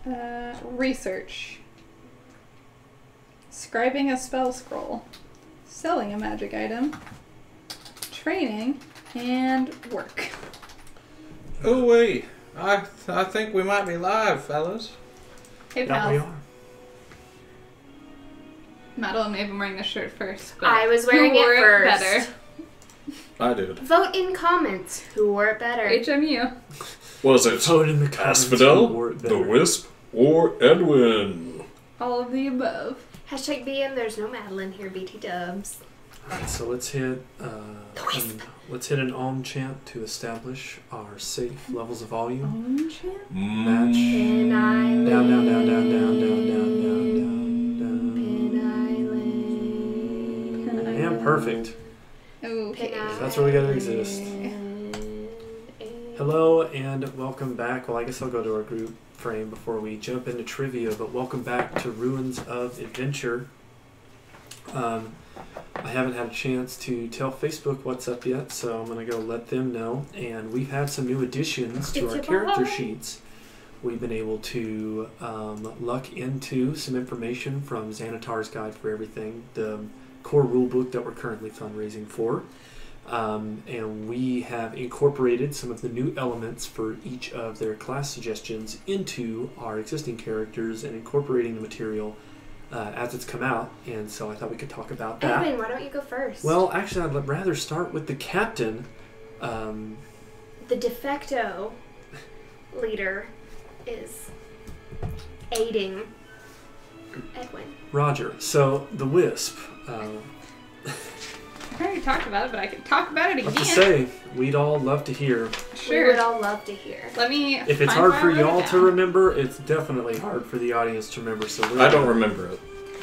Research. Scribing a spell scroll. Selling a magic item. Training. And work. Oh, wait. I think we might be live, fellas. Hey, Yeah, we pals. are. Madeline may have been wearing this shirt first, but I was wearing who wore it first. better? I did. Vote in comments who wore it better. HMU. Was it Vote in the comments who wore it Asphodel, the better. Wisp, or Edwin? All of the above. Hashtag BM, there's no Madeline here, BT dubs. Alright, so let's hit an Om chant to establish our safe levels of volume. Match. Pin Island. Down, down, down, down, down, down, down, down, down, Pin Island. down. And perfect. Okay. Pin Island. That's where we gotta exist. Hello and welcome back. Well, I guess I'll go to our group frame before we jump into trivia, but welcome back to Ruins of Adventure. I haven't had a chance to tell Facebook what's up yet, so I'm going to go let them know. And we've had some new additions to our character sheets. We've been able to luck into some information from Xanathar's Guide for Everything, the core rulebook that we're currently fundraising for. And we have incorporated some of the new elements for each of their class suggestions into our existing characters and incorporating the material as it's come out, and so I thought we could talk about that. Edwin, why don't you go first? Well, actually, I'd rather start with the captain. The de facto leader is aiding Edwin. Roger. So, the Wisp. I already talked about it, but I can talk about it again. What to say? We'd all love to hear. We would all love to hear. Let me. If it's hard for y'all to remember, it's definitely hard for the audience to remember. So I don't remember it.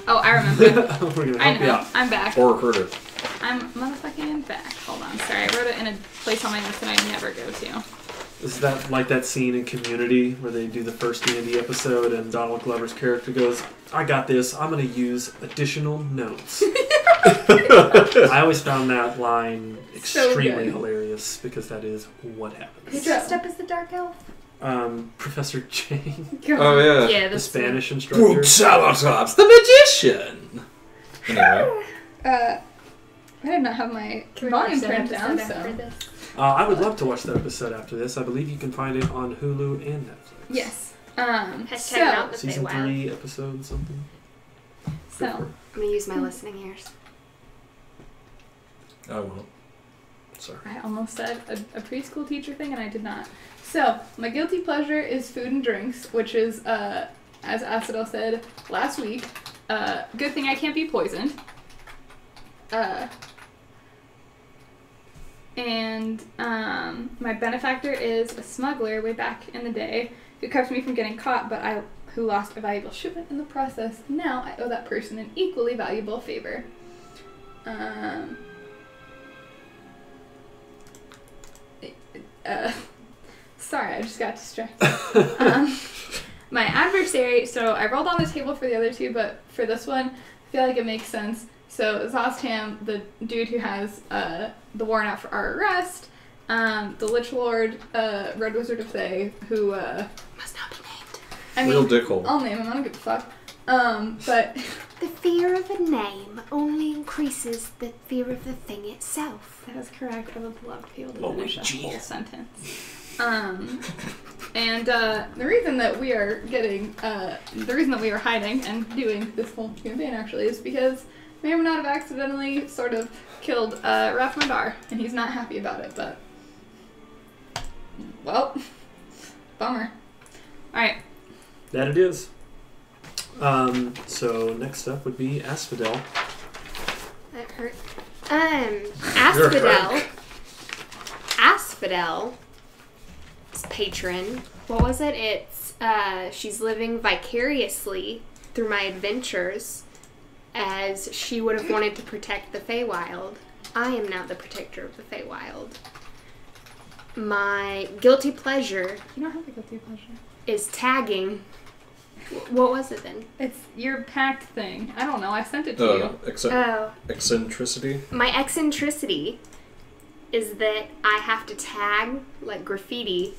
Oh, I remember it. We're gonna I help you know. out. I'm back. Or heard it. I'm motherfucking back. Hold on. Sorry, I wrote it in a place on my list that I never go to. Is that like that scene in Community where they do the first D&D episode and Donald Glover's character goes, "I got this. I'm going to use additional notes." I always found that line extremely hilarious because that is what happens. Who dressed up as the dark elf? Professor Jane, Oh, yeah. Yeah, the the Spanish instructor. Bruxellatops, the magician! Anyway. I did not have my volume turned down, so. I would love to watch that episode after this. I believe you can find it on Hulu and Netflix. Yes. Hashtag not the Season Feywild. 3, episode something. So. I'm gonna use my listening ears. I won't. Sorry. I almost said a preschool teacher thing, and I did not. So, my guilty pleasure is food and drinks, which is, as Asphodel said last week, good thing I can't be poisoned. And my benefactor is a smuggler way back in the day who kept me from getting caught, but who lost a valuable shipment in the process. Now I owe that person an equally valuable favor. Sorry, I just got distracted. My adversary, so I rolled on the table for the other two, but for this one, I feel like it makes sense. So Zostam, the dude who has the warrant out for our arrest, the Lich Lord, Red Wizard of Thay, who Must not be named. I mean, Real dickhole. I'll name him. I don't give a fuck. But The fear of a name only increases the fear of the thing itself. that is correct. I would love to be able to Luigi. finish that whole sentence. And the reason that we are getting, the reason that we are hiding and doing this whole campaign actually is because may or may not have accidentally sort of killed Raf Madar, and he's not happy about it, but well, bummer. Alright. That it is. So next up would be Asphodel. That hurt. Asphodel. Asphodel's patron. What was it? It's she's living vicariously through my adventures, as she would have wanted to protect the Feywild. I am now the protector of the Feywild. My guilty pleasure You don't have a guilty pleasure. is tagging. What was it then? It's your pact thing. I don't know. I sent it to you. Eccentricity? My eccentricity is that I have to tag, like graffiti,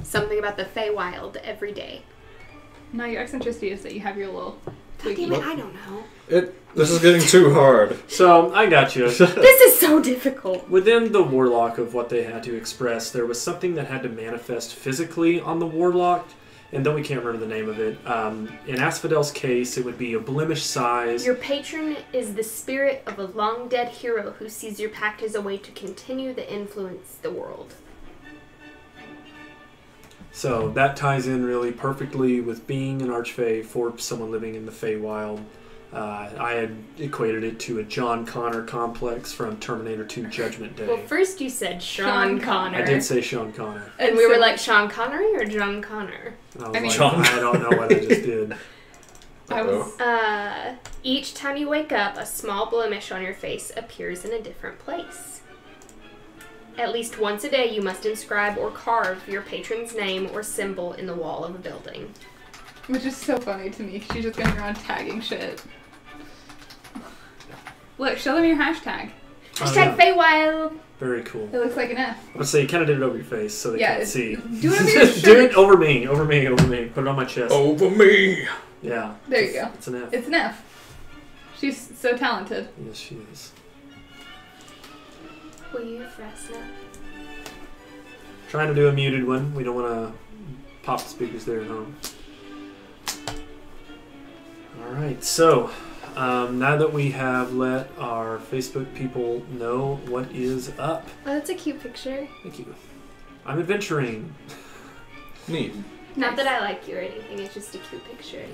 something about the Feywild every day. No, your eccentricity is that you have your little God damn twiggy. it, I don't know. This is getting too hard. So, I got you. This is so difficult. Within the warlock of what they had to express, there was something that had to manifest physically on the warlock, and then we can't remember the name of it. In Asphodel's case, it would be a blemish size. Your patron is the spirit of a long-dead hero who sees your pact as a way to continue to influence the world. So that ties in really perfectly with being an archfey for someone living in the Feywild. I had equated it to a John Connor complex from Terminator 2 Judgment Day. Well, first you said Sean Connor. I did say Sean Connor. And we were like, Sean Connery or John Connor? And I was mean, I don't know what I just did. I was. Each time you wake up, a small blemish on your face appears in a different place. At least once a day, you must inscribe or carve your patron's name or symbol in the wall of a building. Which is so funny to me. She's just going around tagging shit. Look, show them your hashtag. Hashtag Feywild. Very cool. It looks like an F. Let's say you kind of did it over your face so they can't see. Do it over your shirt. Do it over me, over me, over me. Put it on my chest. Over me. Yeah. There you go. It's an F. It's an F. She's so talented. Yes, she is. Will you press now? Trying to do a muted one. We don't want to pop the speakers there at home. Alright, so now that we have let our Facebook people know what is up. Oh, that's a cute picture. Thank you. I'm adventuring. Neat. Not that I like you or anything, it's just a cute picture.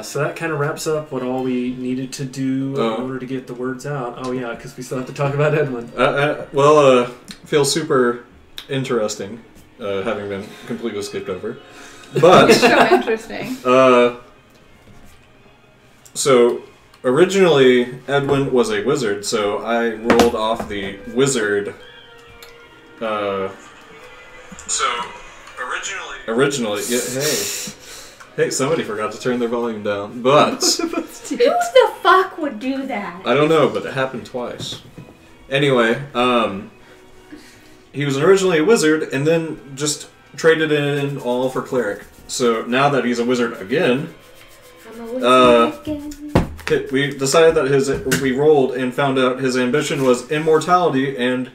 So that kind of wraps up what all we needed to do in order to get the words out. Oh yeah, because we still have to talk about Edwin. Feels super interesting, having been completely skipped over. But It's so interesting. So originally Edwin was a wizard, so I rolled off the wizard. Originally, yeah. Hey, somebody forgot to turn their volume down. But Who the fuck would do that? I don't know, but it happened twice. Anyway, he was originally a wizard, and then just traded in all for cleric. So now that he's a wizard again, I'm a wizard again. we decided that we rolled and found out his ambition was immortality, and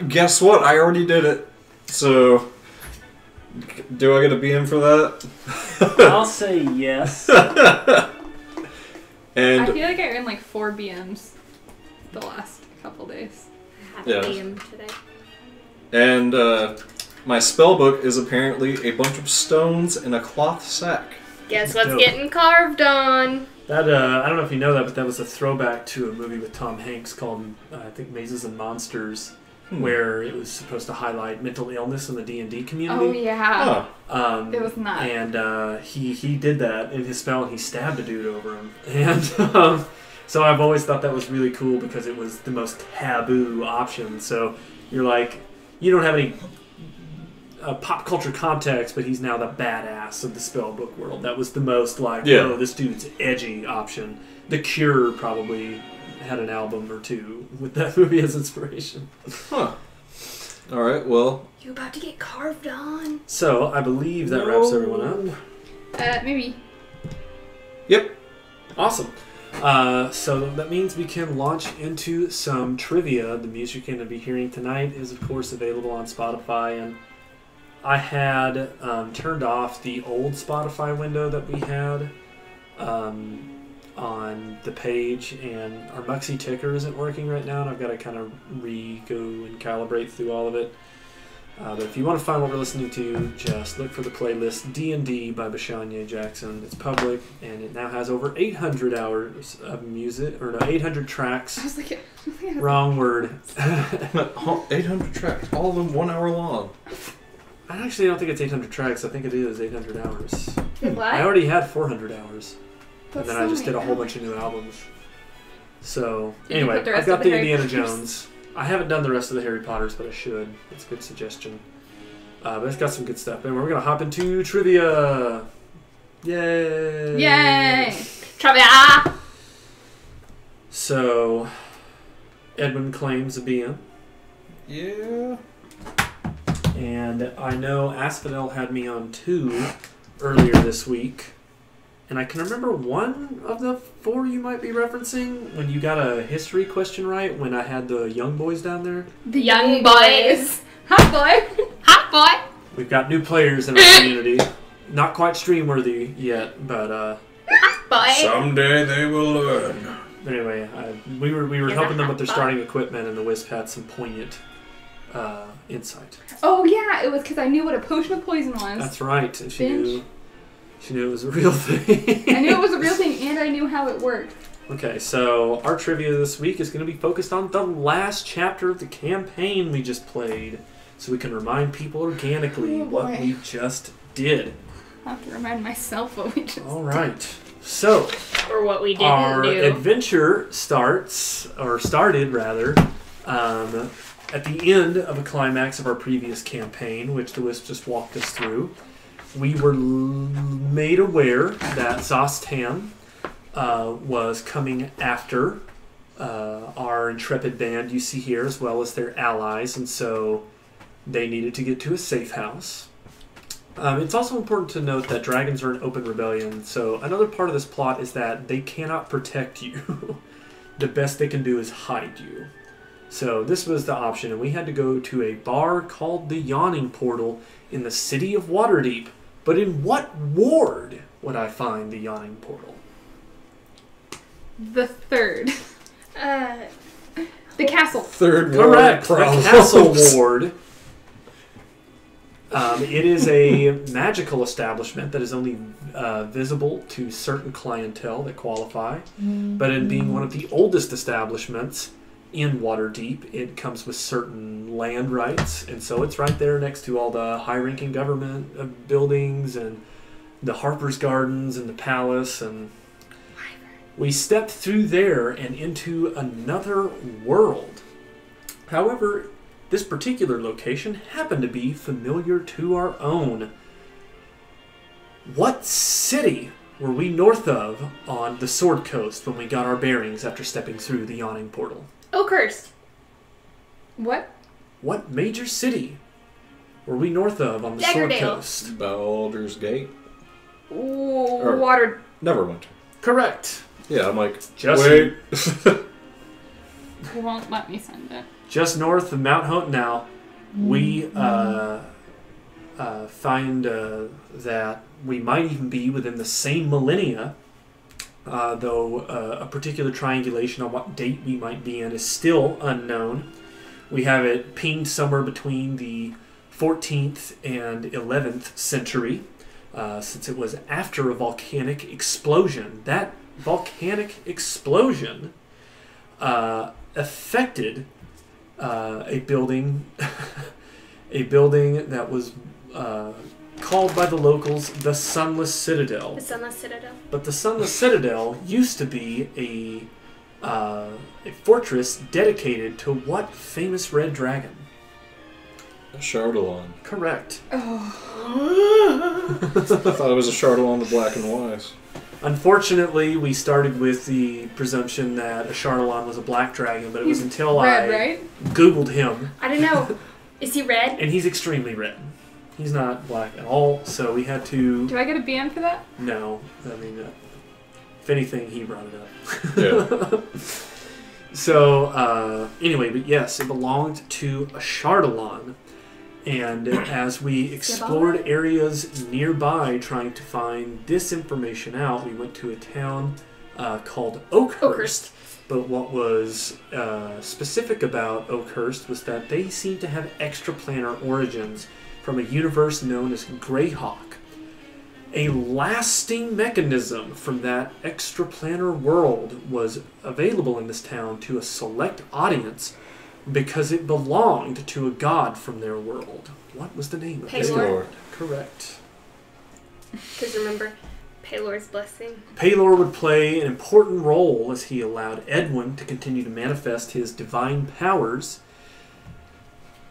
guess what? I already did it. So, do I get a BM for that? I'll say yes. And I feel like I earned like 4 BMs the last couple days. I have a DM today. And my spell book is apparently a bunch of stones in a cloth sack. Guess what's Dope. getting carved on? That I don't know if you know that, but that was a throwback to a movie with Tom Hanks called I think Mazes and Monsters, where it was supposed to highlight mental illness in the D&D community. Oh yeah. Oh. It was not. And he did that in his spell, and he stabbed a dude over him. And so I've always thought that was really cool because it was the most taboo option. So you're like, you don't have any pop culture context, but he's now the badass of the spellbook world. That was the most like, oh, this dude's edgy option. The Cure probably had an album or two with that movie as inspiration. Huh. Alright, well. You about to get carved on? So I believe that wraps everyone up. Maybe. Yep. Awesome. So that means we can launch into some trivia. The music you're going to be hearing tonight is, of course, available on Spotify. And I had turned off the old Spotify window that we had on the page, and our Muxy ticker isn't working right now, and I've got to kind of go and calibrate through all of it. But if you want to find what we're listening to, just look for the playlist D&D by Bashanya Jackson. It's public, and it now has over 800 hours of music, or no, 800 tracks. I was like, Wrong word. 800 tracks, all of them 1 hour long. I actually don't think it's 800 tracks. I think it is 800 hours. What? I already had 400 hours. That's and then I just so did a many whole bunch of new albums. So, Did you anyway, put the I've rest got of the the Harry Indiana Potters? Jones. I haven't done the rest of the Harry Potters, but I should. It's a good suggestion. But it's got some good stuff. And we're going to hop into trivia. Yay! Yay! Trivia! So, Edwin claims a BM. Yeah. And I know Asphodel had me on 2 earlier this week. And I can remember one of the 4 you might be referencing when you got a history question right when I had the young boys down there. The young boys. Hot boy. Hot boy. We've got new players in our community. Not quite stream worthy yet, but Hot boy. Someday they will learn. anyway, we were helping them with their starting equipment, and the Wisp had some poignant insight. Oh yeah, it was because I knew what a potion of poison was. That's right. And she knew it was a real thing. I knew it was a real thing, and I knew how it worked. Okay, so our trivia this week is going to be focused on the last chapter of the campaign we just played, so we can remind people organically what we just did. I have to remind myself what we just did. All right. So, or what we didn't our do. adventure started at the end of a climax of our previous campaign, which the Wisp just walked us through. We were made aware that Xanathar was coming after our intrepid band you see here, as well as their allies, and so they needed to get to a safe house. It's also important to note that dragons are an open rebellion, so another part of this plot is that they cannot protect you. The best they can do is hide you. So this was the option, and we had to go to a bar called the Yawning Portal in the city of Waterdeep. But in what ward would I find the Yawning Portal? The third. The castle. Third ward. Correct. The castle ward. It is a magical establishment that is only visible to certain clientele that qualify. But in being one of the oldest establishments in Waterdeep, it comes with certain land rights, and so it's right there next to all the high-ranking government buildings and the Harper's Gardens and the palace. And we stepped through there and into another world. However, this particular location happened to be familiar to our own. What city were we north of on the Sword Coast when we got our bearings after stepping through the Yawning Portal? Oakhurst. What? What major city were we north of on the Sword Daggerdale. Coast? Baldur's Gate. Ooh, water. Neverwinter. Correct. Yeah, I'm like, Just wait. He won't let me send it. Just north of Mount Hope now, we find that we might even be within the same millennia, though a particular triangulation on what date we might be in is still unknown. We have it pinged somewhere between the 14th and 11th century, since it was after a volcanic explosion. That volcanic explosion affected a building that was called by the locals the Sunless Citadel. The Sunless Citadel. But the Sunless Citadel used to be a fortress dedicated to what famous red dragon? A Chardalon. Correct. Oh. I thought it was a Chardalon the Black and Wise. Unfortunately, we started with the presumption that a Chardalon was a black dragon, but it was until red, I right? Googled him. I don't know. Is he red? And he's extremely red. He's not black at all, so we had to... Do I get a BM for that? No. I mean, if anything, he brought it up. Yeah. So, anyway, but yes, it belonged to a Chardalon. And as we explored areas nearby trying to find this information out, we went to a town called Oakhurst. But what was specific about Oakhurst was that they seemed to have extraplanar origins from a universe known as Greyhawk. A lasting mechanism from that extraplanar world was available in this town to a select audience because it belonged to a god from their world. What was the name of it? Paylor. Correct. Because remember, Paylor's blessing. Paylor would play an important role as he allowed Edwin to continue to manifest his divine powers.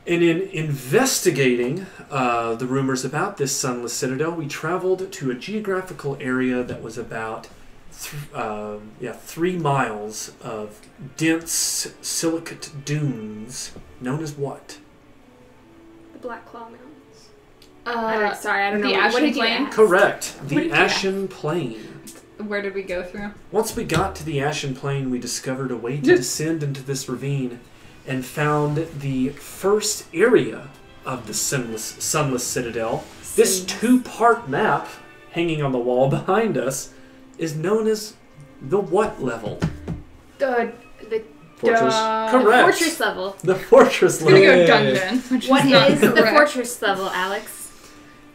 And in investigating the rumors about this Sunless Citadel, we traveled to a geographical area that was about 3 miles of dense silicate dunes, known as what? The Black Claw Mountains? Sorry, I don't know. The Ashen Ashen Plain? Plain? Correct. What The did you Ashen Plain. Where did we go through? Once we got to the Ashen Plain, we discovered a way to descend into this ravine and found the first area of the Sunless Citadel. This 2-part map hanging on the wall behind us is known as the what level? The Fortress. Correct. fortress level. The fortress I'm gonna level. go dungeon. Which What not is the correct. fortress level, Alex?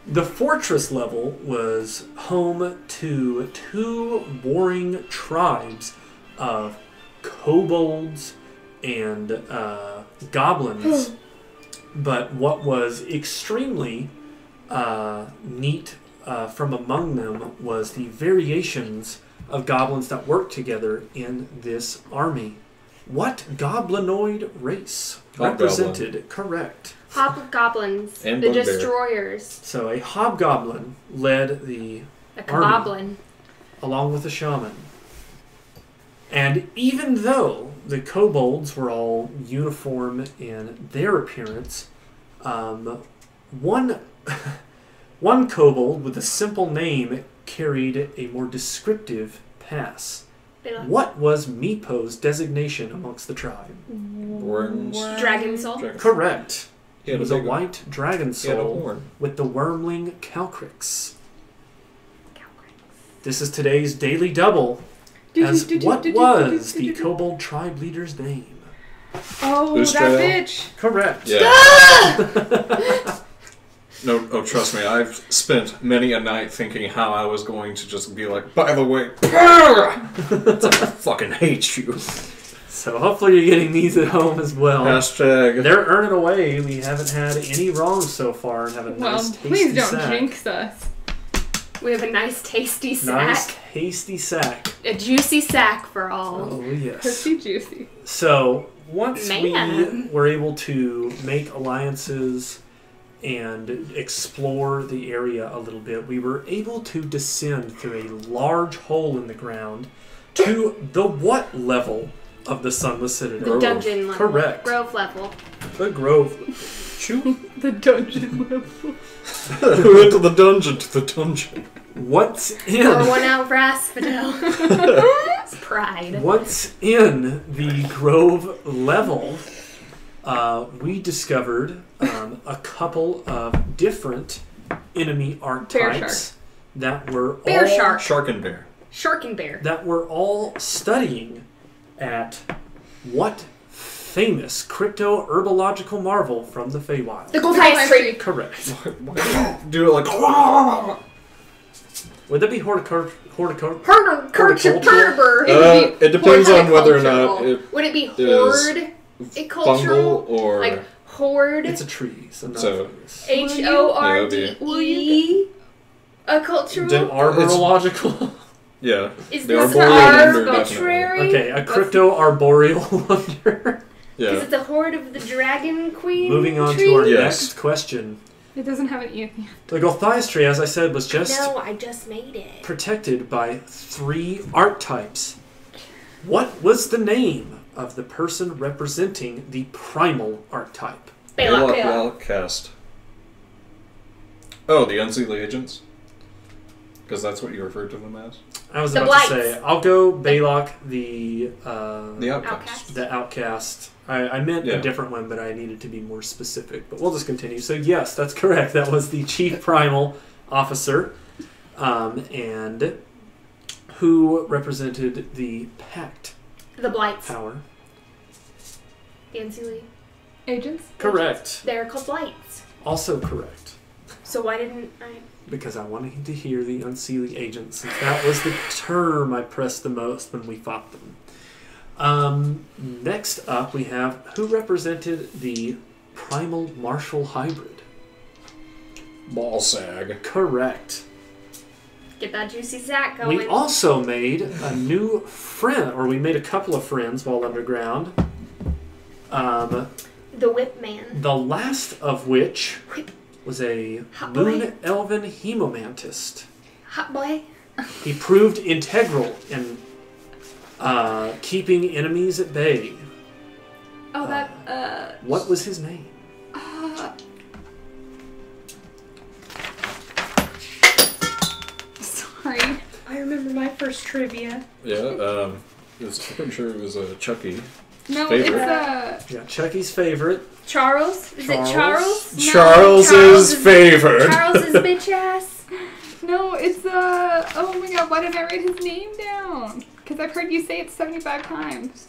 The fortress level was home to 2 warring tribes of kobolds and goblins. But what was extremely neat from among them was the variations of goblins that worked together in this army. What goblinoid race represented? Correct. Hobgoblins. And the bugbear. destroyers. So a hobgoblin led the A Army. goblin. along with a shaman. And even though the kobolds were all uniform in their appearance, one kobold with a simple name carried a more descriptive pass. What was Meepo's designation amongst the tribe? Dragon soul. Correct. He It had was a a big one. white dragon He had a soul horn. with the wormling Calcrix. This is today's Daily Double. As what was the kobold tribe leader's name? Oh, Boost that trail. bitch. Correct. Yeah. No, oh, trust me, I've spent many a night thinking how I was going to just be like, by the way, it's like, I fucking hate you. So hopefully you're getting these at home as well. Hashtag. They're earning away. We haven't had any wrongs so far and have a Well, nice tasty please don't sack. jinx us. We have a nice tasty sack. Nice tasty sack. A juicy sack for all. Oh yes. Pretty juicy. So once Man. we were able to make alliances and explore the area a little bit, we were able to descend through a large hole in the ground to the what level of the Sunless Citadel? The dungeon level. Correct. Grove level. The Grove. Chew. The dungeon level. We went to the dungeon. What's in? Pour one out for Asphodel. It's pride. What's in the Grove level? We discovered a couple of different enemy archetypes that were Bear all shark. Shark and bear. Shark and bear. that were all studying at what famous crypto-herbological marvel from the Feywild? The Goldias tree. Correct. Why do you do it like... Would that be horticulture? Herber. It depends on whether or not it Would it be is horde? Cultural? fungal or... Like horde. It's a tree, so not So- fungus. HORDE. A cultural. Did- Arborological. yeah. Is The this arboreal wonder, definitely. arbitrary? Okay, a crypto-arboreal wonder. Yeah. Is it the horde of the dragon queen? Moving on tree? to our Yes. next question. It doesn't have an E at the end. The Golthias tree, as I said, was just No, I just made it. protected by 3 archetypes. What was the name of the person representing the primal archetype? Balak. Cast. Oh, the Unseelie Agents? Because that's what you referred to them as? I was The about to Blights. say, I'll go Balak, the Outcast. outcast. I meant Yeah. a different one, but I needed to be more specific. But we'll just continue. So yes, that's correct. That was the chief primal officer, and who represented the pact The Blights. power. The Unseelie. Agents? Correct. They're called Blights. Also correct. So why didn't I? Because I wanted to hear the Unseelie agents. Since that was the term I pressed the most when we fought them. Next up, we have who represented the primal martial hybrid. Ballsag. Correct. Get that juicy sack going. We also made a new friend, or we made a couple of friends while underground. The Whip Man. The last of which Whip. was a Hot moon boy. elven hemomantist. Hot boy. He proved integral in keeping enemies at bay. Oh, that, What was his name? remember my first trivia. Yeah, I'm pretty sure it was Chucky. No, Favorite. it's Yeah, Chucky's favorite. Charles? Is it Charles? No, Charles's favorite. Charles's bitch ass. No, it's oh my god, why didn't I write his name down? Because I've heard you say it 75 times.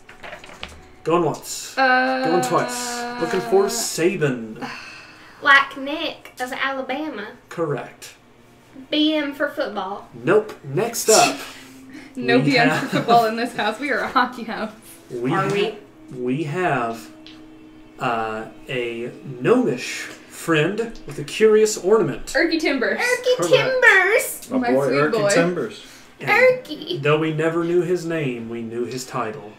Going once. Going twice. Looking for Saban. Like Nick of Alabama. Correct. BM for football. Nope. Next up. No we BM have- for football in this house. We are a hockey house. We have a gnomish friend with a curious ornament. Erky Timbers. Erky Correct. Timbers. My My boy sweet Erky boy. Timbers. And Erky. though we never knew his name, we knew his title.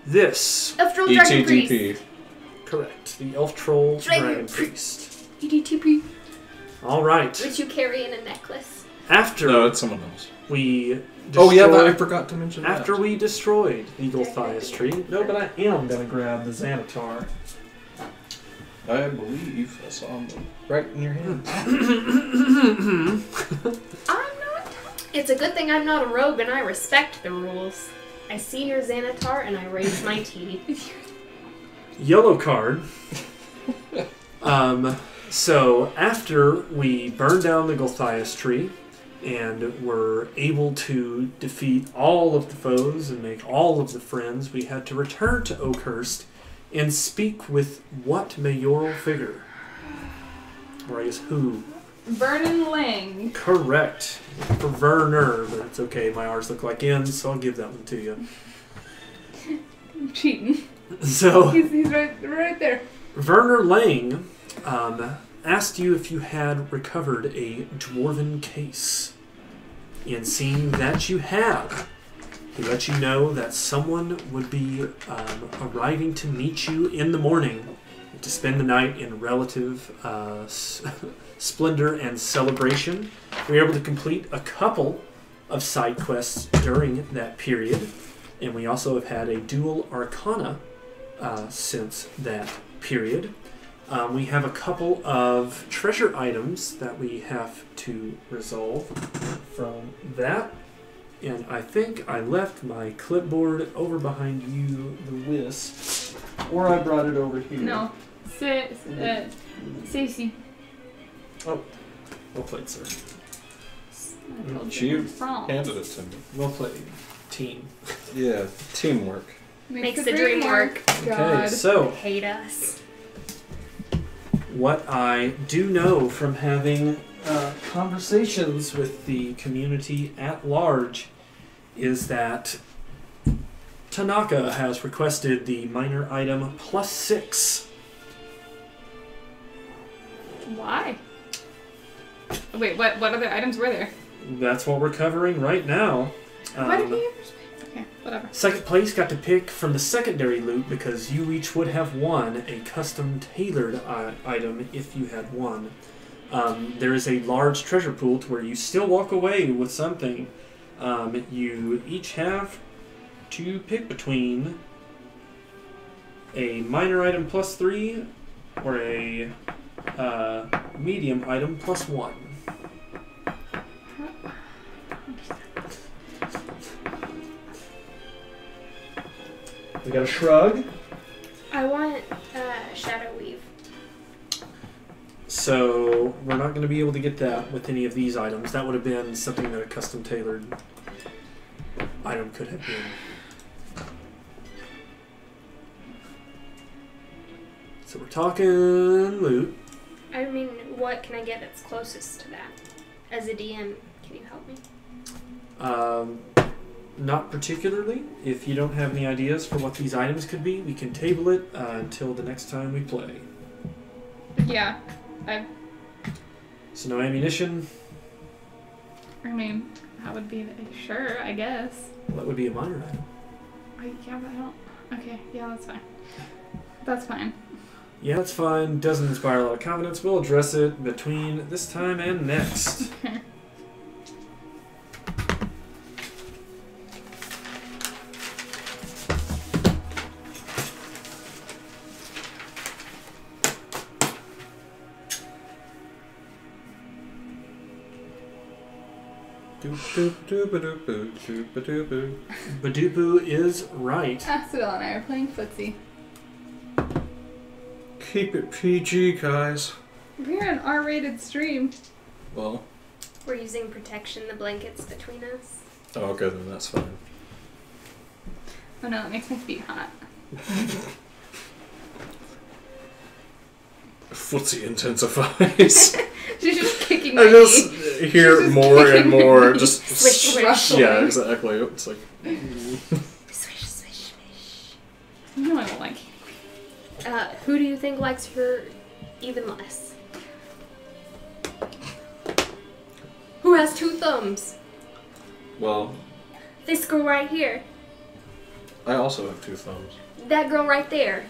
This. Elf Troll Dragon Priest. ETDP. Correct. The Elf Troll Dragon Dragon Priest. EDTP. All right. Which you carry in a necklace. After No, it's someone else. we Oh yeah, destroyed- I forgot to mention that. After we destroyed the Gulthias tree. No, but I am going to grab the Xanathar. I believe I saw him right in your hand. I'm not. It's a good thing I'm not a rogue and I respect the rules. I see your Xanathar and I raise my teeth. Yellow card. So after we burned down the Gulthias tree and were able to defeat all of the foes and make all of the friends, we had to return to Oakhurst and speak with what mayoral figure? Or I guess who? Vernon Lang. Correct. For Werner, but it's okay. My R's look like N's, so I'll give that one to you. I'm cheating. So He's right there. Werner Lang asked you if you had recovered a dwarven case. And seeing that you have, he let you know that someone would be arriving to meet you in the morning to spend the night in relative splendor and celebration. We were able to complete a couple of side quests during that period, and we also have had a dual arcana since that period. We have a couple of treasure items that we have to resolve from that. And I think I left my clipboard over behind you, the wisp, or I brought it over here. No. Stacey. Oh, well played, sir. I told She you it's wrong. handed it to me. Well played, team. Yeah, teamwork. Makes the dream work. Okay, God. so Hate us. what I do know from having conversations with the community at large is that Tanaka has requested the minor item +6. Why? Wait, what other items were there? That's what we're covering right now. Why did he ever say? Okay, whatever. Second place got to pick from the secondary loot because you each would have won a custom tailored item if you had won. There is a large treasure pool to where you still walk away with something. You each have to pick between a minor item +3 or a medium item +1. We got a shrug. I want Shadow Weave. So we're not going to be able to get that with any of these items. That would have been something that a custom tailored item could have been. So we're talking loot. I mean, what can I get that's closest to that? As a DM, can you help me? Not particularly. If you don't have any ideas for what these items could be, we can table it until the next time we play. Yeah, So no ammunition. I mean, that would be sure, I guess. Well, that would be a minor item. Yeah, but I don't. Okay, yeah, that's fine. That's fine. Yeah, that's fine. Doesn't inspire a lot of confidence. We'll address it between this time and next. Badupu is right. Acidel and I are playing footsie. Keep it PG, guys. We're an R-rated stream. Well. We're using protection, the blankets between us. Oh, okay, then that's fine. Oh no, it makes my feet hot. Footsie intensifies. She's just kicking my I just knee. hear She's more and more. kicking Just Swish, swish. Yeah, exactly. It's like. Swish, swish, swish. No, I don't like Who do you think likes her even less? Who has 2 thumbs? Well, This girl right here. I also have 2 thumbs. That girl right there.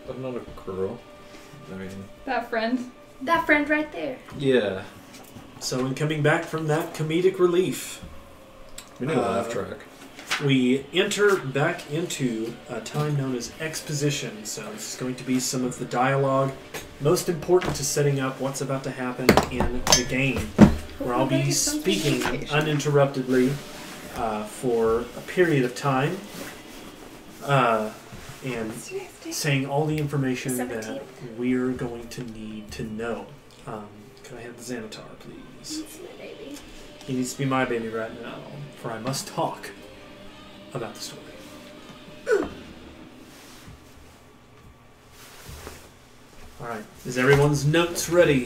I'm not a girl. I mean. that friend. That friend right there. Yeah. So in coming back from that comedic relief, We need a laugh track. we enter back into a time known as exposition. So this is going to be some of the dialogue most important to setting up what's about to happen in the game, where I'll be speaking uninterruptedly for a period of time and saying all the information that we're going to need to know. Can I have the Xanathar, please? It's my baby. He needs to be my baby right now, for I must talk about the story. Alright, is everyone's notes ready?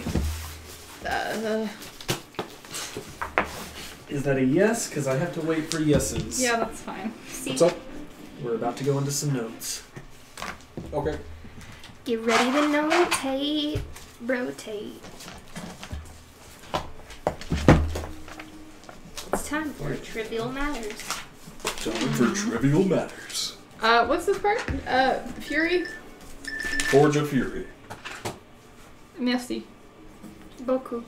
Is that a yes? Because I have to wait for yeses. Yeah, that's fine. See? What's up? We're about to go into some notes. Okay. Get ready to notate. Rotate. It's time for Trivial Matters. Time for trivial matters. What's this part? Fury? Forge of Fury. Merci. Boku.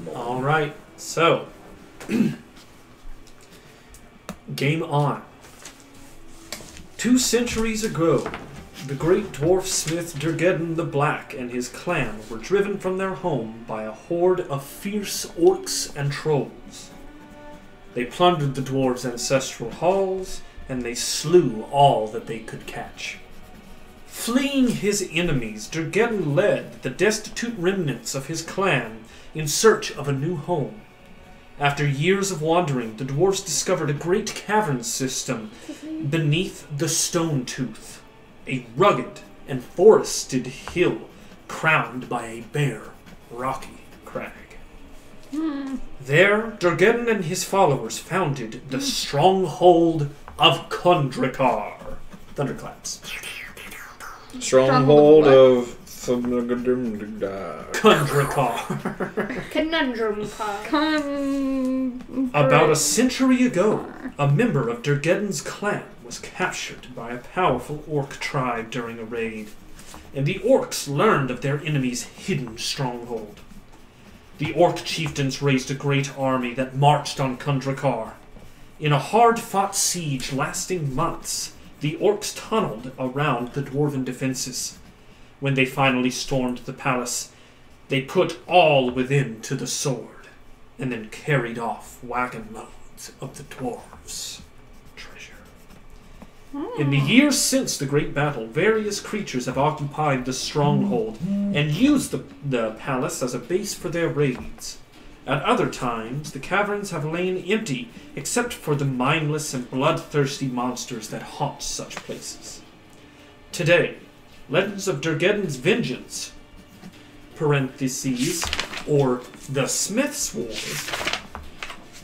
Alright, so. Game on. 2 centuries ago, the great dwarf smith Durgeddon the Black and his clan were driven from their home by a horde of fierce orcs and trolls. They plundered the dwarves' ancestral halls, and they slew all that they could catch. Fleeing his enemies, Durgeddon led the destitute remnants of his clan in search of a new home. After years of wandering, the dwarves discovered a great cavern system beneath the Stone Tooth, a rugged and forested hill crowned by a bare, rocky crag. There, Durgeddon and his followers founded the stronghold of Kundrakar. Thunderclaps. Stronghold of. Kundrakar. Conundrum Pod. About a century ago, a member of Durgeddon's clan was captured by a powerful orc tribe during a raid, and the orcs learned of their enemy's hidden stronghold. The orc chieftains raised a great army that marched on Kundrakar. In a hard-fought siege lasting months, the orcs tunneled around the dwarven defenses. When they finally stormed the palace, they put all within to the sword, and then carried off wagon loads of the dwarves' treasure. In the years since the great battle, various creatures have occupied the stronghold and used the palace as a base for their raids. At other times, the caverns have lain empty except for the mindless and bloodthirsty monsters that haunt such places. Today, legends of Durgeddon's Vengeance, parentheses, or the Smith's Wars,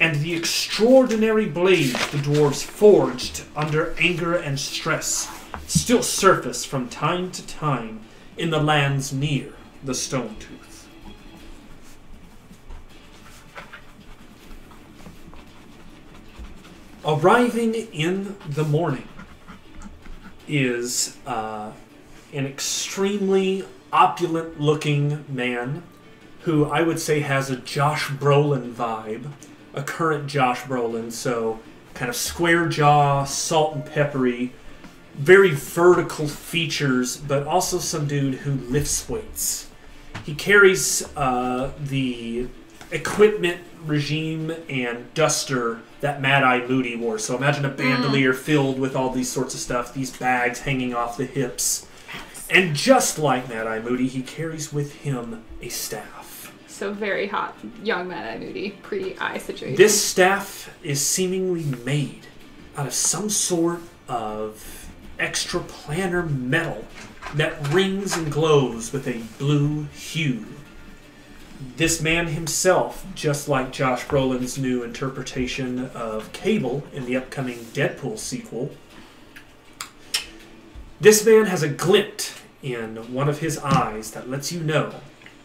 and the extraordinary blades the dwarves forged under anger and stress still surface from time to time in the lands near the Stone Tooth. Arriving in the morning is an extremely opulent-looking man who I would say has a Josh Brolin vibe, a current Josh Brolin, so kind of square jaw, salt and peppery, very vertical features, but also some dude who lifts weights. He carries the equipment regime and duster that Mad-Eye Moody wore. So imagine a bandolier filled with all these sorts of stuff, these bags hanging off the hips. And just like Mad-Eye Moody, he carries with him a staff. So very hot, young Mad-Eye Moody, pre-eye situation. This staff is seemingly made out of some sort of extraplanar metal that rings and glows with a blue hue. This man himself, just like Josh Brolin's new interpretation of Cable in the upcoming Deadpool sequel, this man has a glint in one of his eyes that lets you know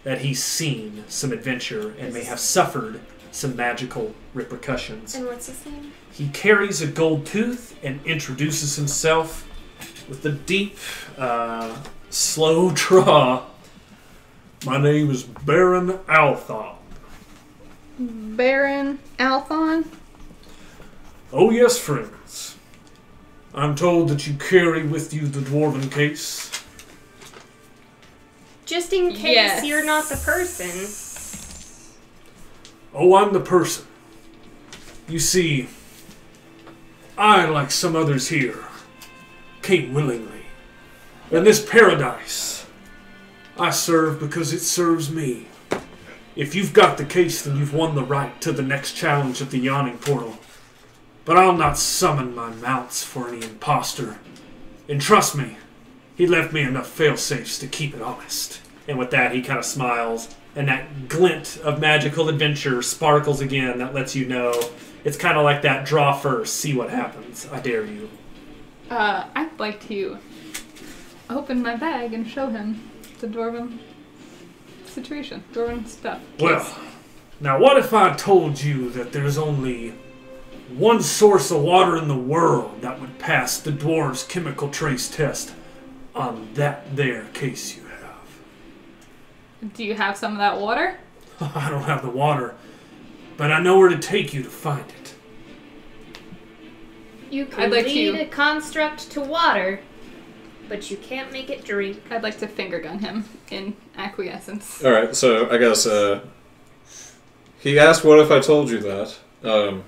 that he's seen some adventure and may have suffered some magical repercussions. And what's his name? He carries a gold tooth and introduces himself with a deep, slow draw. My name is Baron Althon. Baron Althon? Oh yes, friends. I'm told that you carry with you the dwarven case. Just in case you're not the person. Oh, I'm the person. You see, I, like some others here, came willingly. In this paradise, I serve because it serves me. If you've got the case, then you've won the right to the next challenge of the Yawning Portal. But I'll not summon my mounts for any imposter. And trust me, he left me enough fail-safes to keep it honest. And with that, he kind of smiles, and that glint of magical adventure sparkles again. That lets you know it's kind of like that draw first, see what happens. I dare you. I'd like to open my bag and show him the dwarven situation, dwarven stuff. Well, now what if I told you that there's only one source of water in the world that would pass the dwarves' chemical trace test on that there case you have? Do you have some of that water? I don't have the water, but I know where to take you to find it. You can lead a construct to water, but you can't make it drink. I'd like to finger gun him in acquiescence. Alright, so I guess, he asked what if I told you that.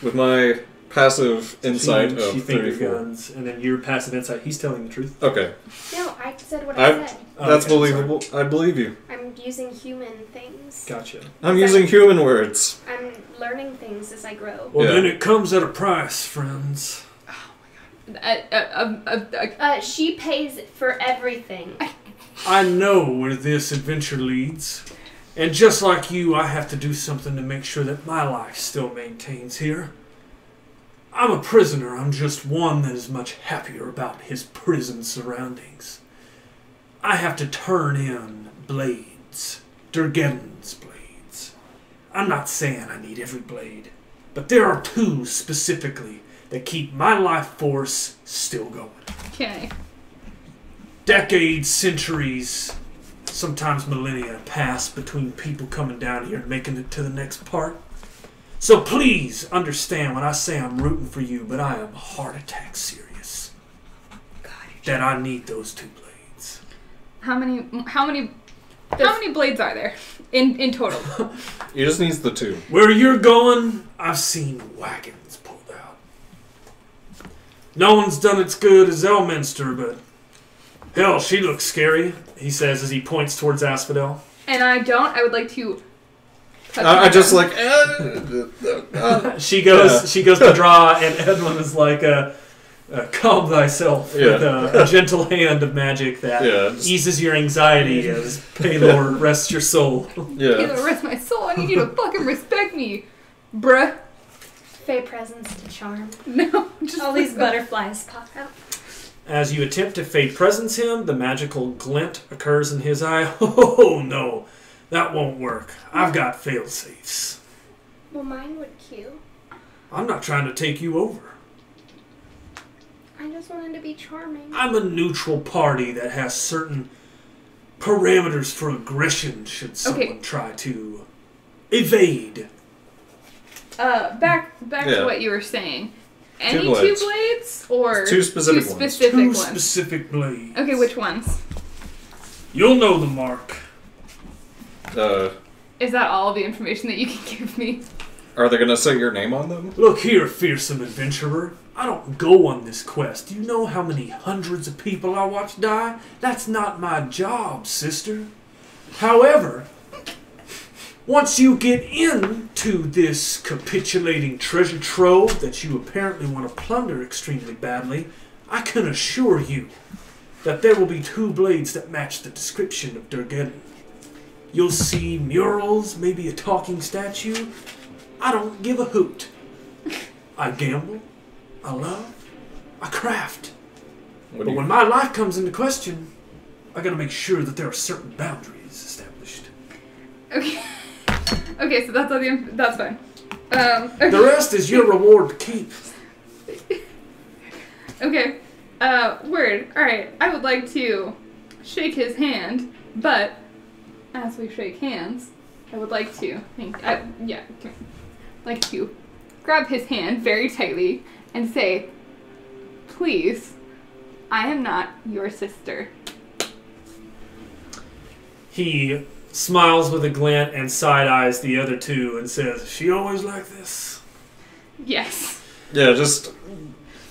With my passive insight she of finger 34. guns, and then your passive insight, he's telling the truth. Okay. No, I said what I said. That's Okay, believable. I believe you. I'm using human things. Gotcha. I'm using human words. I'm learning things as I grow. Well, Yeah. then it comes at a price, friends. She pays for everything. I know where this adventure leads. And just like you, I have to do something to make sure that my life still maintains here. I'm a prisoner. I'm just one that is much happier about his prison surroundings. I have to turn in blades. Durgeddon's blades. I'm not saying I need every blade, but there are two specifically that keep my life force still going. Okay. Decades, centuries, sometimes millennia pass between people coming down here and making it to the next part. So please understand when I say I'm rooting for you, but I am heart attack serious. That I need those two blades. How many blades are there in total? He just needs the two. Where you're going, I've seen wagons pulled out. No one's done as good as Elminster, but hell, she looks scary, he says as he points towards Asphodel. And I would like to I just like... She goes to draw, and Edwin is like, calm thyself with a gentle hand of magic that eases your anxiety as Paylor rests your soul. Yeah. Paylor rest my soul. I need you to fucking respect me, bruh. Fey presence to charm. No, just all these butterflies pop out. As you attempt to Fey presence him, the magical glint occurs in his eye. Oh no, that won't work. I've got fail-safes. Well, mine would cue. I'm not trying to take you over. I just wanted to be charming. I'm a neutral party that has certain parameters for aggression should someone try to evade. Back to what you were saying. Any two blades or two specific ones? Two specific blades. Okay, which ones? You'll know the mark. Is that all the information that you can give me? Are they going to say your name on them? Look here, fearsome adventurer. I don't go on this quest. Do you know how many hundreds of people I watch die? That's not my job, sister. However, once you get into this capitulating treasure trove that you apparently want to plunder extremely badly, I can assure you that there will be 2 blades that match the description of Durgeddon. You'll see murals, maybe a talking statue. I don't give a hoot. I gamble, I love, I craft. But when my life comes into question, I gotta make sure that there are certain boundaries established. Okay. Okay, so that's fine. Okay. The rest is your reward to keep. Okay. Word. Alright, I would like to shake his hand, but as we shake hands, I would like to grab his hand very tightly and say, please, I am not your sister. He smiles with a glint and side-eyes the other 2 and says, is she always like this? Yes. Yeah, just...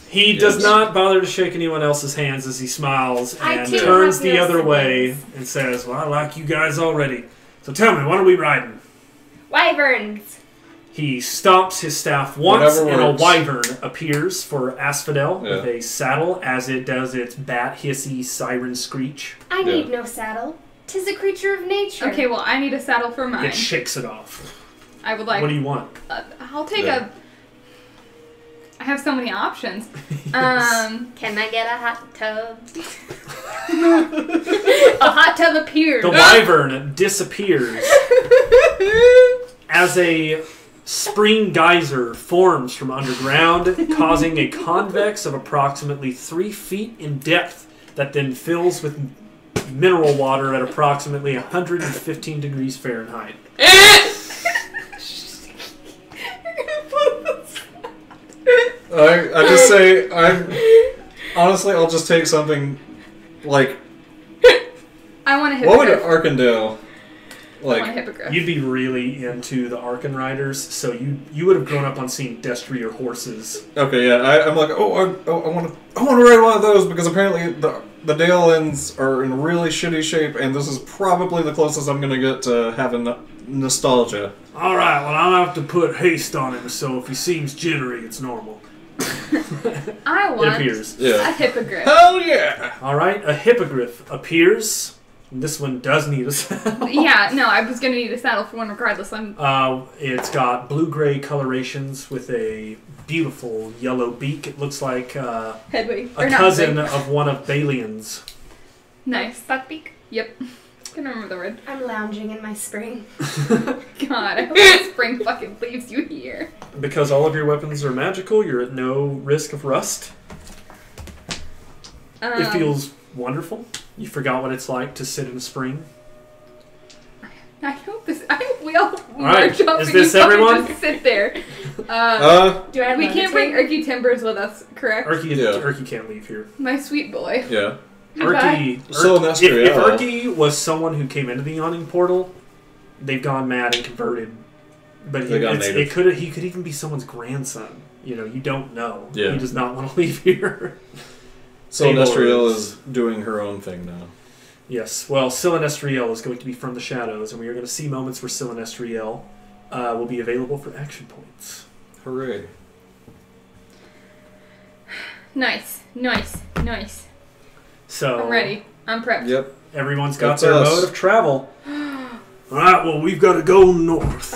He does not bother to shake anyone else's hands as he smiles and turns the other way and says, well, I like you guys already. So tell me, what are we riding? Wyverns. He stomps his staff once and a wyvern appears for Asphodel with a saddle as it does its bat hissy siren screech. I need no saddle. 'Tis a creature of nature. Okay, well, I need a saddle for mine. It shakes it off. I would like... What do you want? I'll take a... I have so many options. Yes. Can I get a hot tub? A hot tub appears. The wyvern disappears as a spring geyser forms from underground, causing a convex of approximately 3 feet in depth that then fills with mineral water at approximately 115 degrees Fahrenheit. I just say, honestly, I'll just take something like... I want a hippogriff. What would an Arkandale... I want a hippogriff. You'd be really into the Arkan Riders, so you would have grown up on seeing destrier horses. Okay, yeah, I'm like, I want to ride one of those because apparently the Dale Inns are in really shitty shape, and this is probably the closest I'm gonna get to having nostalgia. All right, well, I'll have to put haste on him, so if he seems jittery, it's normal. I want it appears. a hippogriff. Hell yeah! All right, a hippogriff appears. This one does need a saddle. Yeah, no, I was going to need a saddle for one regardless. It's got blue-gray colorations with a beautiful yellow beak. It looks like Hedwig. a cousin of one of Balian's. Nice. Buckbeak? Yep. I can remember the word. I'm lounging in my spring. God, I hope the spring fucking leaves you here. Because all of your weapons are magical, you're at no risk of rust. It feels wonderful. You forgot what it's like to sit in a spring. I hope we all right, march off is and this you fucking everyone? just sit there. Do I we can't bring Erky Timbers with us, correct? Erky can't leave here. My sweet boy. Yeah. Erky, if Erky was someone who came into the Yawning Portal, they've gone mad and converted. But he could even be someone's grandson. You know, you don't know. Yeah. He does not want to leave here. Sylvestriel is doing her own thing now. Yes. Well, Sylvestriel is going to be from the shadows, and we are going to see moments where Sylvestriel will be available for action points. Hooray. Nice. So I'm ready. I'm prepped. Yep. Everyone's got their mode of travel. Alright, well, we've got to go north.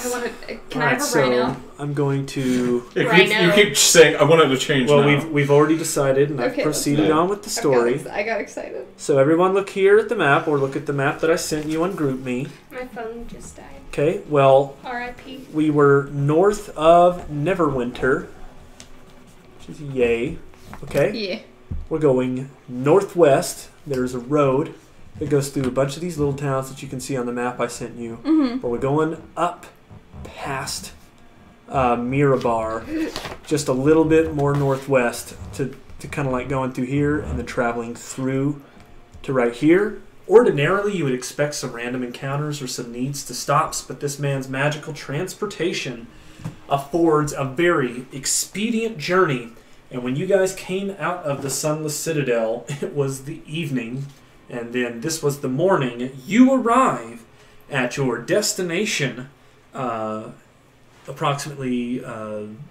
Can I have a rhino? I'm going to... You keep saying, I wanted to change now. Well, we've already decided, and I've proceeded on with the story. I got excited. So everyone look here at the map, or look at the map that I sent you on GroupMe. My phone just died. Okay, well... R.I.P. We were north of Neverwinter, which is yay. Okay? Yeah. We're going northwest. There's a road that goes through a bunch of these little towns that you can see on the map I sent you. Mm-hmm. But we're going up past Mirabar, just a little bit more northwest to kind of like going through here and then traveling through to right here. Ordinarily, you would expect some random encounters or some needs to stops, but this man's magical transportation affords a very expedient journey. And when you guys came out of the Sunless Citadel, it was the evening, and then this was the morning. You arrive at your destination approximately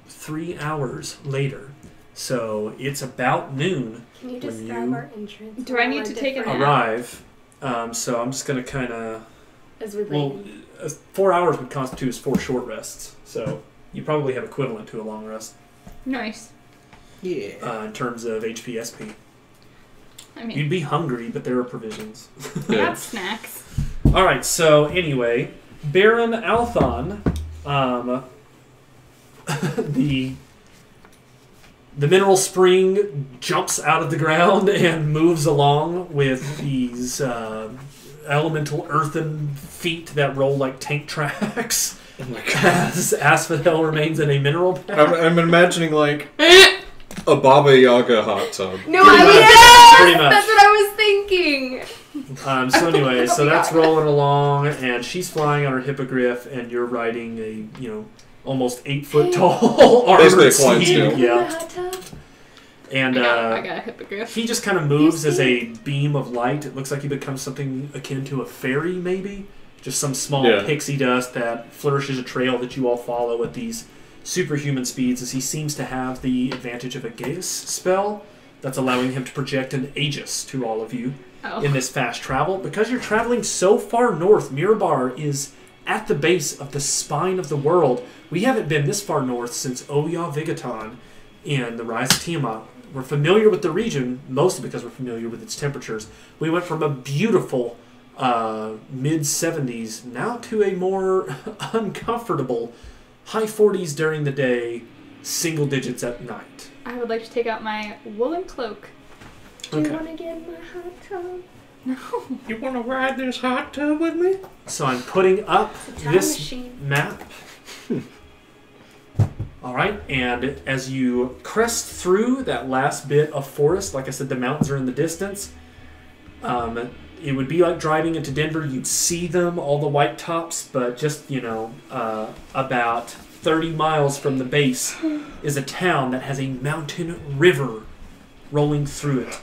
3 hours later. So it's about noon. Can you describe our entrance? Do I need to take a nap? Arrive. So I'm just going to kind of... As we Well, 4 hours would constitute as 4 short rests. So you probably have equivalent to a long rest. Nice. Yeah. In terms of HP, SP. I mean, You'd be hungry, but there are provisions. I got snacks. Alright, so anyway, Baron Althon, the mineral spring jumps out of the ground and moves along with these elemental earthen feet that roll like tank tracks. Oh my god. As Asphodel remains in a mineral pack. I'm imagining like a Baba Yaga hot tub. No, Pretty I much. was Pretty much. That's what I was thinking. So anyway, so that's rolling along, and she's flying on her hippogriff, and you're riding a, almost 8 foot tall Basically a armored Clydesdale. steed. Yeah. Hot tub? And I got a hippogriff. he just kind of moves as a beam of light. It looks like he becomes something akin to a fairy, maybe. Just some small pixie dust that flourishes a trail that you all follow at these superhuman speeds, as he seems to have the advantage of a Gaius spell that's allowing him to project an Aegis to all of you in this fast travel. Because you're traveling so far north, Mirabar is at the base of the spine of the world. We haven't been this far north since Oya Vigatan in the Rise of Tiamat. We're familiar with the region, mostly because we're familiar with its temperatures. We went from a beautiful mid-70s now to a more uncomfortable high 40s during the day, single digits at night. I would like to take out my woolen cloak. Do you want to get in my hot tub? No. You want to ride this hot tub with me? So I'm putting up Time this machine. map. Alright, and as you crest through that last bit of forest, like I said, the mountains are in the distance. It would be like driving into Denver. You'd see them, all the white tops, but just, about 30 miles from the base is a town that has a mountain river rolling through it.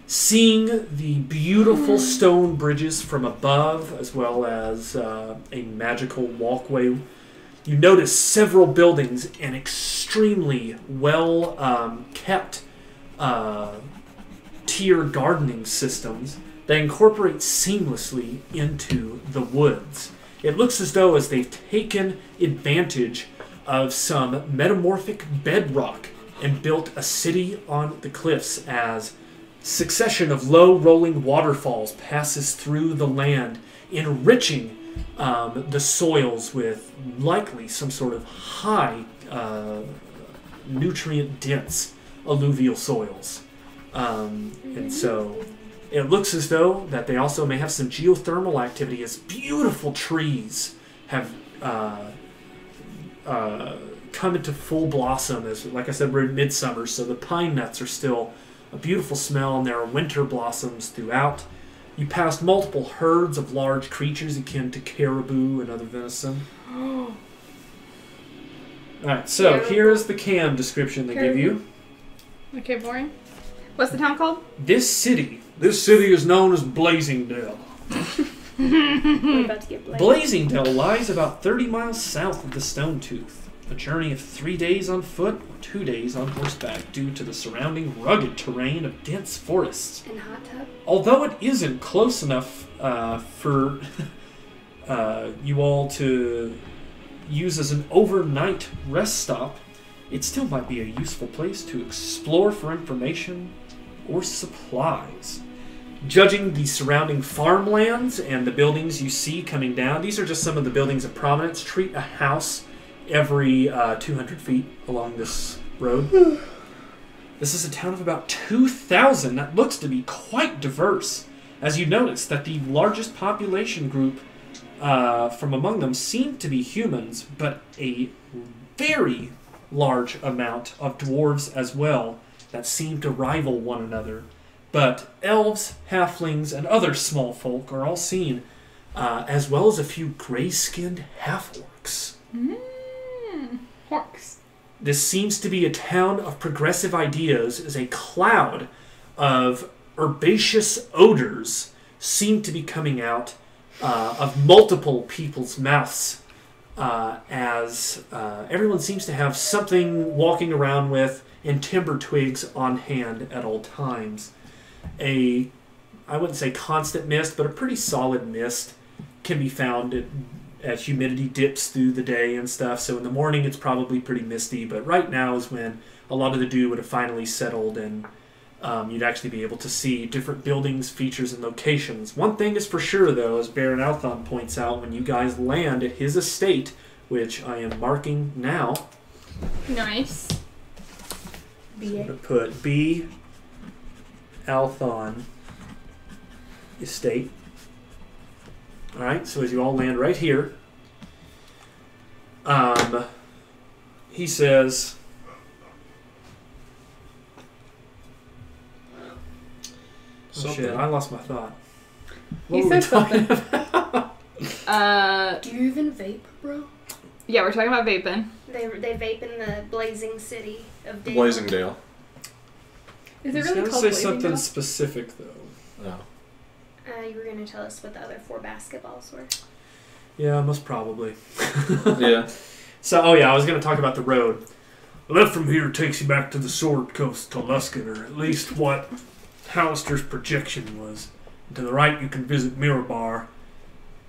Seeing the beautiful stone bridges from above, as well as a magical walkway, you notice several buildings and extremely well kept tier gardening systems that incorporate seamlessly into the woods. It looks as though as they've taken advantage of some metamorphic bedrock and built a city on the cliffs, as succession of low rolling waterfalls passes through the land, enriching the soils with likely some sort of high nutrient dense alluvial soils. And so it looks as though that they also may have some geothermal activity, as beautiful trees have come into full blossom. As, like I said, we're in midsummer, so the pine nuts are still a beautiful smell, and there are winter blossoms throughout. You passed multiple herds of large creatures akin to caribou and other venison. Alright, so here's the cam description they give you. Okay, boring. What's the town called? This city is known as Blasingdell. We're about to get Blasingdell lies about 30 miles south of the Stone Tooth. A journey of 3 days on foot or 2 days on horseback due to the surrounding rugged terrain of dense forests. And hot tub? Although it isn't close enough for you all to use as an overnight rest stop, it still might be a useful place to explore for information or supplies. Judging the surrounding farmlands and the buildings you see coming down, these are just some of the buildings of prominence. Treat a house every 200 feet along this road. This is a town of about 2,000 that looks to be quite diverse, as you notice that the largest population group from among them seem to be humans, but a very large amount of dwarves as well that seem to rival one another. But elves, halflings, and other small folk are all seen, as well as a few gray-skinned half-orcs. Orcs. This seems to be a town of progressive ideas, as a cloud of herbaceous odors seem to be coming out of multiple people's mouths, as everyone seems to have something walking around with and timber twigs on hand at all times. I wouldn't say constant mist, but a pretty solid mist can be found as humidity dips through the day and stuff. So in the morning it's probably pretty misty, but right now is when a lot of the dew would have finally settled and you'd actually be able to see different buildings, features, and locations. One thing is for sure, though, as Baron Althon points out, when you guys land at his estate, which I am marking now. Nice. So I'm going to put B. Althon estate. Alright, so as you all land right here, he says, oh shit, I lost my thought. He said something. Do you even vape, bro? Yeah, we're talking about vaping. They vape in the blazing city of Dale. Blasingdale. Is it He's really gonna called say Blasingdell? something specific, though. Oh. You were going to tell us what the other 4 basketballs were. Yeah, most probably. Yeah. So, oh yeah, I was going to talk about the road. Left from here takes you back to the Sword Coast to Luskin, or at least what Hallister's projection was. And to the right, you can visit Mirabar.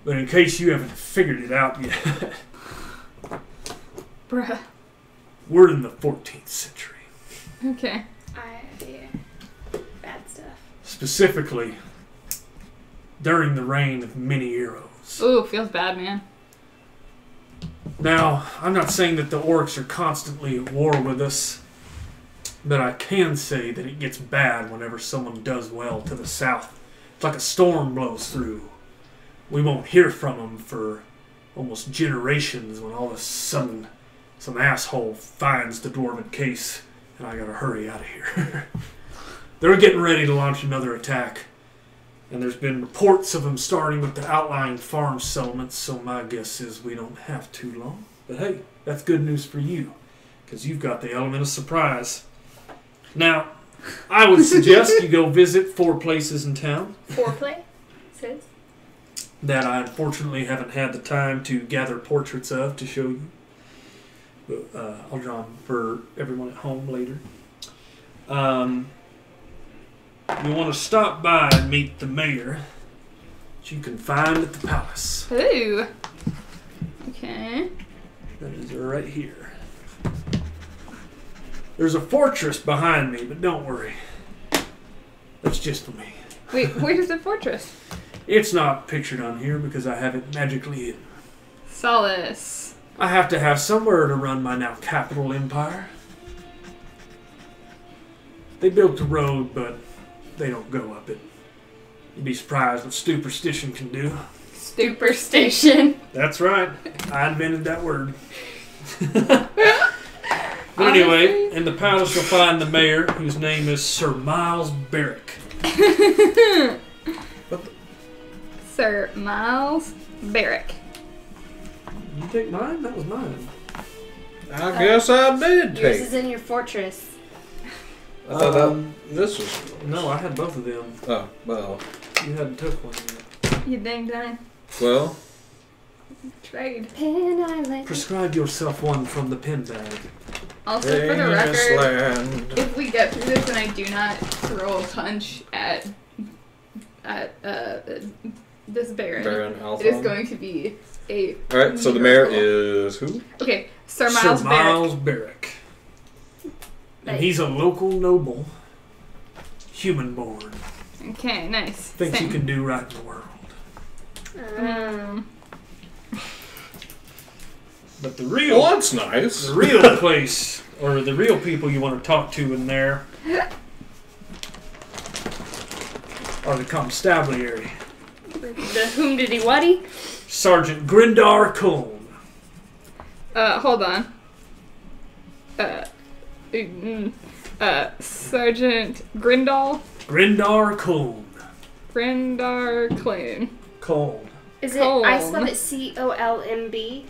But in case you haven't figured it out yet, Bruh. we're in the 14th century. Okay. Yeah. Bad stuff. Specifically, during the reign of many heroes. Ooh, feels bad, man. Now, I'm not saying that the orcs are constantly at war with us, but I can say that it gets bad whenever someone does well to the south. It's like a storm blows through. We won't hear from them for almost generations when all of a sudden some asshole finds the dwarven case and I gotta hurry out of here. They're getting ready to launch another attack. And there's been reports of them starting with the outlying farm settlements, so my guess is we don't have too long. But hey, that's good news for you, because you've got the element of surprise. Now, I would suggest you go visit 4 places in town. Foreplay, says. That I unfortunately haven't had the time to gather portraits of to show you. But I'll draw them for everyone at home later. You want to stop by and meet the mayor, which you can find at the palace. Ooh. Okay. That is right here. There's a fortress behind me, but don't worry. That's just for me. Wait, where's the fortress? It's not pictured on here because I have it magically hidden. Solace. I have to have somewhere to run my now capital empire. They built a road, but they don't go up it. You'd be surprised what superstition can do. Superstition. That's right. I invented that word. But anyway, in the palace you'll find the mayor, whose name is Sir Miles Barrick. Sir Miles Barrick. You take mine? That was mine. I guess I did Yours take. is in your fortress. I thought this was. No, I had both of them. Oh, well. You hadn't took one yet. You dang darn. Well. Trade. Pen Island. Prescribe yourself one from the pen bag. Also, for the Famous record, land. if we get through this and I do not throw a punch at this Baron, Althon. it is going to be a Alright, so the mayor miracle. is who? Okay, Sir Miles Sir Barrick. Miles Barrick. And he's a local noble, human-born. Okay, nice. Thinks he can do right in the world. But the real, Well, that's nice. the real place, or the real people you want to talk to in there, are the constabulary. The whom did he waddy? Sergeant Grindar Cone. Hold on. Sergeant Grindal. Grindar Coln. Grindar Coln. Coln. Is it? I spell it C-O-L-M-B.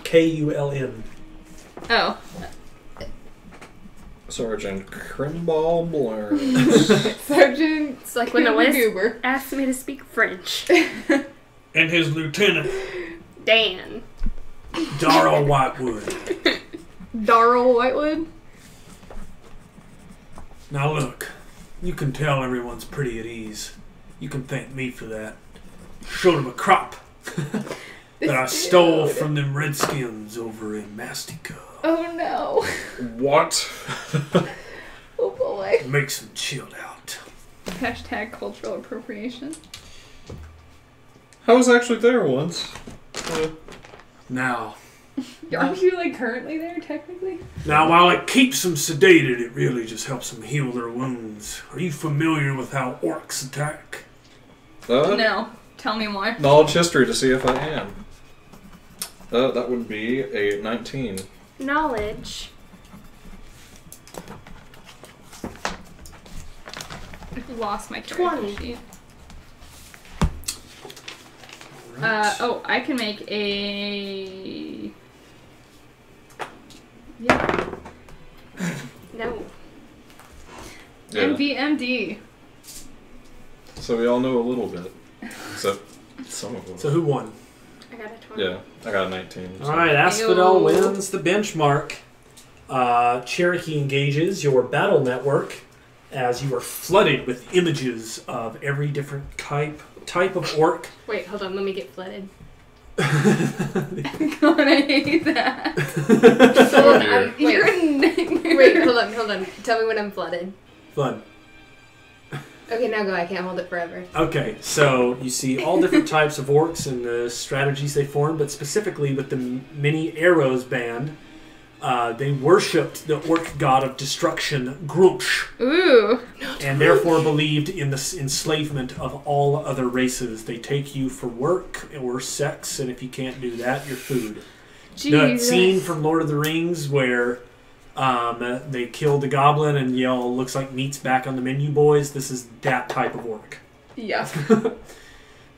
K-U-L-N. Oh. Sergeant Crimball Blur. Sergeant. It's like when the list Goober asked me to speak French. And his lieutenant, Dan. Darrell Whitewood. Darrell Whitewood. Now look, you can tell everyone's pretty at ease. You can thank me for that. Showed them a crop that I stole from them redskins over in Mastica. Oh no. What? Oh boy. Makes them chilled out. Hashtag cultural appropriation. I was actually there once. Now, Aren't you like currently there technically? while it keeps them sedated, it really just helps them heal their wounds. Are you familiar with how orcs attack? No. Tell me more. Knowledge history to see if I am. That would be a 19. Knowledge. I lost my character 20. sheet. Right. Oh, I can make a... Yeah. No. Yeah. MVMD. So we all know a little bit. Except some of them. So who won? I got a 20. Yeah, I got a 19. So. Alright, Asphodel Ew. wins the benchmark. Cherokee engages your battle network as you are flooded with images of every different type of orc. Wait, hold on. Let me get flooded. God, I hate that. Oh, dear. You're a nightmare. Wait, hold on. Tell me when I'm flooded. Flood. Okay, now go. I can't hold it forever. Okay, so you see all different types of orcs and the strategies they form, but specifically with the Many Arrows band, they worshipped the orc god of destruction, Grumsh, Ooh. and therefore believed in the enslavement of all other races. They take you for work or sex, and if you can't do that, you're food. The Jesus. scene from Lord of the Rings where they kill the goblin and yell, "Looks like meat's back on the menu, boys." This is that type of orc. Yeah.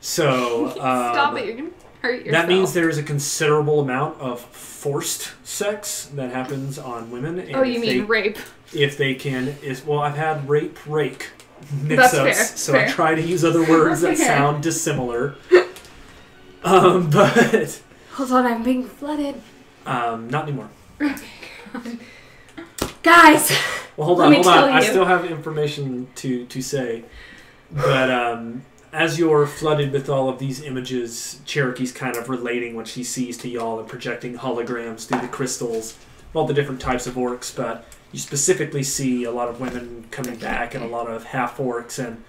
So Stop it. You're going to hurt yourself. that means there is a considerable amount of forced sex that happens on women. And Oh, you mean rape. If they can, well, I've had rape, rake That's mix-ups, fair, so fair. I try to use other words that Fair. sound dissimilar. But Hold on, I'm being flooded. not anymore. Guys! Well, hold Let on. me tell I you. still have information to say. But as you're flooded with all of these images, Cherokee's kind of relating what she sees to y'all and projecting holograms through the crystals of all the different types of orcs. But you specifically see a lot of women coming back and a lot of half-orcs and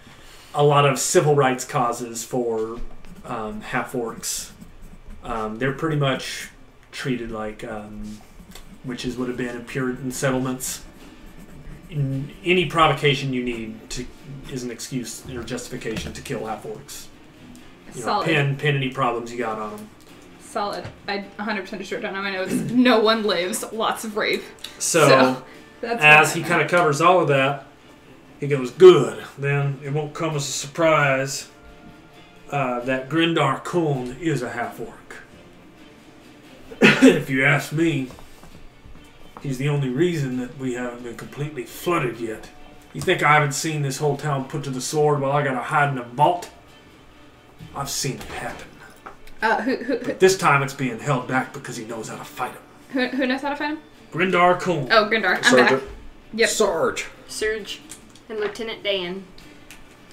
a lot of civil rights causes for half-orcs. They're pretty much treated like... witches would have been in Puritan settlements. Any provocation you need is an excuse or justification to kill half-orcs. Solid. Pin any problems you got on them. Solid. I 100% just wrote down on my notes. No one lives. Lots of rape. So That's as what he I kind meant. of covers all of that, he goes, "Good. Then it won't come as a surprise that Grindar Kuln is a half-orc. If you ask me, he's the only reason that we haven't been completely flooded yet. You think I haven't seen this whole town put to the sword while I gotta hide in a vault? I've seen it happen. But this time it's being held back because he knows how to fight him. Who knows how to fight him? Grindar Kuln." Oh, Grindar. I'm Sergeant. back. Yep. Sarge. Surge. And Lieutenant Dan.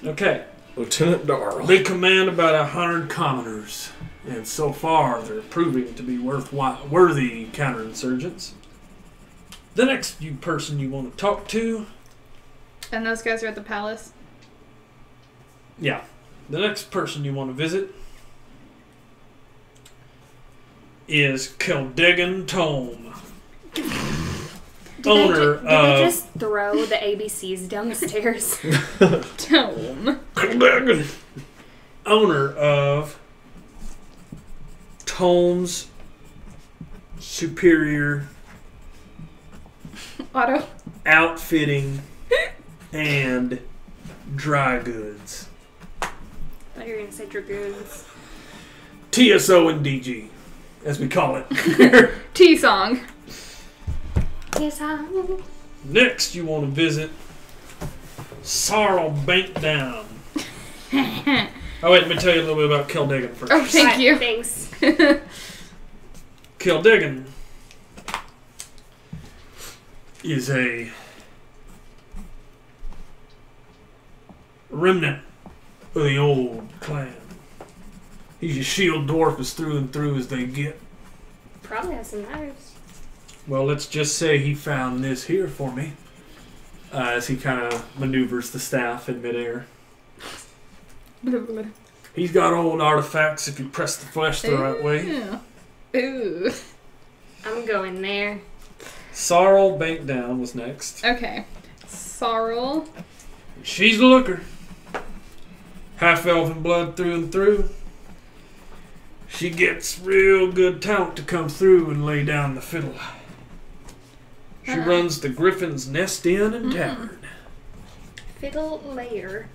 Okay. Lieutenant Darrell. They command about 100 commoners, and so far they're proving to be worthy counterinsurgents. The next person you want to talk to, And those guys are at the palace. the next person you want to visit is Keldegan Tome, owner Did they of just throw the ABCs down the stairs? Tome. Keldegan. owner of Tome's Superior Otto. Outfitting and dry goods. I thought you were going to say dragoons. TSO and DG, as we call it. T-song. T-song. Next, you want to visit Sorrel Bank Down. Oh, wait, let me tell you a little bit about Kildigan first. Oh, thank you. Thanks. Kildigan is a remnant of the old clan. He's a shield dwarf as through and through as they get. Probably has some knives. Well, let's just say he found this here for me. As he kind of maneuvers the staff in midair. He's got old artifacts if you press the flesh the right way. Ooh. I'm going there. Sorrel Bank Down was next. Okay. Sorrel. She's a looker. Half-elven blood through and through. She gets real good talent to come through and lay down the fiddle. She runs the Griffin's Nest Inn and Tavern. Fiddle layer.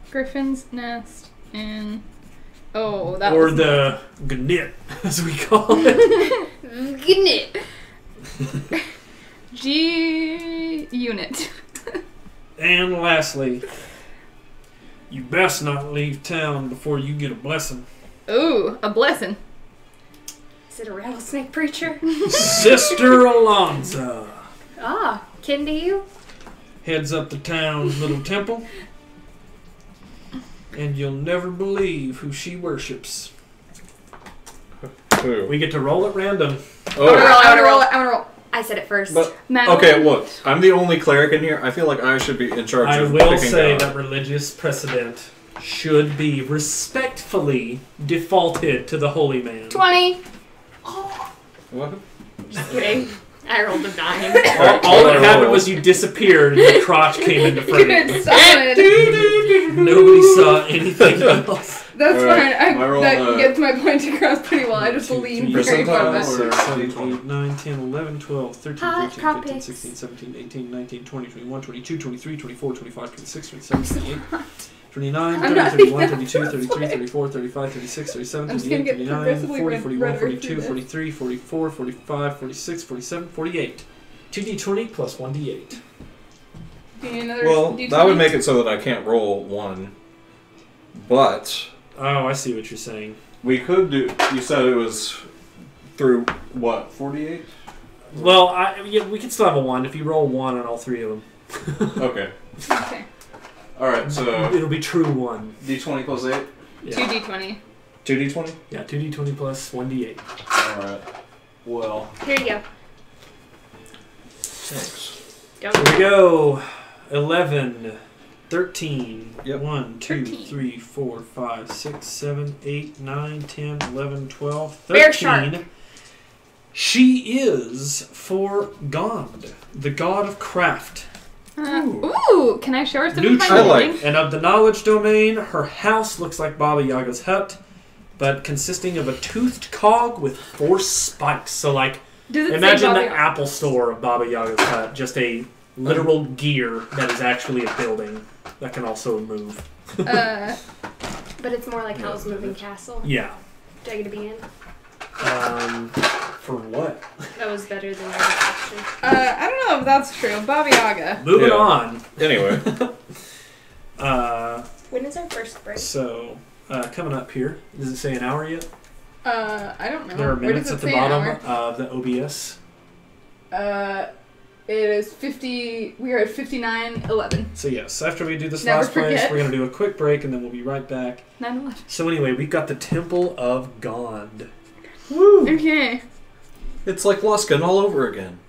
Griffin's Nest and... Oh, that or was... the Gnit, as we call it. Gnit. G-Unit. And lastly, you best not leave town before you get a blessing. Ooh, a blessing. Is it a rattlesnake preacher? Sister Alonza Ah, kin to you? heads up the town's little temple, and you'll never believe who she worships. Who? We get to roll at random. I wanna roll. I said it first. But, Madeline. okay, look. I'm the only cleric in here. I feel like I should be in charge I of will picking say out. that religious precedent should be respectfully defaulted to the holy man. 20. What? Just kidding. I rolled a 9. All that happened was you disappeared and the crotch came into frame. Good solid. Nobody saw anything else. That's Alright, fine. I rolled, That gets my point across pretty well. I just leaned very far back. 6, 7, 8, 9, 10, 11, 12, 13, Hot 14, 15, tropics. 16, 17, 18, 19, 20, 21, 22, 23, 24, 25, 26, 27, 28, 29, I'm 30, not 31, thinking 32, this 33, way. 34, 35, 36, 37, I'm just gonna 38, get 39, progressively 40, 41, redder 42, through this. 43, 44, 45, 46, 47, 48. 2d20 plus 1d8. Do you need another Well, D20? that would make it so that I can't roll one. But Oh, I see what you're saying. we could do. You said it was through what? 48? Well, yeah, we can still have a 1 if you roll 1 on all 3 of them. Okay. Okay. All right. So It'll be true 1. D20 plus 8. Yeah. 2d20. 2d20. Yeah, 2d20 plus 1d8. All right. Well, Here you go. thanks. Don't Here we go. 11, 13, Yep. 1, 2, 13. 3, 4, 5, 6, 7, 8, 9, 10, 11, 12, 13. Bear shark. She is for Gond, the god of craft. Ooh, can I show her some of my Neutral. I like- building? And of the knowledge domain, her house looks like Baba Yaga's hut, but consisting of a toothed cog with 4 spikes. So, like, Does it imagine say the Bobby? Apple Store of Baba Yaga's hut, just a literal gear that is actually a building that can also move. Uh, But it's more like Howl's Moving Castle. Yeah. Do I get to be in? For what? That was better than the other question. I don't know if that's true. Baba Yaga. Moving Yeah. on. Anyway, When is our first break? So, coming up here, does it say an hour yet? I don't know. There are Where minutes does at it the say an bottom hour? of the OBS. It is 50. We are at 59:11. So yes, after we do this Never last place, forget. we're going to do a quick break and then we'll be right back. 9:11. So anyway, we've got the Temple of Gond. woo! Okay. It's like Luskin all over again.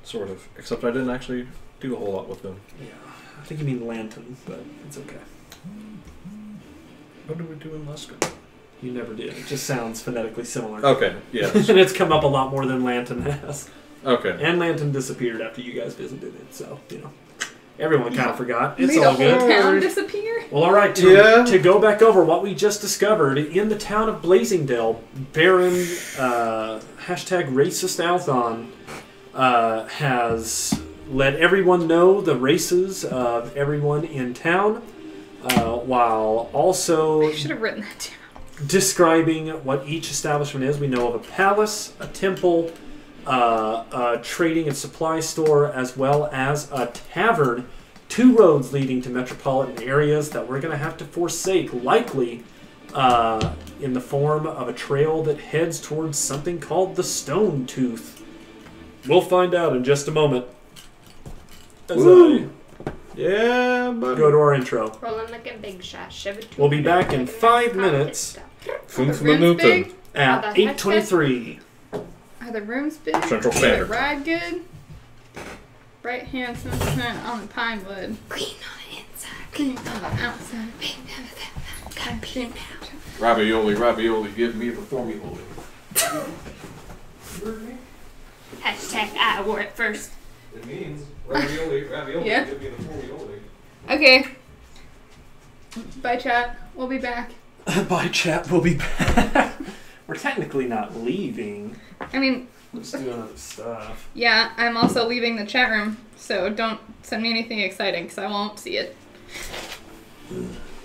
Sort of. Except I didn't actually do a whole lot with them. Yeah, I think you mean Lantern, but it's okay. What did we do in Luskin? You never did. It just sounds phonetically similar. Okay. Yeah. And it's come up a lot more than Lantern has. Okay. And Lantern disappeared after you guys visited it, so, you know. Everyone kind of forgot. It's Made all the whole good. town disappear. Well, all right. To go back over what we just discovered in the town of Blasingdell, Baron hashtag racist Althon has let everyone know the races of everyone in town, while also I should have written that down. describing what each establishment is. We know of a palace, a temple, a trading and supply store, as well as a tavern. 2 roads leading to metropolitan areas that we're going to have to forsake, likely in the form of a trail that heads towards something called the Stone Tooth. We'll find out in just a moment. As Yeah, buddy. go to our intro. Rolling like a big shot. We'll be back in 5 minutes Fünf The room's Minuten. big? at 8:23. Are the rooms big? Central Is the Standard. ride good? Bright hand sunset on the pine wood. Green on the inside. Green on the outside. Got pink now. Ravioli, ravioli, give me the formula. Hashtag I wore it first. It means ravioli, ravioli, Yeah. give me the formula. Okay. Bye, chat. We'll be back. Bye, chat. We'll be back. We're technically not leaving. I mean, We're just doing other stuff. yeah, I'm also leaving the chat room, so don't send me anything exciting because I won't see it.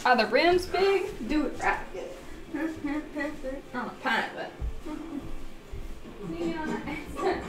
Are the rims big? Do it right good. On a pine, but. Cream on the outside.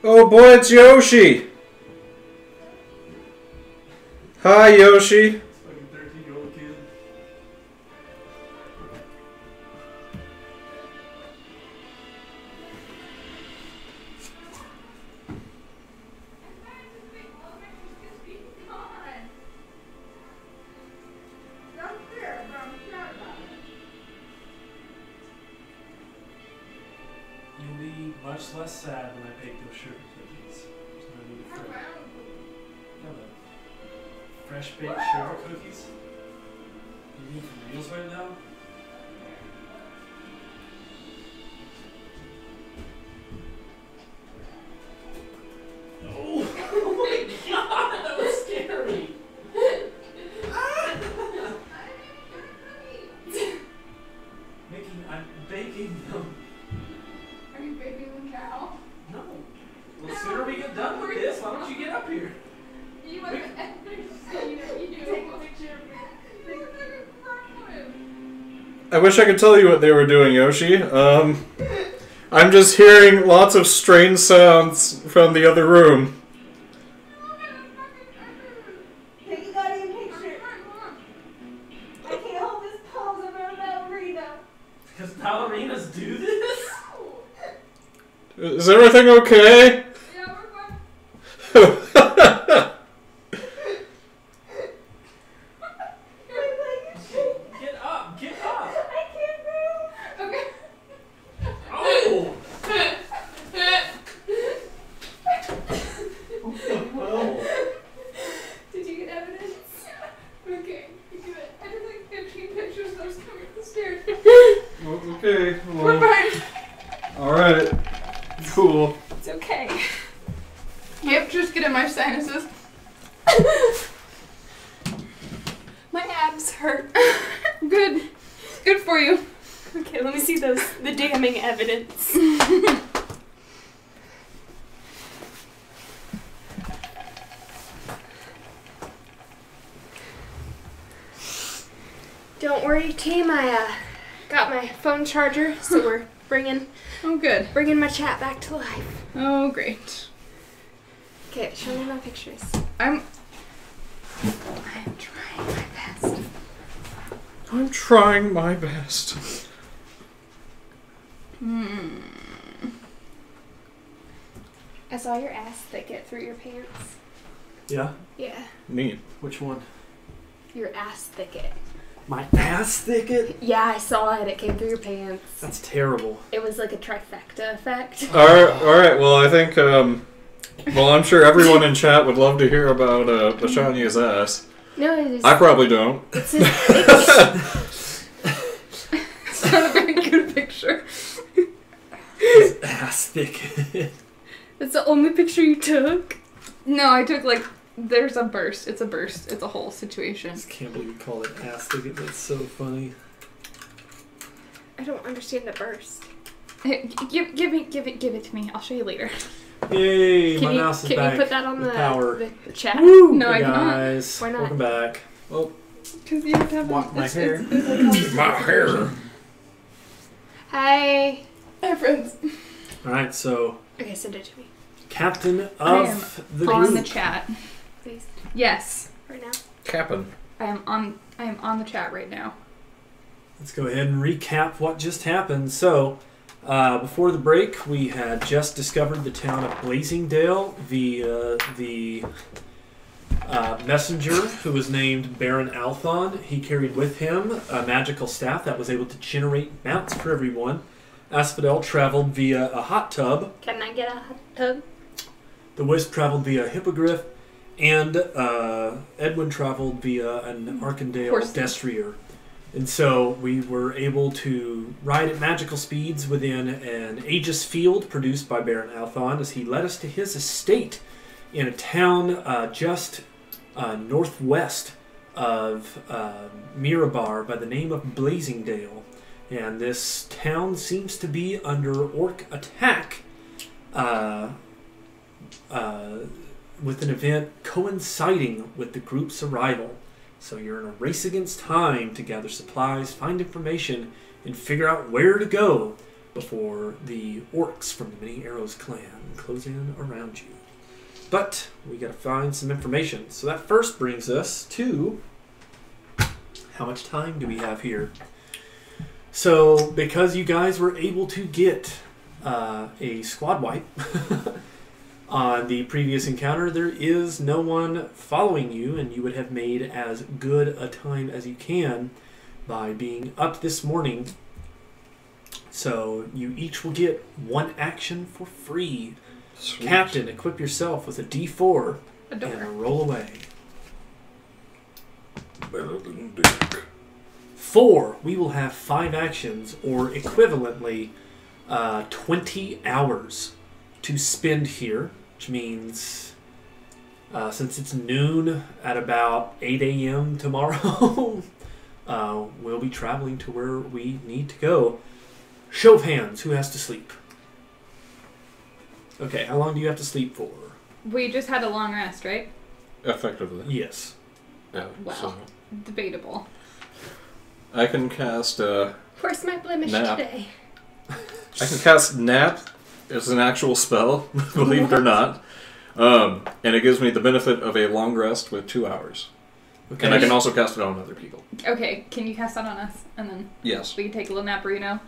Oh boy, it's Yoshi! Hi, Yoshi. Fucking 13-year-old kid. You'll be much less sad when I bake those sugar cookies. There's no need for fresh baked sugar cookies. You need for reals right now? Oh my god! I wish I could tell you what they were doing, Yoshi. I'm just hearing lots of strange sounds from the other room. Take a goddamn picture. I can't hold this pose. I'm a ballerina. Because ballerinas do this? Is everything okay? Yeah, we're fine. Get up! Get up! I can't move. Okay. Oh! Did you get evidence? Okay. Good. I took like 15 pictures of those coming up the stairs. Okay. We're fine. Alright. Cool. It's okay. Yep, just getting my sinuses. My abs hurt. Good. It's good for you. Okay, let me see the damning evidence. Don't worry, team. I got my phone charger, so we're bringing Oh, good. my chat back to life. Oh, great. Okay, show me my pictures. I am trying my best. I'm trying my best. I saw your ass thicket through your pants. Yeah? Yeah, Neat. Which one? your ass thicket. My ass thicket? Yeah, I saw it. It came through your pants. That's terrible. It was like a trifecta effect. Alright, well, I think, well, I'm sure everyone in chat would love to hear about, Bashania's ass. No, it is. I probably don't. It's It's not a very good picture. His ass thicket. It's the only picture you took? No, I took like, there's a burst. It's a burst. It's a whole situation. I just can't believe you call it ass thicket. That's so funny. I don't understand the burst. Hey, give it to me. I'll show you later. Yay, Can my you- mouse is Can back. you put that on with power. the chat? Woo! No, Hey I cannot. guys. Why not? Welcome back. Oh, Because you have to have walk my it's- hair. it's like My hair. Hi. Hi, friends. Alright, so Okay, send it to me, captain I am of the on group. the chat. please. Yes, Right now. Cappin. I am on the chat right now. Let's go ahead and recap what just happened. So, before the break, we had just discovered the town of Blasingdell via the messenger who was named Baron Althon. He carried with him a magical staff that was able to generate mounts for everyone. Asphodel traveled via a hot tub. Can I get a hot tub? The Wisp traveled via Hippogriff. And Edwin traveled via an Arkandale Horse. Destrier. And so we were able to ride at magical speeds within an Aegis field produced by Baron Althon as he led us to his estate in a town just northwest of Mirabar by the name of Blasingdell. And this town seems to be under orc attack with an event coinciding with the group's arrival. So you're in a race against time to gather supplies, find information, and figure out where to go before the orcs from the Many Arrows clan close in around you. But we gotta find some information. So that first brings us to how much time do we have here? So because you guys were able to get a squad wipe on the previous encounter, there is no one following you, and you would have made as good a time as you can by being up this morning. So you each will get one action for free. Sweet. Captain, equip yourself with a D4 A and door. roll away. Better than dick. 4, we will have 5 actions, or equivalently 20 hours to spend here, which means since it's noon at about 8 a.m. tomorrow, we'll be traveling to where we need to go. Show of hands, who has to sleep? Okay, how long do you have to sleep for? We just had a long rest, right? Effectively. Yes. Yeah. Well. So. Debatable. I can cast Where's my blemish Nap. today? I can cast Nap. It's an actual spell, believe it or not. And it gives me the benefit of a long rest with 2 hours. Okay. And I can also cast it on other people. Okay, can you cast that on us? And then Yes. we can take a little naparino.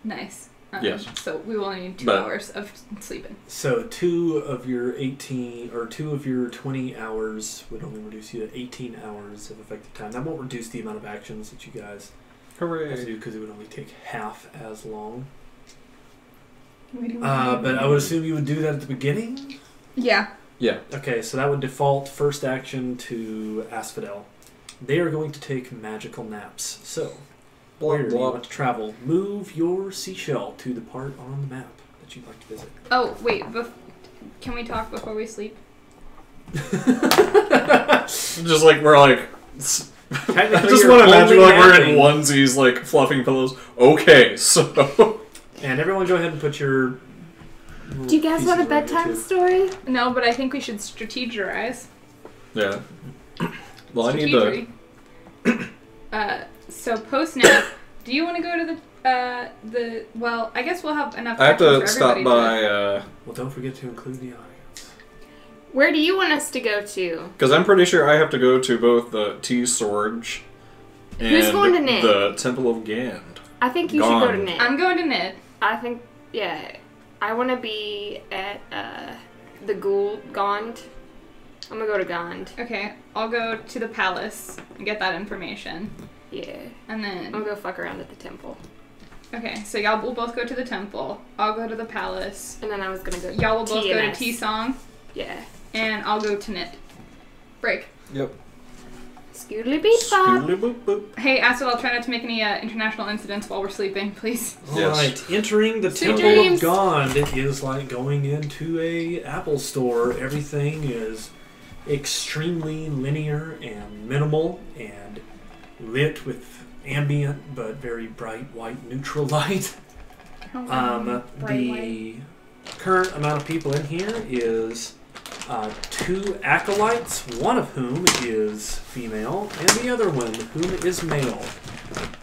Nice. Yes. So we will only need 2 But- hours of sleeping. So 2 of your 18 or 2 of your 20 hours would only reduce you to 18 hours of effective time. That won't reduce the amount of actions that you guys have to Hooray. do because it would only take half as long. Waiting But I would assume you would do that at the beginning? Yeah. Yeah. Okay, so that would default first action to Asphodel. They are going to take magical naps. So, where do you want to travel? Move your seashell to the part on the map that you'd like to visit. Oh, wait. Can we talk before we sleep? Just like we're like. I Technically, just you're want to imagine only like we're in napping. onesies, like fluffing pillows. Okay, so. And everyone go ahead and put your... Do you guys want a pieces around bedtime you, too. story? No, but I think we should strategize. Yeah. Well, I need to. So post nap, do you want to go to the? Well, I guess we'll have enough. I have actions to for stop everybody by. Well, don't forget to include the audience. Where do you want us to go to? Because I'm pretty sure I have to go to both the T-Sorge and Who's going to Nid? the Temple of Gand. I think you should go to Gone. Nid. I'm going to Nid. I think, yeah. I want to be at the Gond. I'm going to go to Gond. Okay, I'll go to the palace and get that information, Yeah. and I'm then going to go fuck around at the temple. okay, so y'all will both go to the temple. I'll go to the palace. And then I was going to go Y'all will both go to TMS. T-Song, Yeah. and I'll go to Nid. Break. Yep. Scoodly beep bop. Scoodly boop boop. Hey, Astrid, I'll try not to make any international incidents while we're sleeping, please. Yes. Alright, entering the Sweet Temple dreams. of Gond is like going into a Apple store. Everything is extremely linear and minimal and lit with ambient but very bright white neutral light. The current amount of people in here is 2 acolytes, one of whom is female, and the other one, whom is male,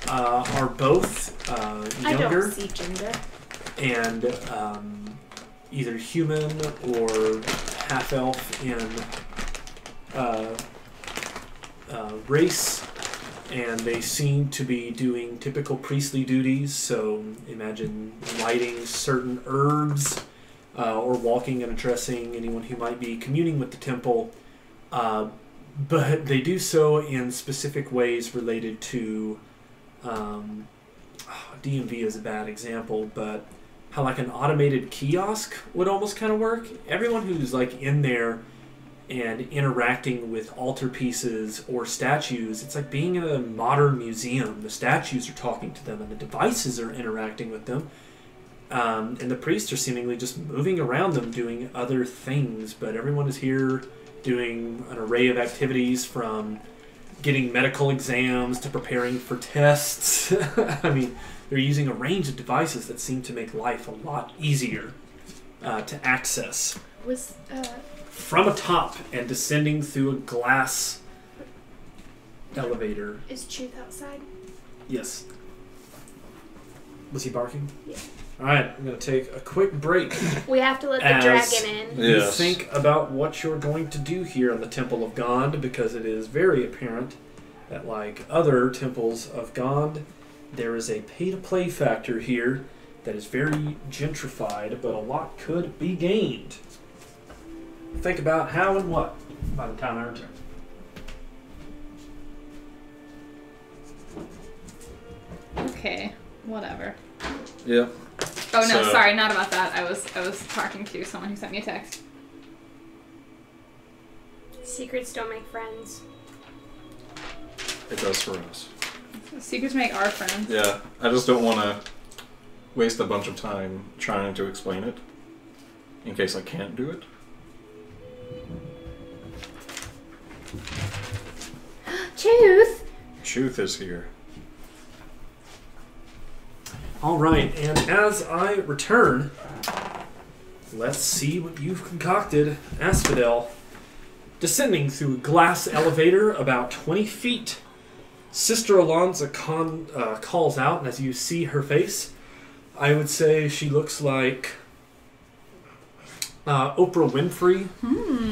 are both I younger don't see gender. and either human or half-elf in race, and they seem to be doing typical priestly duties, so imagine lighting certain herbs or walking and addressing anyone who might be communing with the temple, but they do so in specific ways related to DMV is a bad example, but how like an automated kiosk would almost kind of work. Everyone who's like in there and interacting with altar pieces or statues, it's like being in a modern museum. The statues are talking to them and the devices are interacting with them. And the priests are seemingly just moving around them doing other things, but everyone is here doing an array of activities from getting medical exams to preparing for tests. I mean, they're using a range of devices that seem to make life a lot easier to access. Was From atop and descending through a glass elevator. is Truth outside? Yes. Was he barking? Yeah. Alright, I'm going to take a quick break. We have to let the As- dragon in. Yeah. You Yes. think about what you're going to do here in the Temple of Gond, because it is very apparent that, like other temples of Gond, there is a pay-to-play factor here that is very gentrified, but a lot could be gained. Think about how and what by the time I return. Okay, whatever. Yep. Oh no, So- sorry, not about that. I was talking to someone who sent me a text. Secrets don't make friends. It does for us. Secrets make our friends. Yeah. I just don't want to waste a bunch of time trying to explain it in case I can't do it. Truth! Truth is here. Alright, and as I return, let's see what you've concocted, Asphodel. Descending through a glass elevator about 20 feet Sister Alonza calls out, and as you see her face, I would say she looks like Oprah Winfrey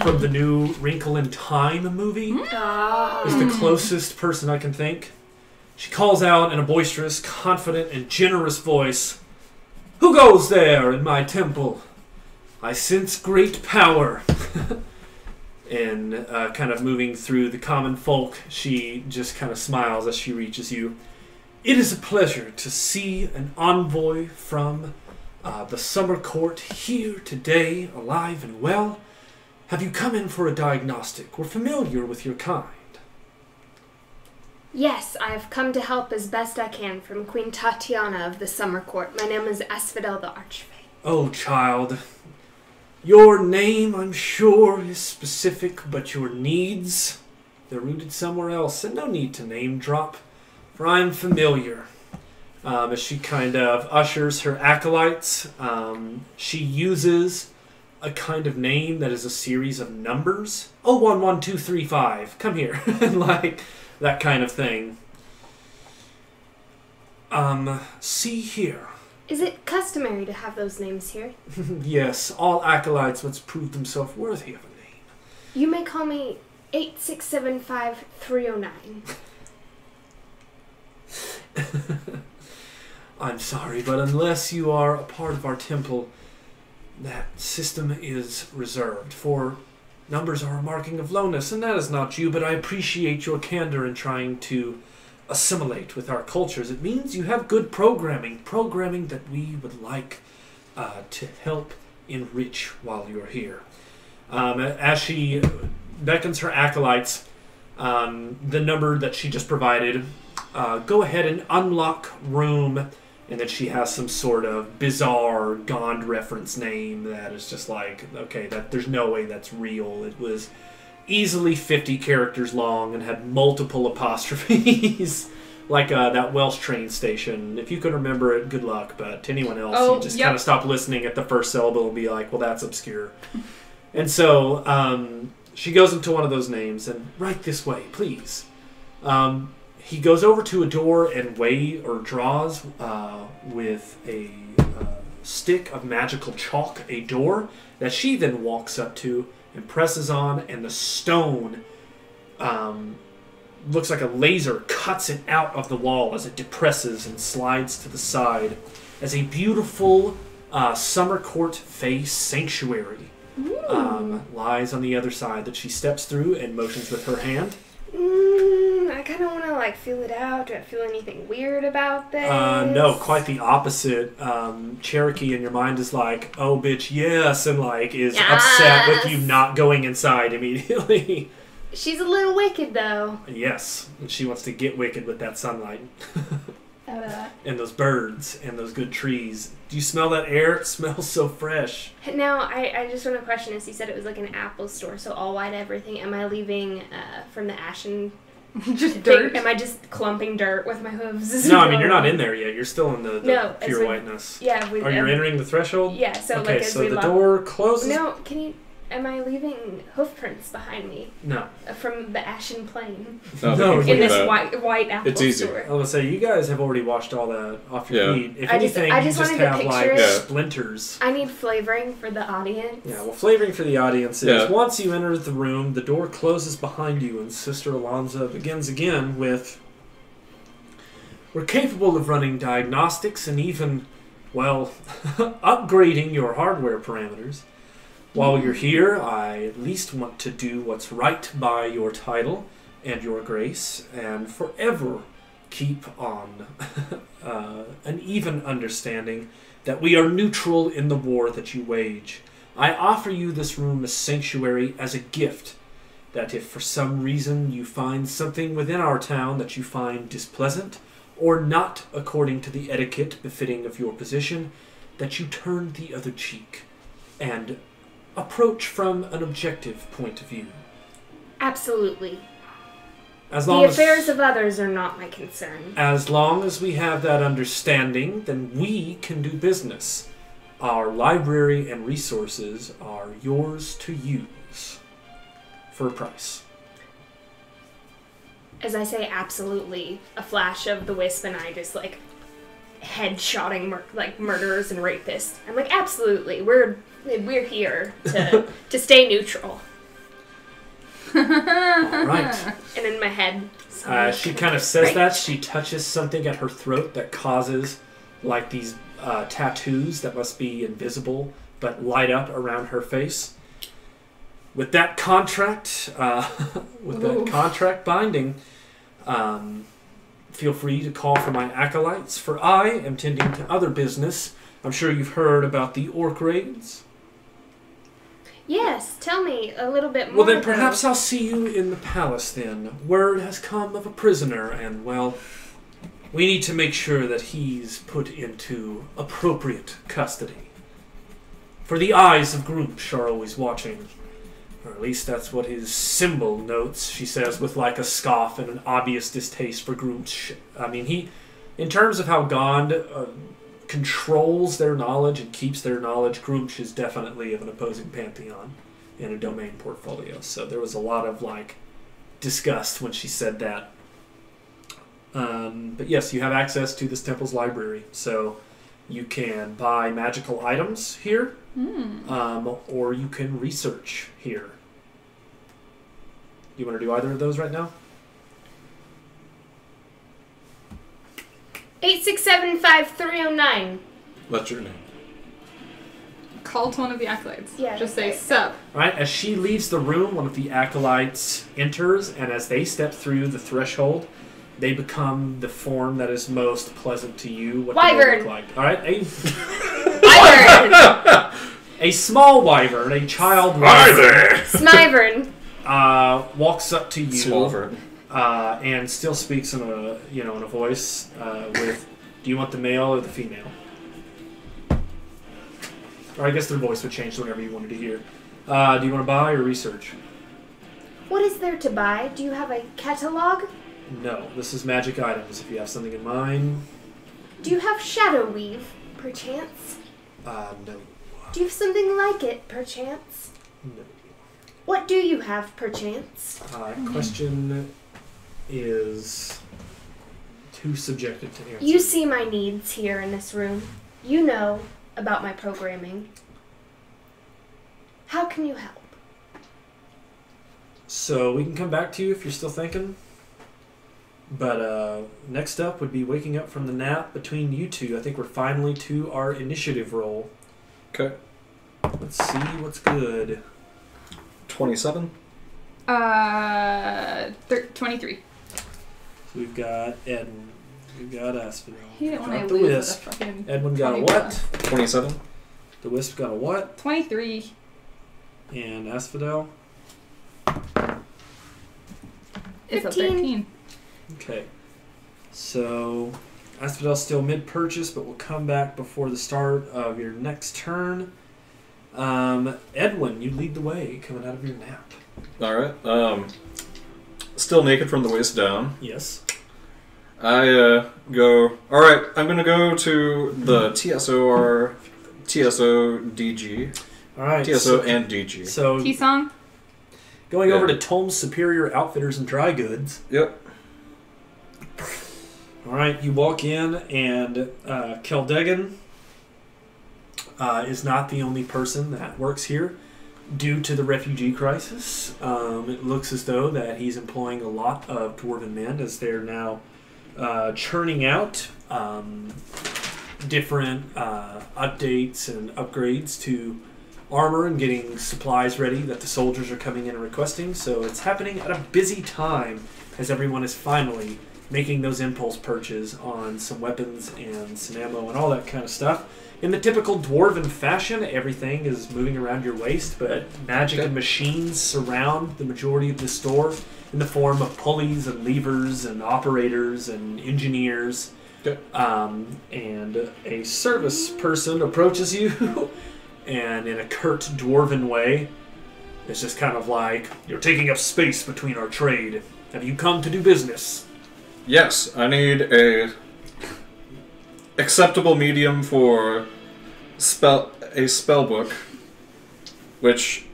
from the new Wrinkle in Time movie. Is the closest person I can think. She calls out in a boisterous, confident, and generous voice, "Who goes there in my temple? I sense great power." And kind of moving through the common folk, she just kind of smiles as she reaches you. "It is a pleasure to see an envoy from the summer court here today, alive and well. Have you come in for a diagnostic? We're familiar with your kind." Yes, I've come to help as best I can from Queen Tatiana of the Summer Court. My name is Asphodel the Archfey. "Oh, child, your name, I'm sure, is specific, but your needs, they're rooted somewhere else, and no need to name drop, for I am familiar." As she kind of ushers her acolytes, she uses a kind of name that is a series of numbers. 011235, come here. Like that kind of thing. See here. Is it customary to have those names here? Yes, all acolytes must prove themselves worthy of a name. You may call me 8675309. I'm sorry, but unless you are a part of our temple, that system is reserved, for numbers are a marking of lowness, and that is not you, but I appreciate your candor in trying to assimilate with our cultures. It means you have good programming that we would like to help enrich while you're here. As she beckons her acolytes, the number that she just provided, go ahead and unlock room, and then she has some sort of bizarre Gond reference name that is just like, okay, that there's no way that's real. It was easily 50 characters long and had multiple apostrophes, like that Welsh train station. If you can remember it, good luck, but to anyone else, you just kind of stop listening at the first syllable and be like, well, that's obscure. And so she goes into one of those names and, right this way, please. He goes over to a door and draws with a stick of magical chalk a door that she then walks up to and presses on, and the stone looks like a laser cuts it out of the wall as it depresses and slides to the side as a beautiful summer court face sanctuary lies on the other side that she steps through and motions with her hand. I kind of want to feel it out. Do I feel anything weird about this? No, quite the opposite. Cherokee in your mind is like, oh bitch, yes, and is upset with you not going inside immediately. She's a little wicked though. Yes, and she wants to get wicked with that sunlight. And those birds and those good trees. Do you smell that air? It smells so fresh. Now, I just want to question this. You said it was like an Apple store, so all white everything. Am I leaving from the ashen just dirt? Am I just clumping dirt with my hooves? No, I mean, you're not in there yet. You're still in the pure whiteness. Yeah. Are you entering the threshold? Yeah, so okay, as so we the door closes. No, am I leaving hoof prints behind me? No. From the ashen plain? No. In this white Apple it's easy. store. I was going to say, you guys have already washed all that off your feet. If anything, I you just just wanted to have picture splinters. I need flavoring for the audience. Yeah, well, flavoring for the audience is once you enter the room, the door closes behind you, and Sister Alonza begins again with, we're capable of running diagnostics and even, upgrading your hardware parameters. While you're here, I at least want to do what's right by your title and your grace, and forever keep on an even understanding that we are neutral in the war that you wage. I offer you this room as sanctuary as a gift, that if for some reason you find something within our town that you find displeasant, or not according to the etiquette befitting of your position, that you turn the other cheek, and approach from an objective point of view. Absolutely. The affairs of others are not my concern. As long as we have that understanding, then we can do business. Our library and resources are yours to use for a price. As I say absolutely, a flash of the wisp and I just like head-shotting murderers and rapists. I'm like, absolutely, we're here to stay neutral. All right. And in my head, she kind of says that. She touches something at her throat that causes like these tattoos that must be invisible but light up around her face. With that contract, that contract binding, feel free to call for my acolytes, for I am tending to other business. I'm sure you've heard about the orc raids. Yes, tell me a little bit more. Well, then perhaps I'll see you in the palace then. Word has come of a prisoner, and, well, we need to make sure that he's put into appropriate custody. For the eyes of Groomsh are always watching. Or at least that's what his symbol notes, she says, with like a scoff and an obvious distaste for Groomsh. I mean, in terms of how Gond controls their knowledge and keeps their knowledge, Groomsh is definitely of an opposing pantheon in a domain portfolio. So there was a lot of like disgust when she said that. But yes, you have access to this temple's library, so you can buy magical items here, or you can research here. You want to do either of those right now? 8675309. What's your name? Call to one of the acolytes. Yeah. Just say, sup. All right, as she leaves the room, one of the acolytes enters, and as they step through the threshold, they become the form that is most pleasant to you. What do they Wyvern. look like? All right, Wyvern. a small wyvern, a child wyvern, Smyvern. walks up to you Silver. and still speaks in a in a voice with, "Do you want the male or the female?" Or I guess their voice would change to whatever you wanted to hear. Do you want to buy or research? What is there to buy? Do you have a catalog? No, this is magic items. If you have something in mind. Do you have shadow weave, perchance? No. Do you have something like it, perchance? No. What do you have, perchance? Question is too subjective to answer. You see my needs here in this room. You know about my programming. How can you help? So we can come back to you if you're still thinking. But next up would be waking up from the nap between you two. I think we're finally to our initiative roll. Okay. Let's see what's good. 27. 23. So we've got Edwin. We've got Asphodel. Hate it when I Got the lose Wisp. at a fucking Edwin got a 21. what? 27. The Wisp got a what? 23. And Asphodel? It's a 15. 13. Okay. So Asphodel's still mid-purchase, but will come back before the start of your next turn. Edwin, you lead the way coming out of your nap. Alright. Still naked from the waist down. Yes. I go, alright, I'm gonna go to the TSO DG. Alright. TSO and DG. So T-Song? going over Yeah. to Tolm's Superior Outfitters and Dry Goods. Yep. Alright, you walk in and Keldegan is not the only person that works here. Due to the refugee crisis, it looks as though that he's employing a lot of dwarven men as they're now churning out different updates and upgrades to armor and getting supplies ready that the soldiers are coming in and requesting. So it's happening at a busy time as everyone is finally making those impulse purchases on some weapons and some ammo and all that kind of stuff. In the typical dwarven fashion, everything is moving around your waist, but magic and machines surround the majority of the store in the form of pulleys and levers and operators and engineers. And a service person approaches you and in a curt dwarven way, it's just kind of like, "You're taking up space between our trade. Have you come to do business?" Yes, I need a acceptable medium for a spell book, which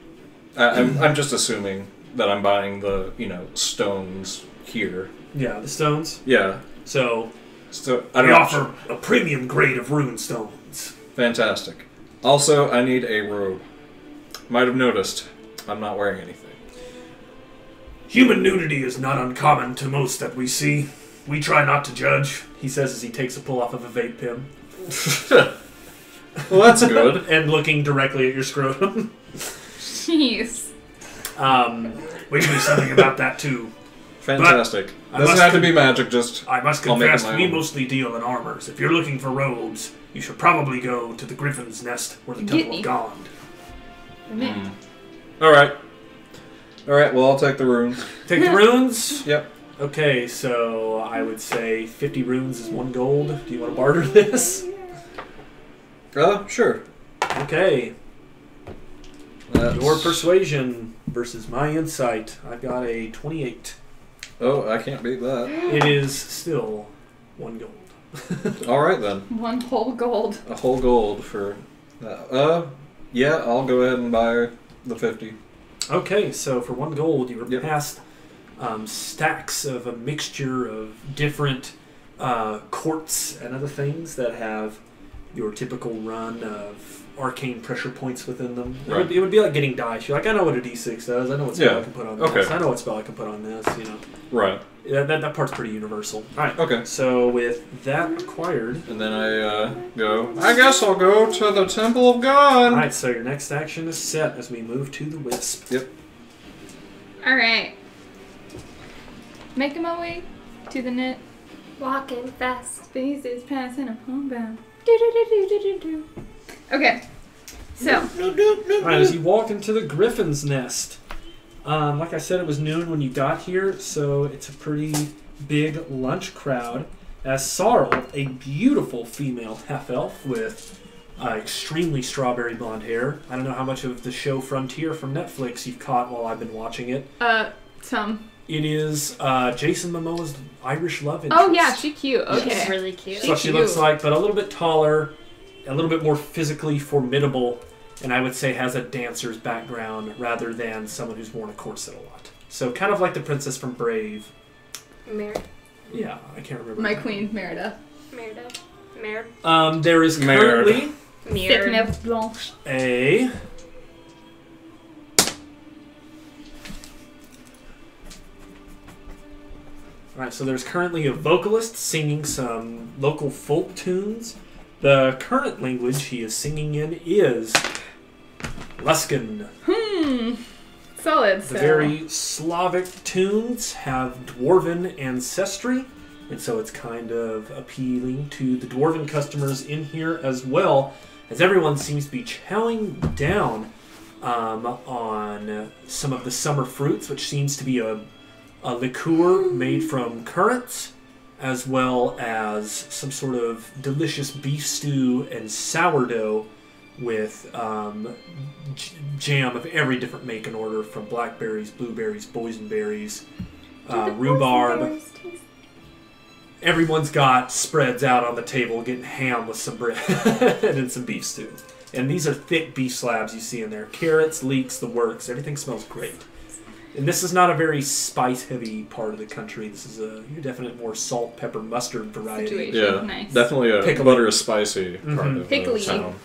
I'm just assuming that I'm buying the stones here. Yeah, the stones. Yeah. So I don't we know. offer a premium grade of rune stones. Fantastic. Also, I need a robe. Might have noticed, I'm not wearing anything. Human nudity is not uncommon to most that we see. We try not to judge, he says as he takes a pull off of a vape pen. Well, that's good. And looking directly at your scrotum. Jeez. We can do something about that too. Fantastic. But Doesn't have to be magic, just... I must I'll make it confess, my we own. mostly deal in armors. If you're looking for robes, you should probably go to the Griffin's Nest or the Get Temple me. of God. Alright. Alright, well, I'll take the runes. Take the runes? Yep. Okay, so I would say 50 runes is 1 gold. Do you want to barter this? Sure. Okay. That's... Your persuasion versus my insight. I've got a 28. Oh, I can't beat that. It is still 1 gold. Alright then. 1 whole gold. A whole gold for that. Yeah, I'll go ahead and buy the 50. Okay, so for 1 gold, you were Yep. passed stacks of a mixture of different quartz and other things that have your typical run of arcane pressure points within them. Right. It would be like getting dice. You're like, I know what a d6 does. I know what spell Yeah. I can put on Okay. this. I know what spell I can put on this. You know, Right. that part's pretty universal. All right. Okay. So with that acquired, And then I go, I guess I'll go to the Temple of God. all right. So your next action is set as we move to the wisp. Yep. Alright. Making my way to the net. Walking fast. Space is passing, I'm homebound. Do-do-do-do-do-do-do. Okay. So, Alright, as you walk into the Griffin's Nest, like I said, it was noon when you got here, so it's a pretty big lunch crowd. As Sorrel, a beautiful female half-elf with extremely strawberry blonde hair. I don't know how much of the show Frontier from Netflix you've caught while I've been watching it. some. It is Jason Momoa's Irish love interest. Oh yeah, she's cute. She's Okay. really cute. That's what she looks like, but a little bit taller, a little bit more physically formidable, and I would say has a dancer's background rather than someone who's worn a corset a lot. So kind of like the princess from Brave. Merida. Yeah, I can't remember. My queen, Merida. There is currently Fitness Blanche. a... Alright, so there's currently a vocalist singing some local folk tunes. The current language he is singing in is Luskan. Solid. The very Slavic tunes have dwarven ancestry, and so it's kind of appealing to the dwarven customers in here as well, as everyone seems to be chowing down on some of the summer fruits, which seems to be a liqueur made from currants, as well as some sort of delicious beef stew and sourdough with jam of every different make and order, from blackberries, blueberries, boysenberries, rhubarb. Everyone's got spreads out on the table, getting ham with some bread and some beef stew. And these are thick beef slabs you see in there. Carrots, leeks, the works. Everything smells great. And this is not a very spice-heavy part of the country. This is your definite more salt, pepper, mustard variety. Situation. Yeah, Nice. definitely a Pickly. butter spicy part of Pickly. the town.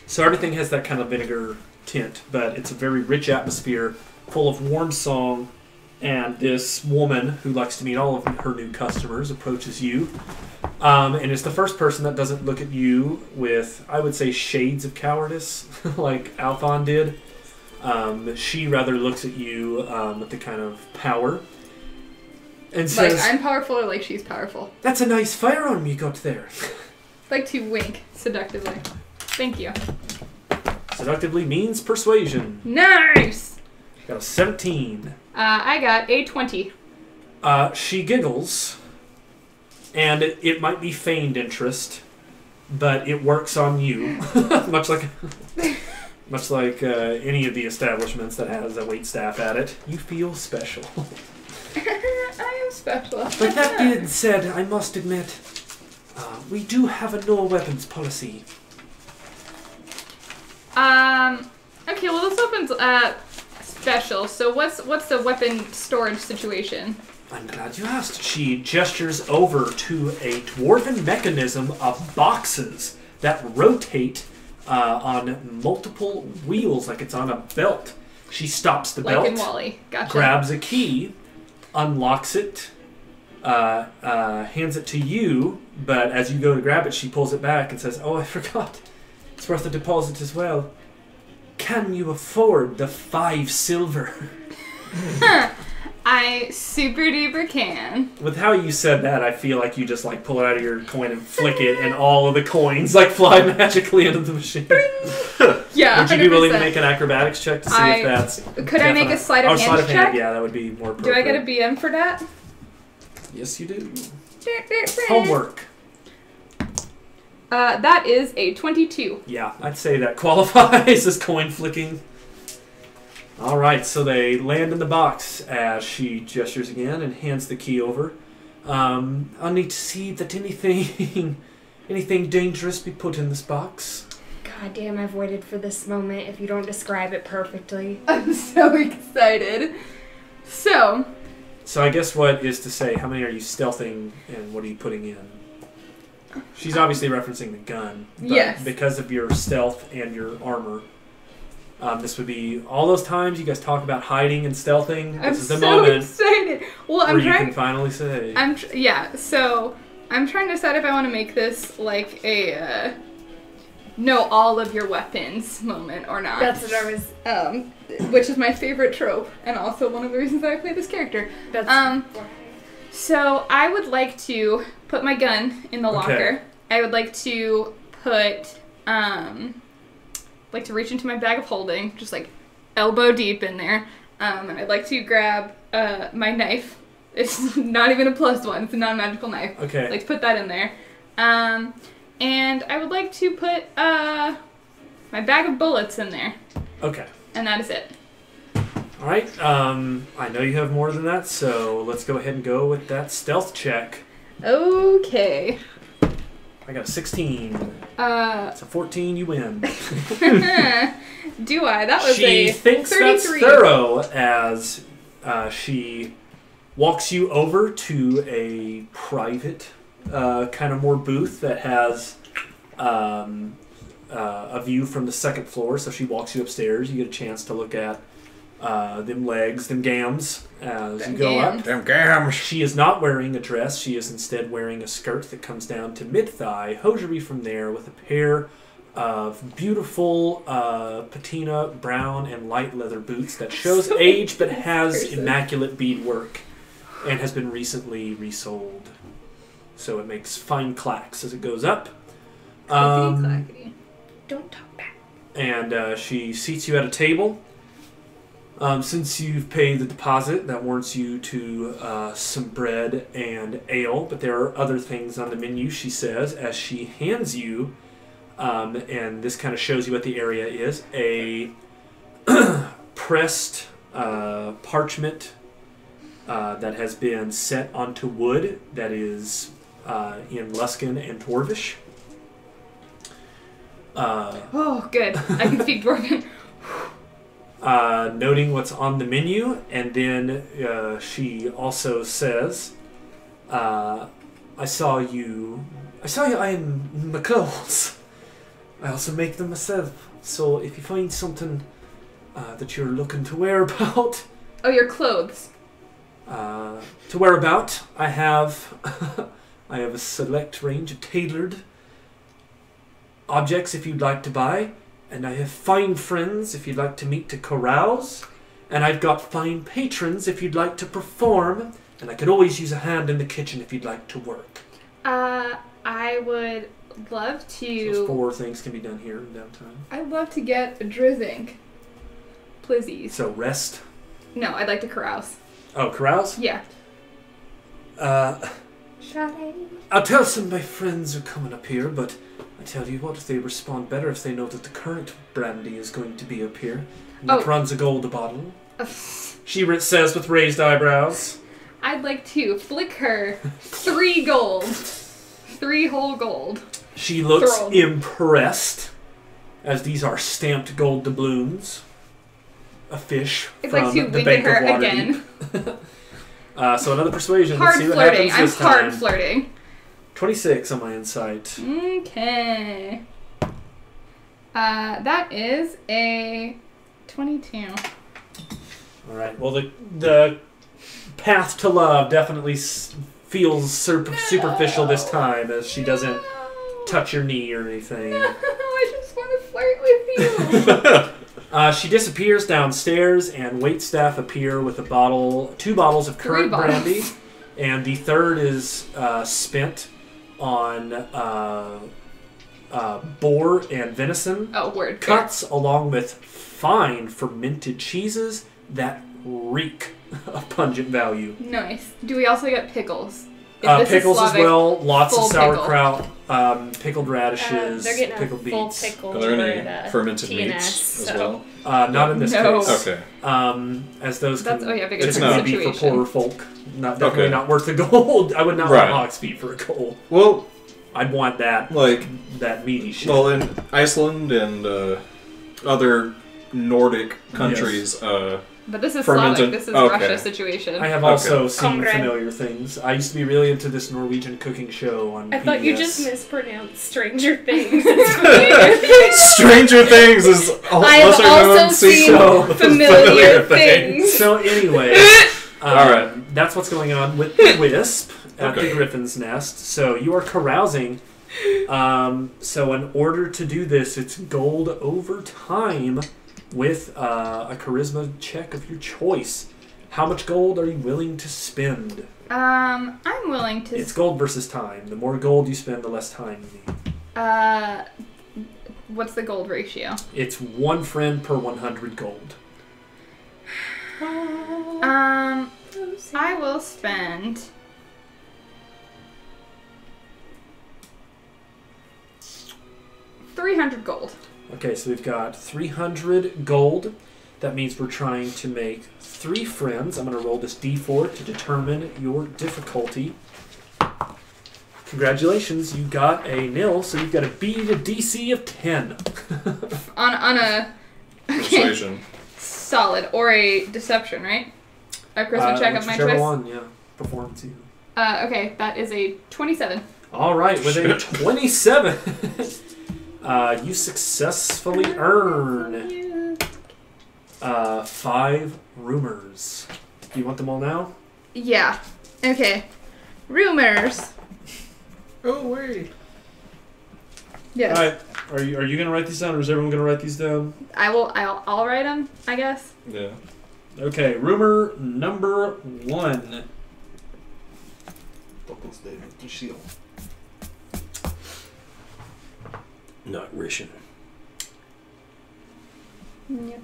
So everything has that kind of vinegar tint, but it's a very rich atmosphere, full of warm song. And this woman, who likes to meet all of her new customers, approaches you. And is the first person that doesn't look at you with, I would say, shades of cowardice, like Althon did. She rather looks at you with the kind of power. And Like, says, I'm powerful or like she's powerful. "That's a nice firearm you got there." Like to wink seductively. Thank you. Seductively means persuasion. Nice! Got a 17. I got a 20. She giggles, and it might be feigned interest, but it works on you, much like any of the establishments that has a waitstaff at it. You feel special. I am special. But that being said, I must admit, we do have a no weapons policy. Okay, well this opens special. So what's the weapon storage situation? I'm glad you asked. She gestures over to a dwarven mechanism of boxes that rotate on multiple wheels, like it's on a belt. She stops the belt, like in Wall-E. Gotcha. grabs a key, unlocks it, hands it to you, but as you go to grab it, she pulls it back and says, "Oh, I forgot. It's worth a deposit as well. Can you afford the 5 silver?" I super duper can. With how you said that, I feel like you just like pull it out of your coin and flick it, and all of the coins like fly magically into the machine. Yeah, Would you be willing to make an acrobatics check to see if that's... Could I make a sleight of hand sleight of check? hand, yeah, that would be more appropriate. Do I get a BM for that? Yes, you do. Homework. That is a 22. Yeah, I'd say that qualifies as coin flicking. Alright, so they land in the box as she gestures again and hands the key over. I'll need to see that anything dangerous be put in this box. God damn, I've waited for this moment if you don't describe it perfectly. I'm so excited. So I guess what is to say, how many are you stealthing and what are you putting in? She's obviously referencing the gun. But yes. Because of your stealth and your armor, this would be all those times you guys talk about hiding and stealthing. This is the moment excited. Well, where you can finally say. So I'm trying to decide if I want to make this like a know all of your weapons moment or not. That's what I was... which is my favorite trope, and also one of the reasons that I play this character. So I would like to put my gun in the locker. I would like to put, like to reach into my bag of holding, just like elbow deep in there. And I'd like to grab my knife. It's not even a +1. It's a non-magical knife. Okay. I'd like to put that in there. And I would like to put my bag of bullets in there. Okay. And that is it. All right. I know you have more than that, so let's go ahead and go with that stealth check. Okay. I got a 16. It's a 14. You win. Do I? That was she thinks 33. that's thorough as she walks you over to a private kind of more booth that has a view from the second floor. So she walks you upstairs. You get a chance to look at them legs, them gams, as you go up. Them gams. She is not wearing a dress. She is instead wearing a skirt that comes down to mid-thigh, hosiery from there, with a pair of beautiful patina brown and light leather boots that shows age but has immaculate beadwork and has been recently resold. So it makes fine clacks as it goes up. Clackety. Don't talk back. And she seats you at a table. Since you've paid the deposit, that warrants you to some bread and ale, but there are other things on the menu, she says, as she hands you, and this kind of shows you what the area is, a pressed parchment that has been set onto wood that is in Luskan and Dwarvish. Oh, good. I can speak Dwarven. Noting what's on the menu, and then she also says, I saw you iron my clothes. I also make them myself, so if you find something that you're looking to wear about... Oh, your clothes. To wear about, I have a select range of tailored objects if you'd like to buy. And I have fine friends if you'd like to meet to carouse. And I've got fine patrons if you'd like to perform. And I could always use a hand in the kitchen if you'd like to work. I would love to... So those 4 things can be done here in Downtime. I'd love to get a drizzink. Please. So rest. No, I'd like to carouse. Oh, carouse? Yeah. I'll tell some of my friends are coming up here, but... I tell you what, they respond better if they know that the current brandy is going to be up here. And that runs a gold a bottle. She says with raised eyebrows. I'd like to flick her 3 gold. 3 whole gold. She looks impressed, as these are stamped gold doubloons. a fish It's from like to the wink bank at her of water again. So another persuasion. Hard Let's see what flirting. happens I'm this hard time. flirting. 26 on my insight. Okay. That is a 22. All right. Well, the path to love definitely feels superficial this time, as she doesn't touch your knee or anything. No, I just want to flirt with you. She disappears downstairs, and waitstaff appear with two bottles of currant brandy, and the third is spent on boar and venison cuts, along with fine fermented cheeses that reek of pungent value. Nice. Do we also get pickles? Pickles as well, lots of full sauerkraut, pickled radishes, they're getting pickled a full beets. pickle. Are there any at, fermented TNS, meats as well? Not in this No. case. Okay. As those can because it's typically not. be for situation. poorer folk. Definitely not worth the gold. I would not want hog's feet for a gold. Well, I'd want that that meaty shit. Well, in Iceland and other Nordic countries, but this is fermented. Slavic. This is Russia situation. I have also seen Comrade. familiar things. I used to be really into this Norwegian cooking show on I PBS. thought you just mispronounced Stranger Things. Stranger Things is a I have lesser also known seen sequel. familiar things. So anyway, Alright. that's what's going on with the Wisp at the Griffin's Nest. So you are carousing. So in order to do this, it's gold over time with a charisma check of your choice. How much gold are you willing to spend? I'm willing to. It's gold versus time. The more gold you spend, the less time you need. What's the gold ratio? It's 1 friend per 100 gold. I will spend 300 gold. Okay, so we've got 300 gold. That means we're trying to make 3 friends. I'm going to roll this d4 to determine your difficulty. Congratulations, you got a nil, so you've got to beat a DC of 10. on a Persuasion. solid or a deception, right? A charisma check of my whichever choice. one, yeah. Performance. Okay, that is a 27. All right, with a 27, you successfully earn 5 rumors. Do you want them all now? Yeah. Okay. Rumors. Oh, wait. Yes. All right. Are you gonna write these down, or is everyone gonna write these down? I'll write them, I guess. Yeah. Okay. Rumor number 1. Not Rishin. Yep.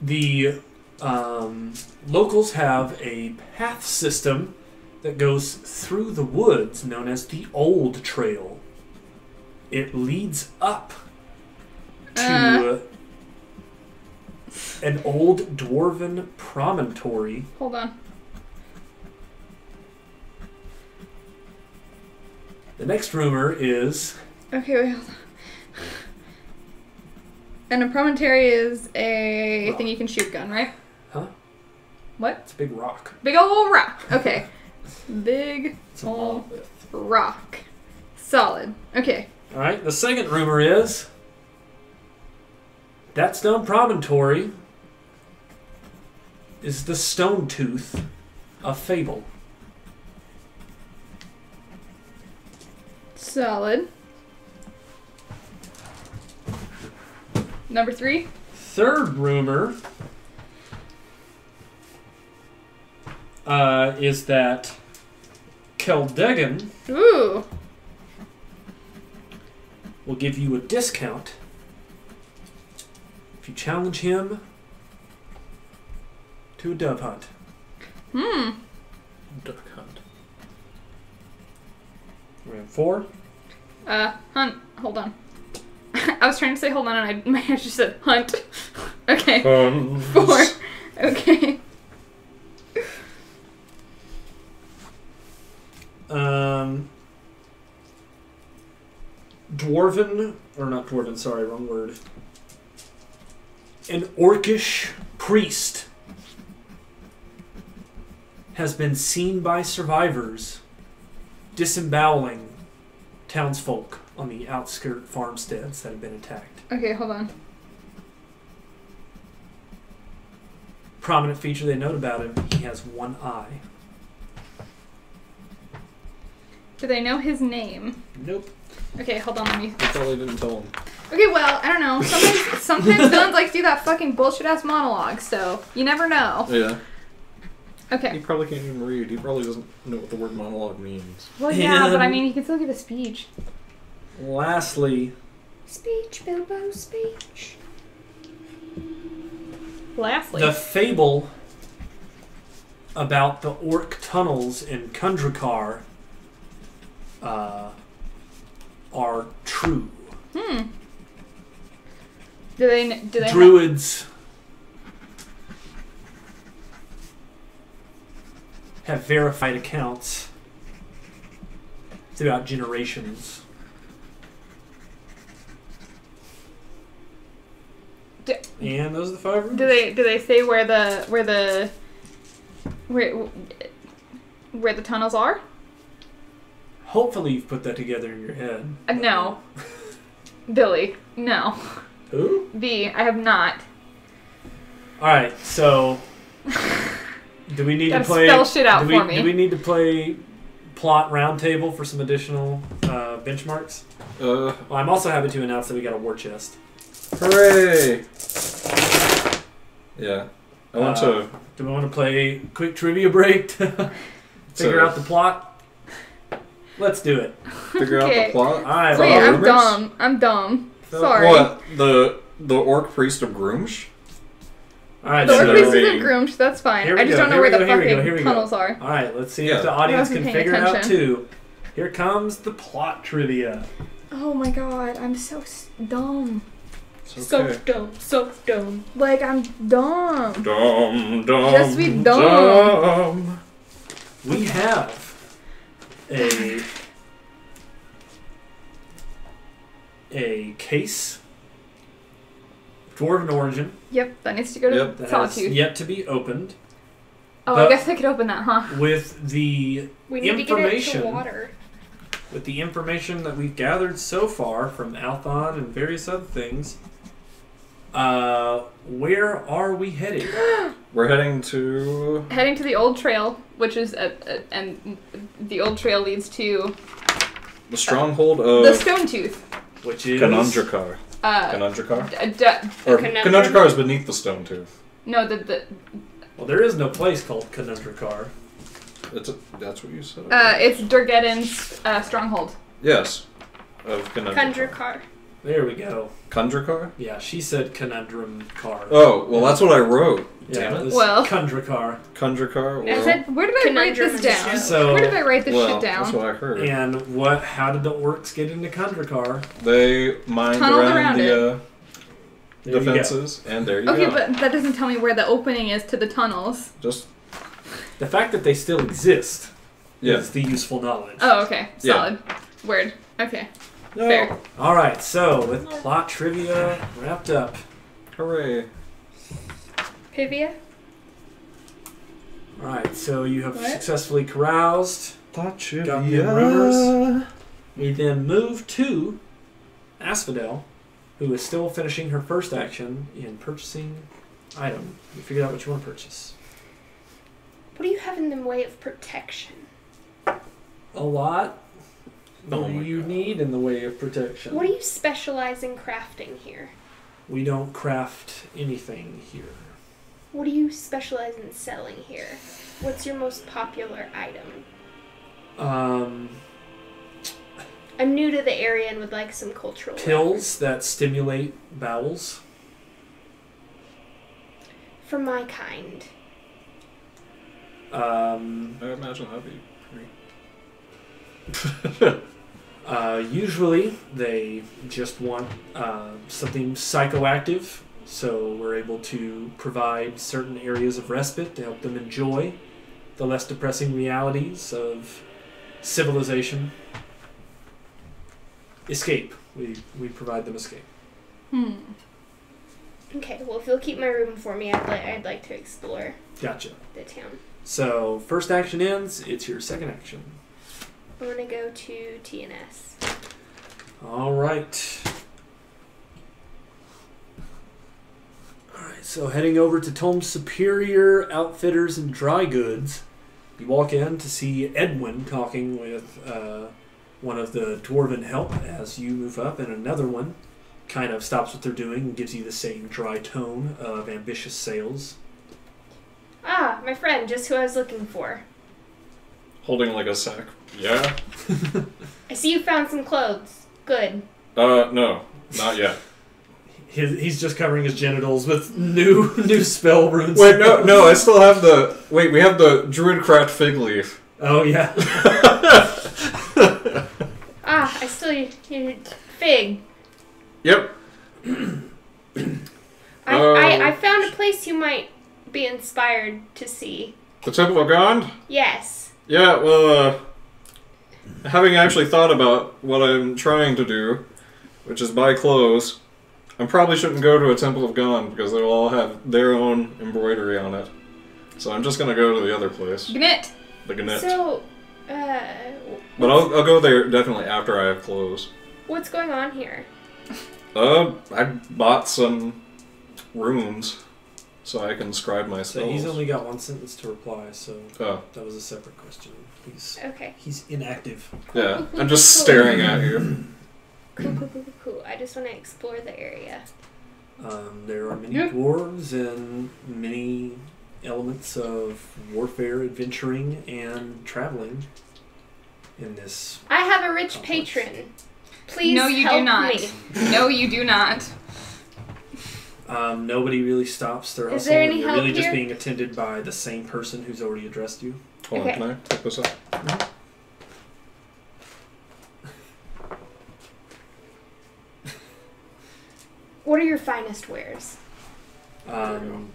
The locals have a path system that goes through the woods known as the Old Trail. It leads up to an old dwarven promontory. Hold on. The next rumor is... Okay, wait, hold on. And a promontory is a thing you can shoot gun, right? Huh? What? It's a big rock. Big ol' rock. Okay. Big It's a ol' monolith. rock. Solid. Okay. Alright, the second rumor is... that stone promontory is the Stone Tooth of Fable. Solid. Number 3. Third rumor is that Keldegan Ooh. will give you a discount if you challenge him to a dove hunt. Duck hunt. We're at 4. Hunt. Hold on. I was trying to say hold on and my head just said hunt. Okay. 4. Okay. Dwarven, or not dwarven, sorry, wrong word. An orcish priest has been seen by survivors disemboweling townsfolk on the outskirt farmsteads that have been attacked. Okay, hold on. Prominent feature they note about him, he has one eye. Do they know his name? Nope. Okay, hold on, let me... I probably didn't tell him. Okay, well, I don't know. Sometimes villains like to do that fucking bullshit-ass monologue, so you never know. Yeah. He Okay. probably can't even read. He probably doesn't know what the word monologue means. Well, yeah, but I And- mean, he can still give a speech. Lastly, Speech, Bilbo, speech. Lastly. the fable about the orc tunnels in Kundrakar are true. Do they Druids have verified accounts throughout generations. And those are the 5 rooms. do they say where the tunnels are? Hopefully you've put that together in your head. No. Billy, no. Who? B, I have not. Alright, so do we need Gotta to play spell shit out do we, for me. Do we need to play plot roundtable for some additional benchmarks? Well, I'm also happy to announce that we got a war chest. Hooray! Yeah. I want to... Do we want to play quick trivia break to figure out the plot? Let's do it. Figure out Okay. the plot. Alright, Wait, well, I'm dumb. I'm dumb. So- Sorry. What? The orc priest of Groomsh? alright, The So- orc priest being- isn't groomed, that's fine. Here we I just go, don't know here where we the go, here we go, fucking here we go. tunnels are. Alright, let's see Yeah. if the audience wasn't can paying figure it out attention. too. Here comes the plot trivia. Oh my god, I'm so dumb. It's okay. dumb, so dumb. Like, I'm dumb. Dumb. Just be dumb. We have a case, dwarven origin, Yep, that needs to go to Yep. that has Sawtooth. yet to be opened, Oh, but- I guess I could open that, huh? with the We need to get it information to water. with the information that we've gathered so far from Althon and various other things. Where are we heading? We're heading to... Heading to the old trail, which is and the old trail leads to the stronghold the of Stone Tooth. Which is Kanundrakar. Uh, Kanundrakar? or Or Conundrum? Kanundrakar is beneath the stone tooth. no, the Well, there is no place called Kanundrakar. That's what you said. it's Durgeddin's stronghold. Yes. Of Kanundrakar. Kundrakar. There we go. Kundrakar? Yeah, she said Conundrum Car. Oh, well that's what I wrote. yeah, Damn it. this Well- Kundrakar. Kundrakar? I Well, said, where did I write Conundrum this is a down? joke. So- Where did I write this well, shit down? that's what I heard. And how did the orcs get into Kundrakar? They mined Tunneled around around the There you go. defenses, and there you Okay, go. but that doesn't tell me where the opening is to the tunnels. Just, The fact that they still exist yeah. is the useful knowledge. Oh, okay. Yeah. Solid. Word. Okay. No. Fair. Alright, so with plot trivia wrapped up, Hooray. Pivia? alright, so you have What? successfully caroused. Thought Got the rumors. We then move to Asphodel, who is still finishing her first action in purchasing item. You figured out what you want to purchase. What do you have in the way of protection? A lot. Oh What do my you God. need in the way of protection? What do you specialize in crafting here? We don't craft anything here. What do you specialize in selling here? What's your most popular item? I'm new to the area and would like some cultural Pills that stimulate bowels. for my kind. I imagine that'd be pretty... Usually, they just want something psychoactive, so we're able to provide certain areas of respite to help them enjoy the less depressing realities of civilization. Escape. We provide them escape. Okay, well, if you'll keep my room for me, I'd like to explore Gotcha. the town. So, first action ends, it's your second action. I'm going to go to TNS. Alright. Alright, so heading over to Tome Superior Outfitters and Dry Goods, you walk in to see Edwin talking with one of the dwarven help as you move up, and another one kind of stops what they're doing and gives you the same dry tone of ambitious sales. Ah, my friend, just who I was looking for. Holding like a sack. Yeah? I see you found some clothes. Good. No. Not yet. He's just covering his genitals with new spell runes. Wait, no, I still have the... Wait, we have the Druidcraft fig leaf. Oh, yeah. I still... Fig. Yep. I found a place you might be inspired to see. The Temple of God? Yes. Yeah, well, having actually thought about what I'm trying to do, which is buy clothes, I probably shouldn't go to a Temple of God because they'll all have their own embroidery on it. So I'm just gonna go to the other place. Gnit. The Gnit. So, but I'll go there definitely after I have clothes. what's going on here? I bought some runes so I can scribe my So spells. he's only got one sentence to reply, so Oh. that was a separate question. Okay. He's inactive. Yeah, I'm just staring at you. Cool. I just want to explore the area. There are many Yeah. dwarves and many elements of warfare, adventuring, and traveling in this. I have a rich complex. patron. Please No, you help do not. me. No, you do not. Nobody really stops their Is hustle, there and any you're help really just here? being attended by the same person who's already addressed you. Hold Okay. on, can I take this up? What are your finest wares?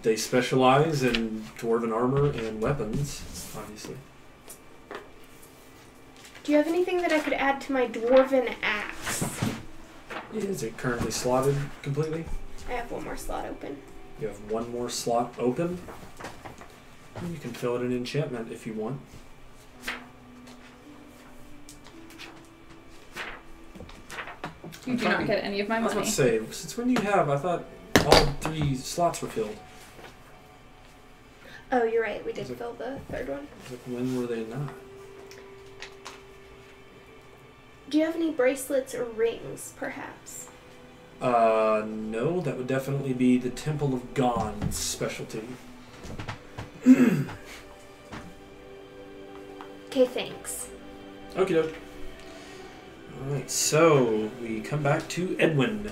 They specialize in dwarven armor and weapons, obviously. Do you have anything that I could add to my dwarven axe? Is it currently slotted completely? I have one more slot open. You have one more slot open. You can fill it in enchantment if you want. You do not get any of my I was about money. to say, since when do you have? I thought all 3 slots were filled. Oh, you're right. We did Is it- fill the third one. Like, when were they not? Do you have any bracelets or rings, perhaps? No, that would definitely be the Temple of Gon's specialty. Okay, thanks. Okie doke. Alright, so we come back to Edwin.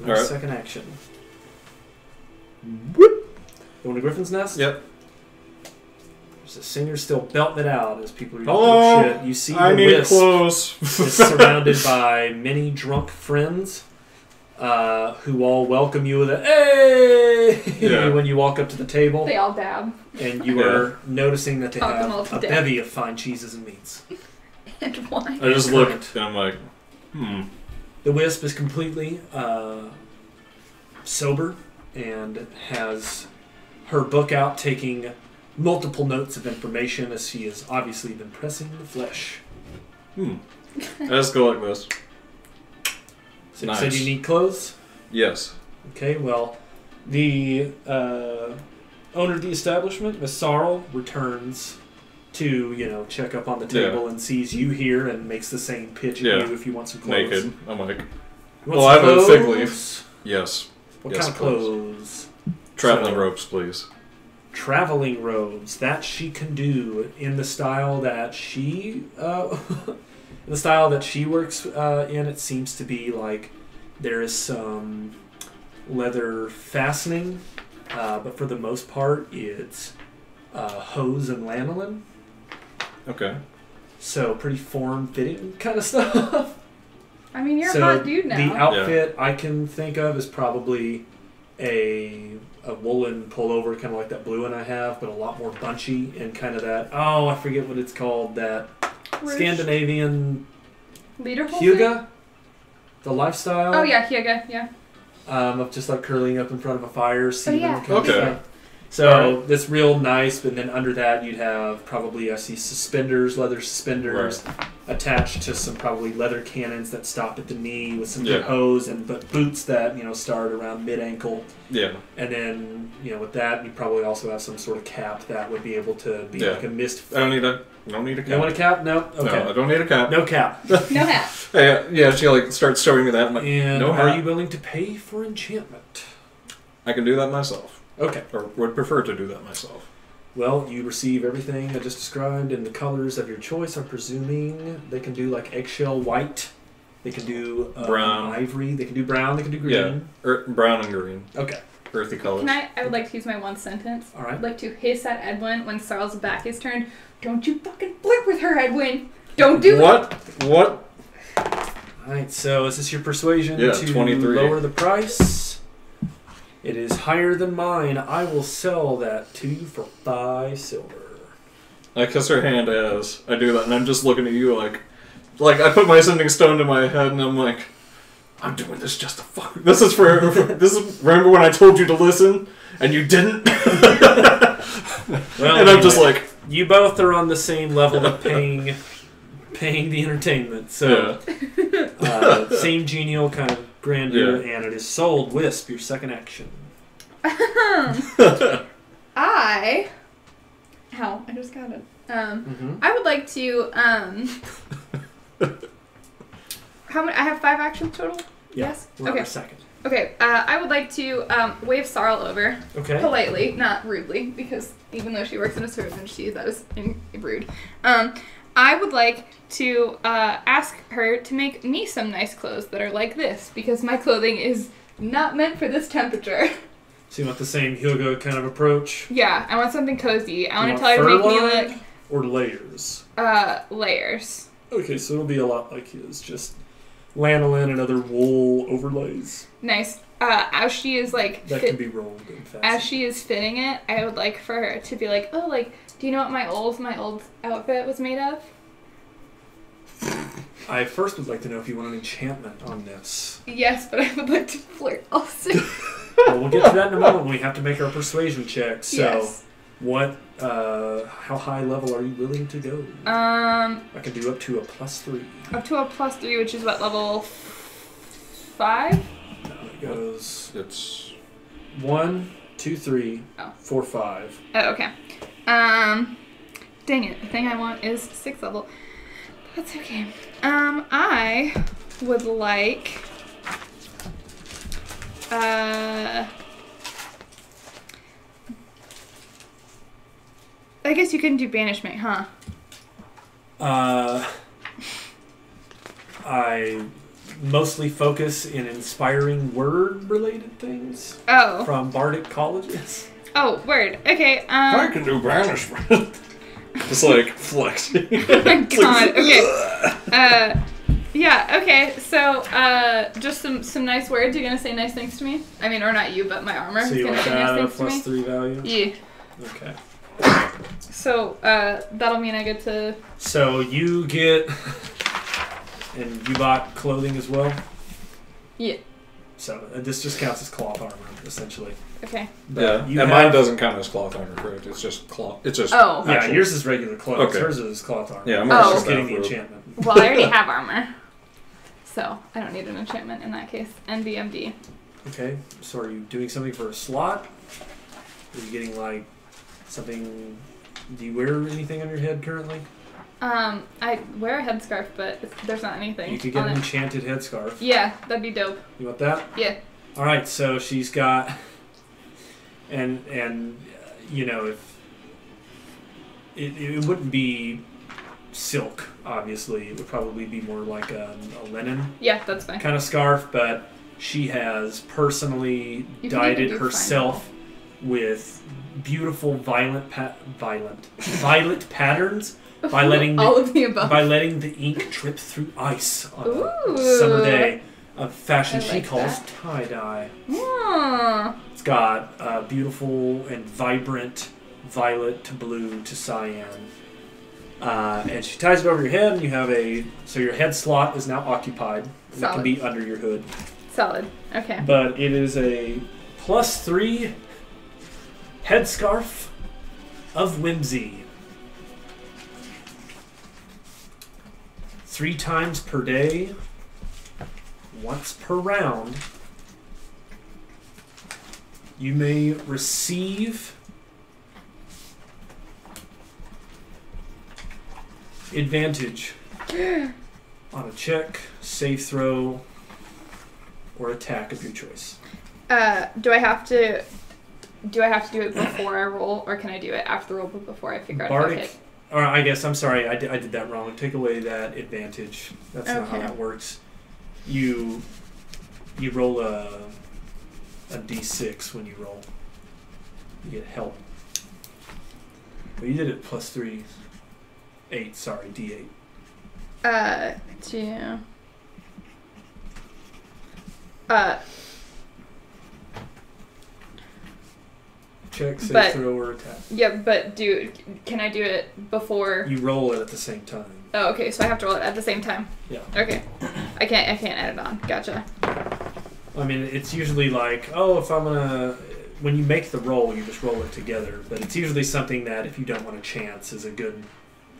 Your Alright. second action. Whoop! Going to Griffin's Nest? Yep. There's a singer still belting it out as people are Hello? shit. You see I the need wisp clothes. is surrounded by many drunk friends who all welcome you with a hey Yeah. when you walk up to the table. They all dab. And you Yeah. are noticing that they Talk them all have to a death. bevy of fine cheeses and meats. And wine. I just look and I'm like, The wisp is completely sober and has her book out taking multiple notes of information as she has obviously been pressing the flesh. I just go like this. So Nice. you said you need clothes? Yes. Okay, well, the owner of the establishment, Miss Sarl, returns to, check up on the table and sees you here and makes the same pitch at Yeah. you if you want some clothes. Naked. I'm like, You want well, some I have a fig clothes? leaf. Yes. What Yes, kind of clothes. clothes? Traveling So- ropes, please. Traveling robes that she can do in the style that she works in. It seems to be like there is some leather fastening, but for the most part it's hose and lanolin, Okay. so pretty form-fitting kind of stuff. I mean, you're So a hot dude now. the outfit I can think of is probably a woolen pullover, kind of like that blue one I have, but a lot more bunchy and kind of that. Oh, I forget what it's called. That Ruche. Scandinavian Lederhosen? Hygge, the lifestyle. Oh yeah, Hygge, yeah. of just like curling up in front of a fire. yeah. Okay. So that's real nice, but then under that you'd have probably, I see suspenders, leather suspenders, attached to some probably leather cannons that stop at the knee with some good hose, but boots that, you know, start around mid-ankle. Yeah. And then, you know, with that, you probably also have some sort of cap that would be able to be like a mist. I don't need a cap. You want a cap? No? Okay. No, I don't need a cap. No cap. No hat. Yeah, she like starts showing me that. I'm like, and no are hat. you willing to pay for enchantment? I can do that myself. Okay. Or would prefer to do that myself. Well, you receive everything I just described in the colors of your choice. I'm presuming they can do like eggshell white. They can do brown, ivory. They can do brown. They can do green. Yeah, brown and green. Okay. Earthy colors. I would like to use my one sentence. All right. I'd like to hiss at Edwin when Sarl's back is turned. Don't you fucking flirt with her, Edwin. Don't do it. What? All right. So is this your persuasion to 23. lower the price? It is higher than mine. I will sell that to you for 5 silver. I kiss her hand as I do that, and I'm just looking at you like I put my sending stone to my head, and I'm like, I'm doing this just to fuck. This is remember when I told you to listen, and you didn't? Well, and I'm just like, you both are on the same level of paying the entertainment, so same genial kind of grandeur, and it is sold. Wisp, your second action. I just got it. I would like to how many? I have 5 actions total. Yeah, Yes. we're on Okay. our second. Okay. I would like to wave Sarl over. Okay. Politely, not rudely, because even though she works in a servant, that is rude. I would like to ask her to make me some nice clothes that are like this, because my clothing is not meant for this temperature. So you want the same Hugo kind of approach? Yeah, I want something cozy. I want to want tell her to make me fur-lined look or layers. Layers. Okay, so it'll be a lot like his, just lanolin and other wool overlays. Nice. As she is like that can be rolled and fast. As she is fitting it, I would like for her to be like, oh, like, do you know what my old outfit was made of? I first would like to know if you want an enchantment on this. Yes, but I would like to flirt also. Well, we'll get to that in a moment. We have to make our persuasion check. So, yes. What? How high level are you willing to go? I can do up to a +3. Up to a +3, which is what, level 5? No, it goes. It's 1, 2, 3, Oh. 4, 5. Oh, okay. Dang it. The thing I want is 6th level. That's okay. I would like I guess you can do banishment, huh? I mostly focus in inspiring word-related things. Oh. From Bardic colleges. Oh, word. Okay, I can do banishment. Just like flexing. Oh my god, okay. Yeah, okay, so, just some nice words. You're gonna say nice things to me? I mean, or not you, but my armor. So you want say that nice at a things to me? +3 value? Yeah. Okay. So, that'll mean I get to... So you get... And you bought clothing as well? Yeah. So this just counts as cloth armor, essentially. Okay. Yeah, and mine doesn't count as cloth armor, correct? It's just cloth. It's just... Oh. Yeah, yours is regular clothes. Okay. Hers is cloth armor. Yeah, I'm just getting the enchantment. Well, I already have armor. So, I don't need an enchantment in that case. NBMD. Okay, so are you doing something for a slot? Are you getting, like, something... Do you wear anything on your head currently? I wear a headscarf, but there's not anything. You could get an enchanted headscarf. Yeah, that'd be dope. You want that? Yeah. All right, so she's got, and you know, if it wouldn't be silk, obviously, it would probably be more like a linen. Yeah, that's fine. Kind of scarf, but she has personally dyed it herself with beautiful violet patterns. By letting all of the above. By letting the ink drip through ice on Ooh. a summer day, a fashion she like calls that. tie-dye. Aww. It's got beautiful and vibrant violet to blue to cyan. And she ties it over your head, and you have so your head slot is now occupied. And it can be under your hood. Solid. Okay. But it is a +3 headscarf of whimsy. 3 times per day, once per round, you may receive advantage on a check, save throw, or attack of your choice. Do I have to do it before I roll, or can I do it after the roll but before I figure out if I hit? Or I guess, I'm sorry, I did that wrong. Take away that advantage. That's not how that works. You roll a d6 when you roll. You get help. But you did it +3. 8, sorry, d8. 2. Check, save, throw, or attack. Yeah, but can I do it before? You roll it at the same time. Oh, okay, so I have to roll it at the same time. Yeah. Okay. I can't add it on. Gotcha. I mean, it's usually like, oh, if I'm gonna... When you make the roll, you just roll it together. But it's usually something that, if you don't want a chance, is a good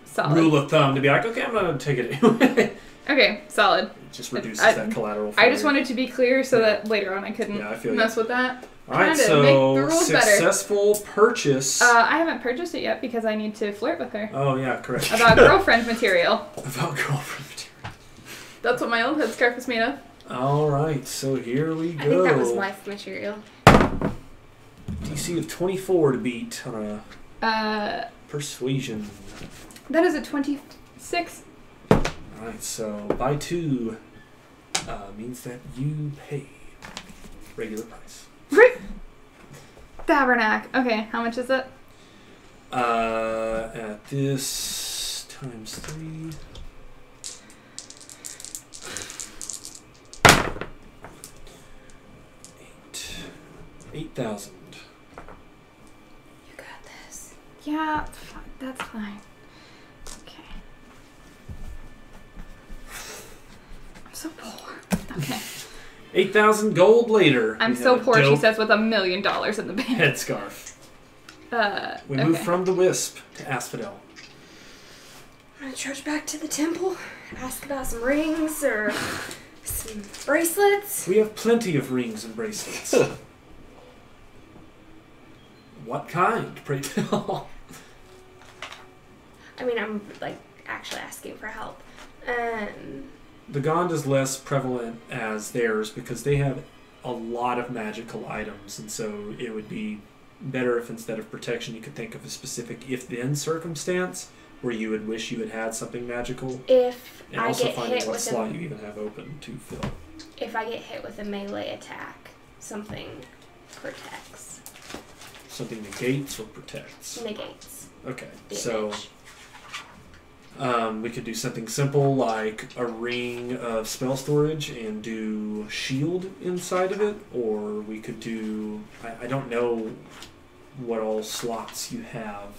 solid rule of thumb to be like, okay, I'm gonna take it anyway. Okay, solid. It just reduces that collateral failure. I just wanted to be clear so that later on I couldn't mess with that. Alright, so successful purchase. I haven't purchased it yet because I need to flirt with her. Oh, yeah, correct. About girlfriend material. About girlfriend material. That's what my old headscarf is made of. Alright, so here we go. I think that was wife material. DC of 24 to beat on a persuasion. That is a 26. Alright, so by 2 means that you pay regular price. Tabernacle. Okay, how much is it? At this times 3. 8,000. You got this. Yeah, that's fine. Okay. I'm so poor. Okay. 8,000 gold later. I'm so poor, she says, with $1 million in the bank. Headscarf. We okay. move from the Wisp to Asphodel. I'm gonna trudge back to the temple, ask about some rings or some bracelets. We have plenty of rings and bracelets. What kind, pray tell? I mean, I'm like actually asking for help. The Gond is less prevalent as theirs because they have a lot of magical items, and so it would be better if instead of protection you could think of a specific if-then circumstance where you would wish you had had something magical. If and I also get finding hit what with slot you even have open to fill. If I get hit with a melee attack, something protects. Something negates or protects? Negates. Okay, damage. So we could do something simple like a ring of spell storage and do shield inside of it, or we could do, I don't know what all slots you have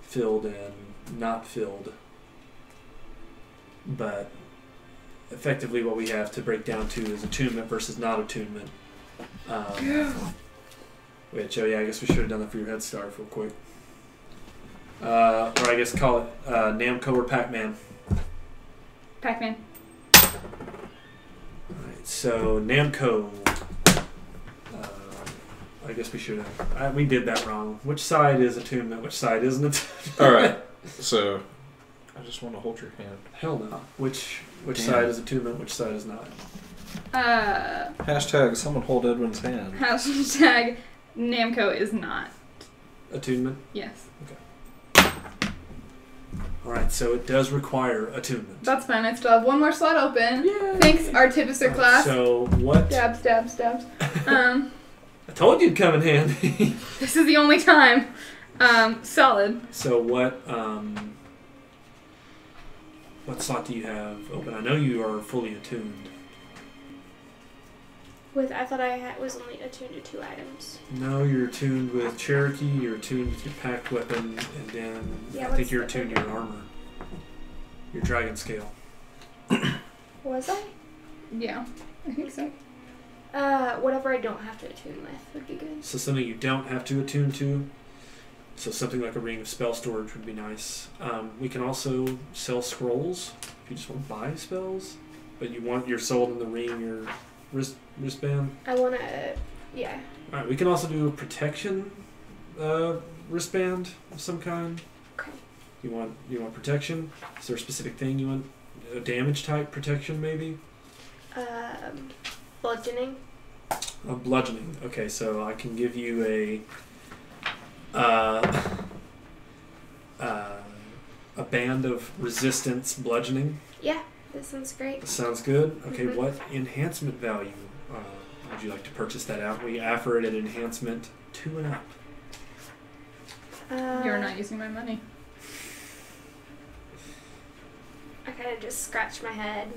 filled and not filled, but effectively what we have to break down to is attunement versus not attunement. Which, oh yeah, I guess we should have done that for your headscarf real quick. Or I guess call it Namco or Pac-Man. Pac-Man. Alright, so Namco. I guess we should have. We did that wrong. Which side is attunement, which side isn't it? Alright, so I just want to hold your hand. Hell no. Which side is attunement, which side is not? Hashtag someone hold Edwin's hand. Hashtag Namco is not. Attunement? Yes. Okay. Alright, so it does require attunement. That's fine. I still have one more slot open. Yay. Thanks, Artificer class. So what? Stabs. I told you it'd come in handy. This is the only time. Solid. So what slot do you have open? I know you are fully attuned. I thought I was only attuned to 2 items. No, you're attuned with Cherokee, you're attuned with your packed weapon, and then I think you're attuned to your armor. Your dragon scale. Was I? Yeah, I think so. Whatever I don't have to attune with would be good. So something you don't have to attune to. So something like a ring of spell storage would be nice. We can also sell scrolls if you just want to buy spells, but you're sold in the ring or wristband. I want to, yeah. All right, we can also do a protection wristband of some kind. Okay. You want protection? Is there a specific thing you want? A damage type protection, maybe? Bludgeoning. Bludgeoning. Okay, so I can give you a band of resistance bludgeoning. Yeah, that sounds great. Sounds good. Okay, Mm-hmm. What enhancement value would you like to purchase that out? We offer it at enhancement 2 and up. You're not using my money. I kind of just scratch my head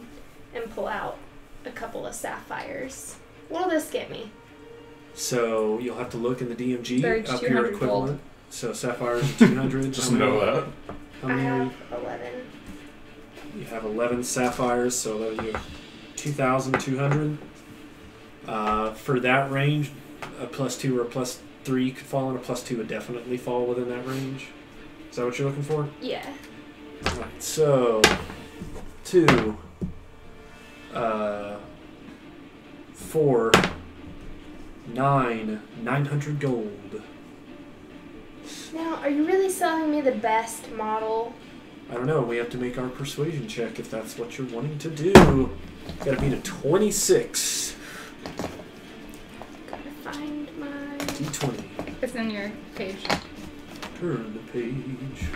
and pull out a couple of sapphires. What'll this get me? So you'll have to look in the DMG There's up 200 your equivalent. gold. So sapphires are 200. Just know that. How I many? have 11. You have 11 sapphires, so you have 2,200. For that range, a +2 or a +3 could fall in. A +2 would definitely fall within that range. Is that what you're looking for? Yeah. Right, so 2, 4, 900 gold. Now, are you really selling me the best model? I don't know. We have to make our persuasion check if that's what you're wanting to do. Gotta beat a 26. Gotta find my... D20. It's in your page. Turn the page.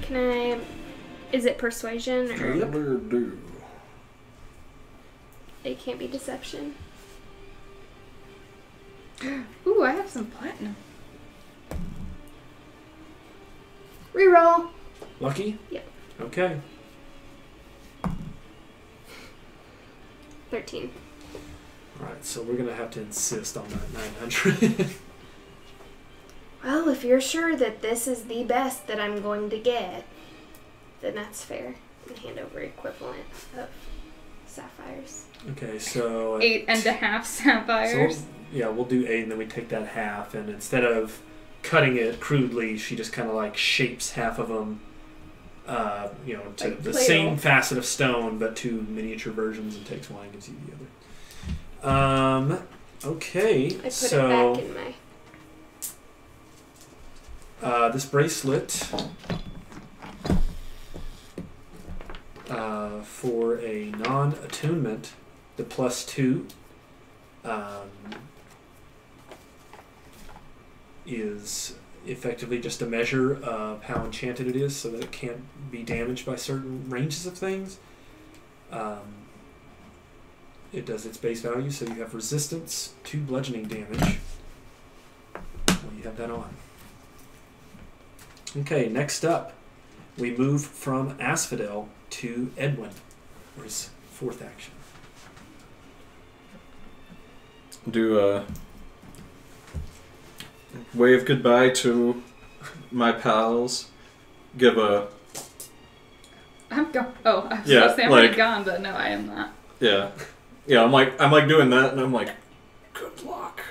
Can I... Is it persuasion or... Yep. Do. It can't be deception. Ooh, I have some platinum. Reroll. Lucky? Yep. Okay. 13. Alright, so we're gonna have to insist on that 900. Well, if you're sure that this is the best that I'm going to get, then that's fair. And hand over equivalent of sapphires. Okay, so... 8.5 sapphires. So we'll do 8 and then we take that half, and instead of cutting it crudely, she just kind of like shapes half of them, to Like the Play-Doh. same facet of stone, but 2 miniature versions, and takes one and gives you the other. Okay, I put so it back in my... this bracelet for a non-attunement, the +2 is effectively just a measure of how enchanted it is so that it can't be damaged by certain ranges of things. It does its base value, so you have resistance to bludgeoning damage when you have that on. Okay, next up, we move from Asphodel to Edwin, for his 4th action. Do a wave goodbye to my pals. Give a I'm gone. Oh, I was Yeah, supposed to say I'm already like- gone, but no, I am not. yeah. I'm like doing that, and I'm like, good luck.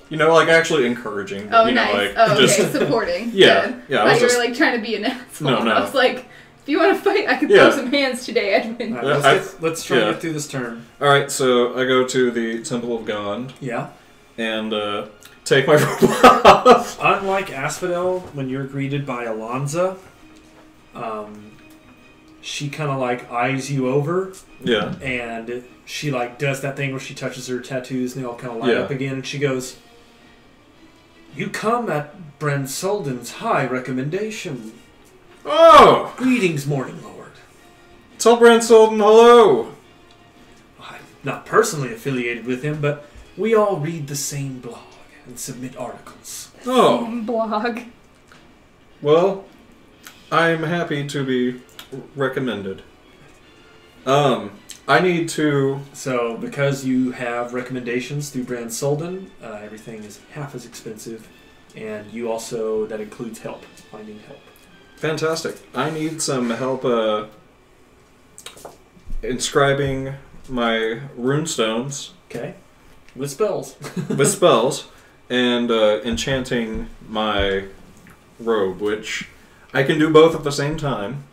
Like actually encouraging. Oh, you know, nice. like Oh, okay, just supporting. Yeah, Good. yeah, I I was thought you just- were like trying to be an asshole. No, no. I was like, if you want to fight, I can Yeah. throw some hands today, Edwin. All Yeah, right, let's try yeah. to get through this turn. All right. So I go to the Temple of Gond Yeah. and take my robe off. Unlike Asphodel, when you're greeted by Alonza, she kind of like eyes you over, Yeah. and she like does that thing where she touches her tattoos and they all kind of light Yeah. up again, and she goes, "You come at Bren Solden's high recommendation. Oh, Greetings, Morning Lord. tell Brand Solden hello. I'm not personally affiliated with him, but we all read the same blog and submit articles. Oh, Blog. well, I'm happy to be recommended. I need to. So, because you have recommendations through Brand Solden, everything is half as expensive, and you also, that includes help, finding help. Fantastic. I need some help inscribing my runestones Okay. With spells. with spells and enchanting my robe, which I can do both at the same time.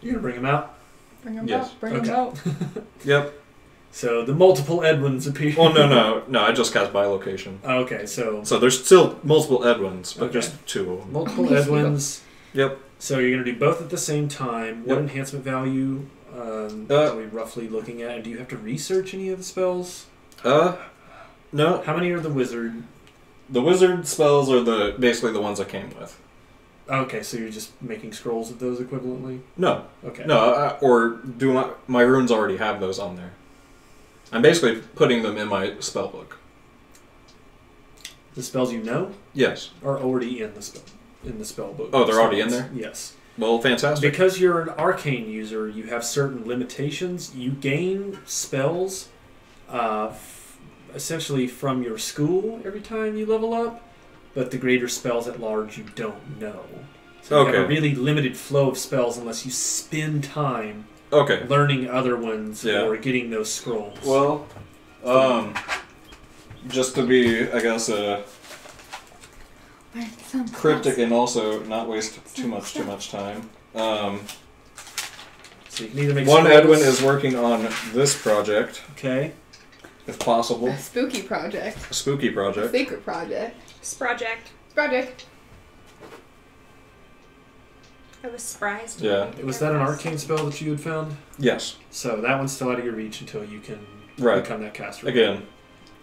You gonna bring him out? Bring them Yes. out. Bring them Okay. out. Yep. So the multiple Edwins appear. Well, no, I just cast bilocation. Okay, so So there's still multiple Edwins, but Okay. just 2 of them. multiple Only two. Edwins. Yep. So you're gonna do both at the same time. What Yep. enhancement value are we roughly looking at? And do you have to research any of the spells? No. How many are the wizard? The wizard spells are basically the ones I came with. Okay, so you're just making scrolls of those equivalently? No. Okay. No, or do my runes already have those on there? I'm basically putting them in my spell book. The spells you know Yes. are already in the spell book. Oh, they're already in there? Yes. Well, fantastic. Because you're an arcane user, you have certain limitations. You gain spells essentially from your school every time you level up, but the greater spells at large you don't know. So you have a really limited flow of spells unless you spend time Okay. learning other ones Yeah. or getting those scrolls. Well, just to be, I guess, cryptic and also not waste too much time. So you can either make One scrolls- Edwin is working on this project, Okay. if possible. A spooky project. A spooky A project. secret project. Project. Project. I was surprised. Yeah. Was that an arcane spell that you had found? Yes. So that one's still out of your reach until you can Right. become that caster. Again,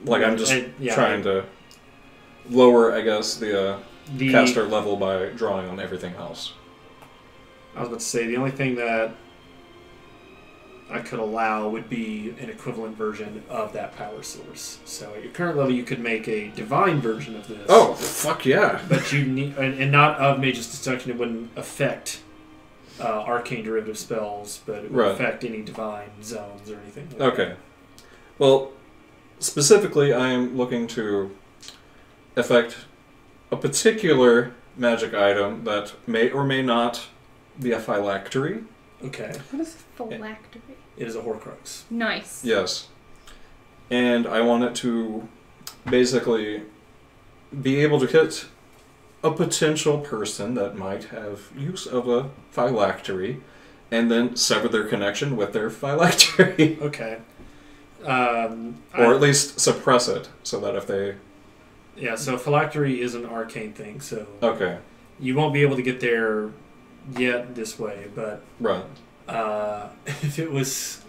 like I'm just Yeah, trying to lower, I guess, the the caster level by drawing on everything else. I was about to say the only thing that I could allow would be an equivalent version of that power source. So at your current level, you could make a divine version of this. Oh, fuck yeah. But you need, and not of Mage's Destruction. It wouldn't affect arcane derivative spells, but it would Right. affect any divine zones or anything. Like Okay. Well, specifically, I am looking to affect a particular magic item that may or may not be a phylactery. that. Okay, What is Phylactery. it is a Horcrux. nice? Yes. And I want it to basically be able to hit a potential person that might have use of a phylactery and then sever their connection with their phylactery. Okay. Or at least suppress it so that if they... Yeah, so phylactery is an arcane thing, so Okay. you won't be able to get there yet this way, but Right. if it was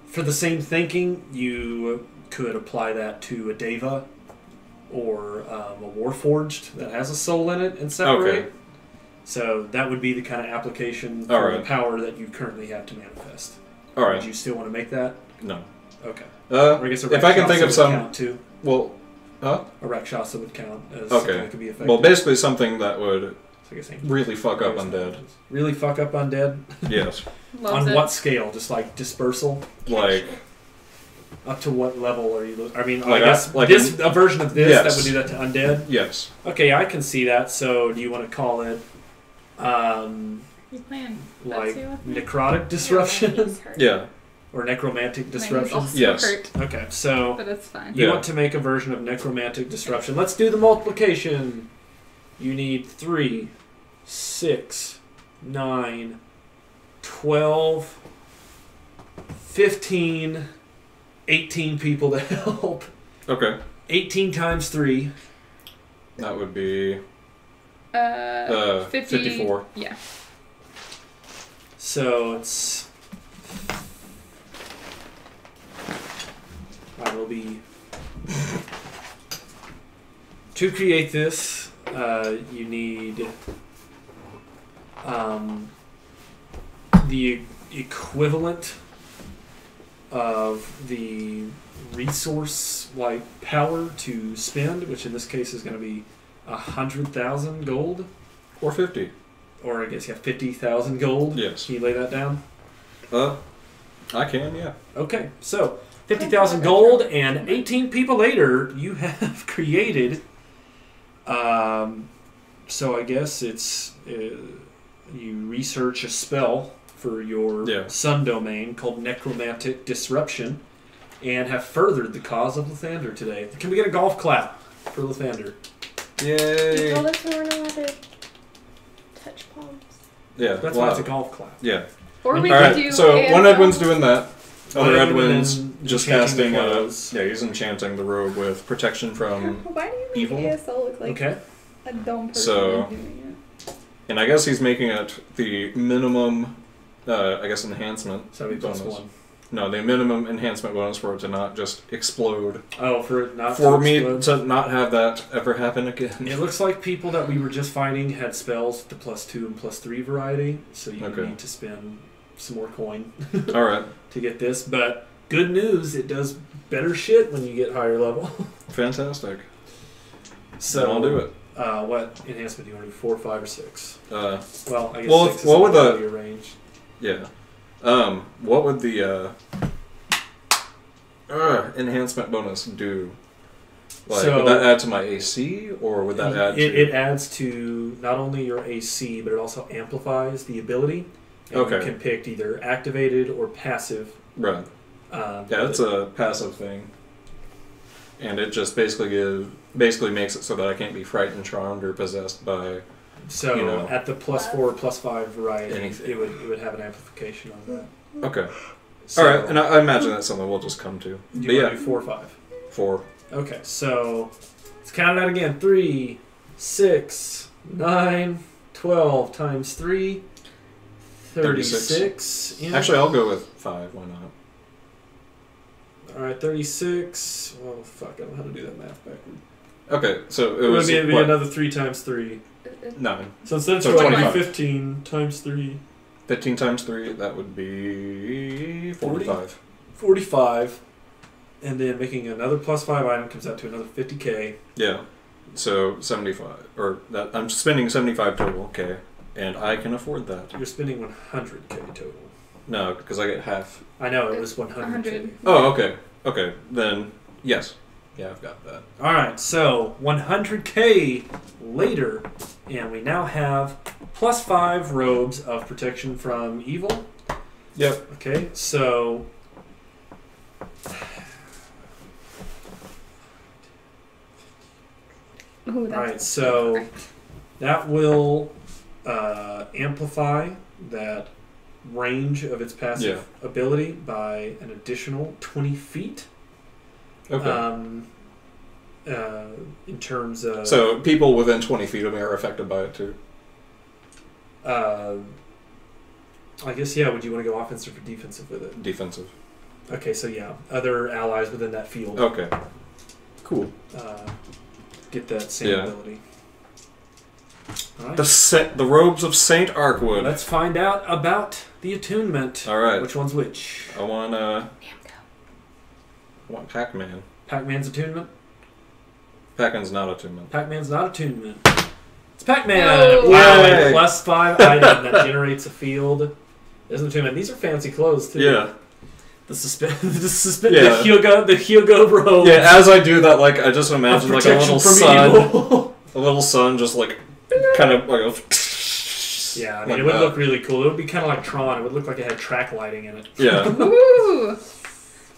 for the same thinking, you could apply that to a Deva or a Warforged that has a soul in it and separate. Okay. So that would be the kind of application for Alright. the power that you currently have to manifest. All Would right. you still want to make that? No. Okay. Or I guess a If I can think Rakshasa of would some... count too. Well, huh? A Rakshasa would count as Okay. something that could be effective. Well, basically something that would So I guess really fuck up undead. Really fuck up undead? Yes. Loves On it. what scale? Just like dispersal? Like... Up to what level are you? I mean, Like I guess like this a version of this Yes. that would do that to undead. Yes. Okay, I can see that. So, do you want to call it You playing like Betsy with me? necrotic disruption Yeah. or necromantic My disruption? knees also Yes. hurt, Okay, so but it's fine. you Yeah. want to make a version of necromantic disruption. Let's do the multiplication. You need 3, 6, 9, 12, 15, 18 people to help. Okay. 18 times 3. That would be 50, 54. Yeah. So it's... It'll be... To create this, you need the equivalent of the resource like power to spend, which in this case is going to be 100,000 gold, Or 50. or I guess 50,000 gold. Yes. Can you lay that down? I can, yeah. Okay, so 50,000 gold, and 18 people later, you have created. So I guess it's you research a spell for your Yeah. sun domain called Necromantic Disruption, and have furthered the cause of Lathander today. Can we get a golf clap for Lathander? You Yay! told us we weren't allowed to touch palms. Yeah, That's wow. why it's a golf clap. Yeah. Or we All could right, do so one ASL. Edwin's doing that. Other One Edwin Edwin's and just enchanting casting. the clothes. Yeah, he's enchanting the robe with protection from. Why do you make evil. ASL look like Okay. a dumb person So- doing it? And I guess he's making it the minimum, I guess, enhancement 70 plus bonus. 1. No, the minimum enhancement bonus for it to not just explode. Oh, for it not For to me explode? to not have that ever happen again. It looks like people that we were just fighting had spells the +2 and +3 variety, so you Okay. need to spend some more coin Alright, to get this. But good news, it does better shit when you get higher level. fantastic. So Then I'll do it. What enhancement do you want to do? 4, 5, or 6? Uh, Well, I guess Well, 6 is what would out of the- your range. yeah. What would the enhancement bonus do? Like, So- would that add to my AC, or would that add to... It adds to not only your AC, but it also amplifies the ability. And Okay. you can pick either activated or passive. Right. Yeah, it's a passive thing. And it just basically makes it so that I can't be frightened, charmed, or possessed by... So you know, at the +4 or +5 variety, anything. it would have an amplification on that. Okay. So, Alright, and I imagine that's something we'll just come to. do But you yeah, want to do 4 or 5? 4. Okay, so let's count it out again. 3, 6, 9, 12 times 3, 36. Yeah. Actually, I'll go with 5. Why not? Alright, 36. Well, fuck, I don't know how to do that math backward. Okay, so it It would was be what? another 3 times 3. 9. So instead of So 12, 25. 15 times 3. 15 times 3, that would be 45. 45. And then making another +5 item comes out to another 50k. Yeah. So 75. Or that I'm spending 75 total, okay. And I can afford that. You're spending 100k total. No, because I get half. I know, it was 100k. 100. Oh, okay. Okay, then yes. Yeah, I've got that. Alright, so 100k later, and we now have +5 robes of protection from evil. Yep. Okay, so Ooh, that's alright, so that will amplify that range of its passive ability by an additional 20 feet. Okay. In terms of So people within 20 feet of me are affected by it too. I guess, yeah, would you want to go offensive or defensive with it? Defensive. Okay, so yeah, other allies within that field Okay. Cool. get that same Yeah. ability. Alright. The robes of Saint Arkwood. Let's find out about the attunement. Alright. Which one's which? I want Pac-Man. Pac-Man's attunement? Pac-Man's not attunement. Pac-Man's not attunement. It's Pac-Man! No. Wow, Yay. a +5 item that generates a field. Isn't attunement. These are fancy clothes, too. Yeah. The Yeah. the Hyogo robe. Yeah, as I do that, like, I just imagine, like, a Protection little from sun. evil. A little sun just, like, kind of, like, Yeah, I mean, like it would that. look really cool. It would be kind of like Tron. It would look like it had track lighting in it. Yeah. Ooh!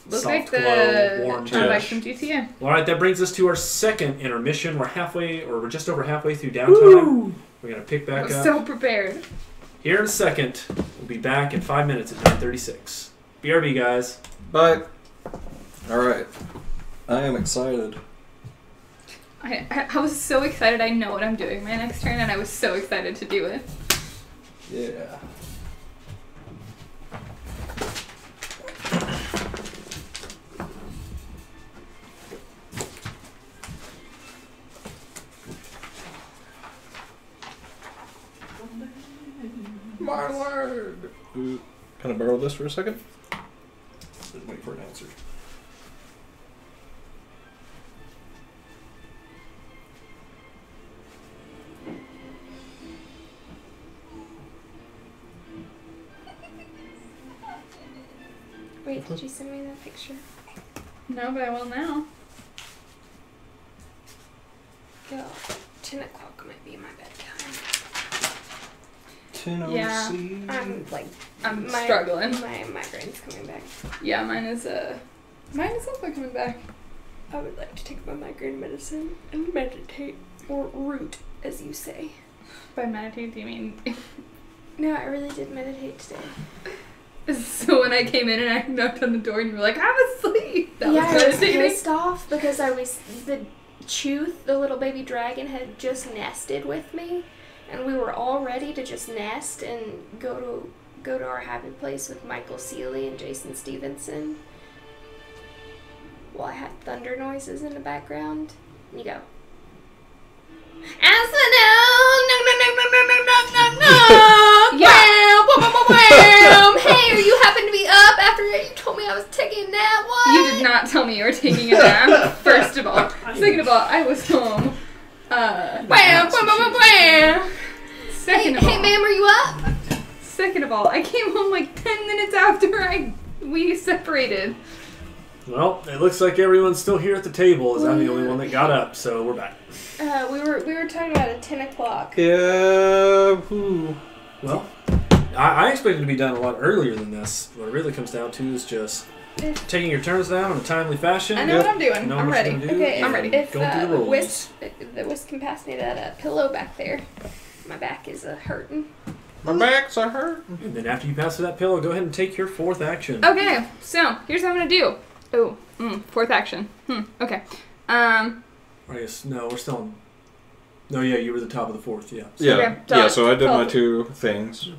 Look Soft like glow, the warm Transact touch. from GTA. All right, that brings us to our second intermission. We're just over halfway through downtime. We're gonna pick back I'm up so prepared. here in a second. We'll be back in 5 minutes at 9:36. BRB, guys. Bye. Alright. I am excited. I was so excited. I know what I'm doing my next turn, and I was so excited to do it. Yeah. My word! Can I borrow this for a second? Wait for an answer. Wait, did you send me that picture? No, but I will now. Go. 10 o'clock might be my bedtime. Yeah. I'm struggling. My migraine's coming back. Yeah, mine is also coming back. I would like to take my migraine medicine and meditate, or root, as you say. By meditate, do you mean? No, I really did meditate today. So when I came in and I knocked on the door and you were like, I'm asleep. That yeah, was I was meditating. pissed off because the Chuth, the little baby dragon, had just nested with me, and we were all ready to just nest and go to our happy place with Michael Seeley and Jason Stevenson. Well, I had thunder noises in the background, and you go, Hey, are you happen to be up after you told me I was taking a nap? What? You did not tell me you were taking a nap, first of all. Second of all, I was home. Second of all, hey, ma'am, are you up? Second of all, I came home like 10 minutes after we separated. Well, it looks like everyone's still here at the table, as I'm the only one that got up, so we're back. We were talking about at 10 o'clock. Yeah. Well, I expected to be done a lot earlier than this. What it really comes down to is just taking your turns down in a timely fashion. I know what I'm doing. Know I'm what ready. you're gonna do, Okay, I'm ready. If going through the rolls. the Wisp can pass me that pillow back there. My back is hurting. My backs are hurting. And then after you pass that pillow, go ahead and take your fourth action. Okay, so here's what I'm gonna do. Oh, fourth action. Okay. I guess, no, we're still on... No, yeah, you were the top of the fourth, yeah. Yeah, Okay, yeah. So I did my so- 2 things.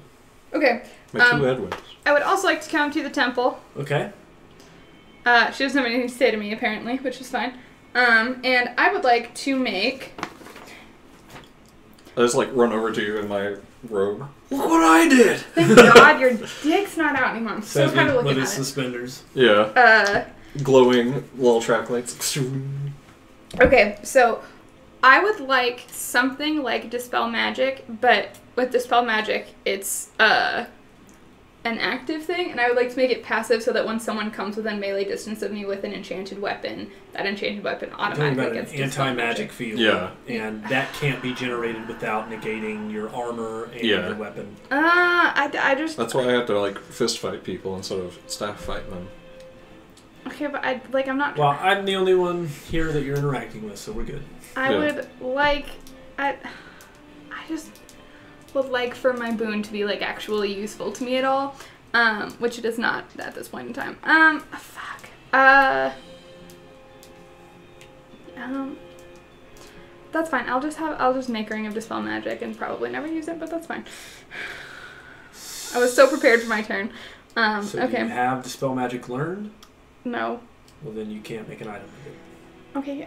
Okay. My 2 Edwins. I would also like to come to the temple. Okay. She doesn't have anything to say to me, apparently, which is fine. And I would like to make... I just run over to you in my robe. Look what I did! Thank God your dick's not out anymore. I'm so tired of with looking his at it. suspenders. Yeah. Glowing little track lights. Okay, so I would like something like Dispel Magic, but with Dispel Magic, it's an active thing, and I would like to make it passive so that when someone comes within melee distance of me with an enchanted weapon, that enchanted weapon You're talking automatically about gets an Dispel anti-magic field. Yeah. And that can't be generated without negating your armor and your weapon. I just... That's why I have to fist fight people instead of staff fight them. Okay, but I'm not... Well, I'm the only one here that you're interacting with, so we're good. I would like... I just would like for my boon to be actually useful to me at all, which it is not at this point in time. Fuck. That's fine. I'll just make Ring of Dispel Magic and probably never use it, but that's fine. I was so prepared for my turn. So okay. do you have Dispel Magic learned? No. Well, then you can't make an item with it. Okay,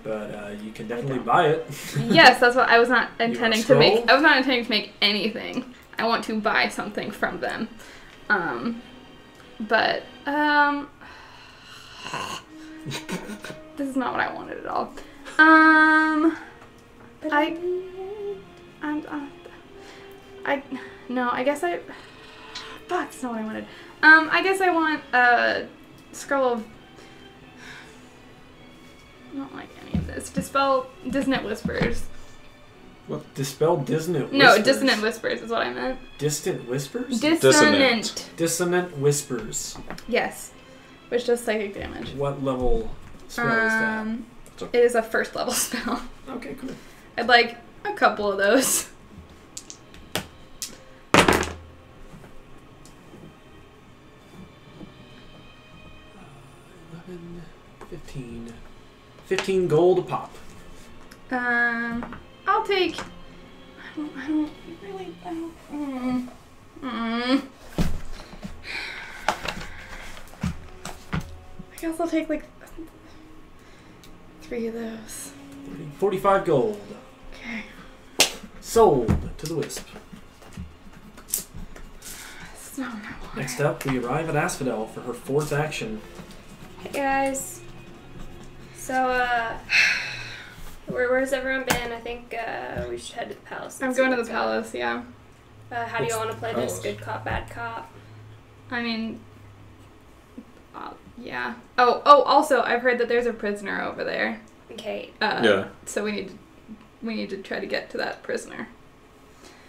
But you can definitely buy it. Yes, that's what I was not intending to make. scroll? I was not intending to make anything. I want to buy something from them. But this is not what I wanted at all. I guess I. That's not what I wanted. I guess I want a scroll of. I don't like any of this. Dispel Dissonant Whispers. What? Dispel Dissonant Whispers? No, Dissonant Whispers is what I meant. Distant Whispers? Dissonant. Dissonant Whispers. Yes. Which does psychic damage. What level spell is that? It is a first level spell. Okay, cool. I'd like a couple of those. 15 gold a pop. I'll take. I guess I'll take 3 of those. 45 gold. Okay. Sold to the Wisp. That's not what I want. Next up, we arrive at Asphodel for her 4th action. Hey guys. So, where's everyone been? I think we should head to the palace. I'm going to the palace, yeah. How do you want to play this? Palace? Good cop, bad cop? I mean, yeah. Oh, also, I've heard that there's a prisoner over there. Okay. Yeah. So we need to try to get to that prisoner.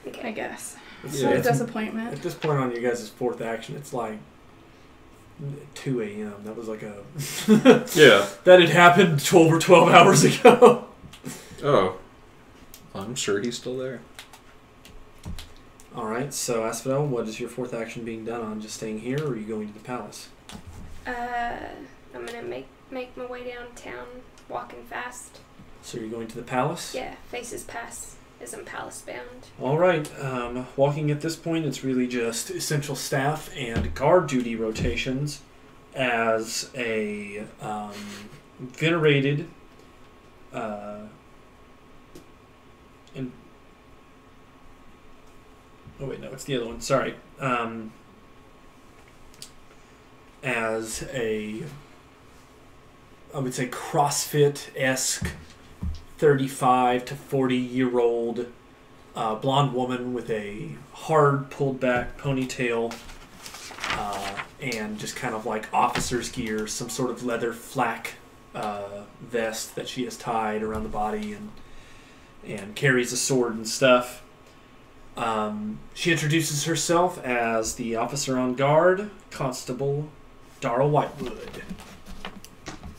Okay. I guess. Yeah, What a it's- disappointment. At this point on your guys' fourth action, it's like 2 a.m. That was like a... Yeah. That had happened 12 hours ago. Oh. I'm sure he's still there. Alright, so Asphodel, what is your fourth action being done on? Just staying here, or are you going to the palace? I'm gonna make my way downtown, walking fast. So you're going to the palace? Yeah, Faces Pass isn't palace bound. Alright, walking at this point, it's really just essential staff and guard duty rotations as a venerated oh wait, no, it's the other one, sorry. As a, I would say, CrossFit-esque 35 to 40-year-old blonde woman with a hard pulled back ponytail and just kind of like officer's gear, some sort of leather flak vest that she has tied around the body and carries a sword and stuff. She introduces herself as the officer on guard, Constable Dara Whitewood.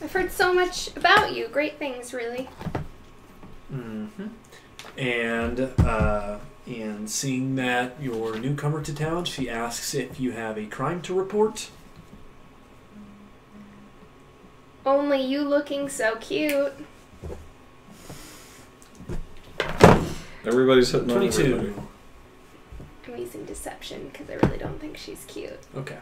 I've heard so much about you. Great things, really. Mm-hmm. And seeing that you're a newcomer to town, she asks if you have a crime to report. Only you looking so cute. Everybody's hitting on 22. everybody. I'm using deception because I really don't think she's cute. Okay.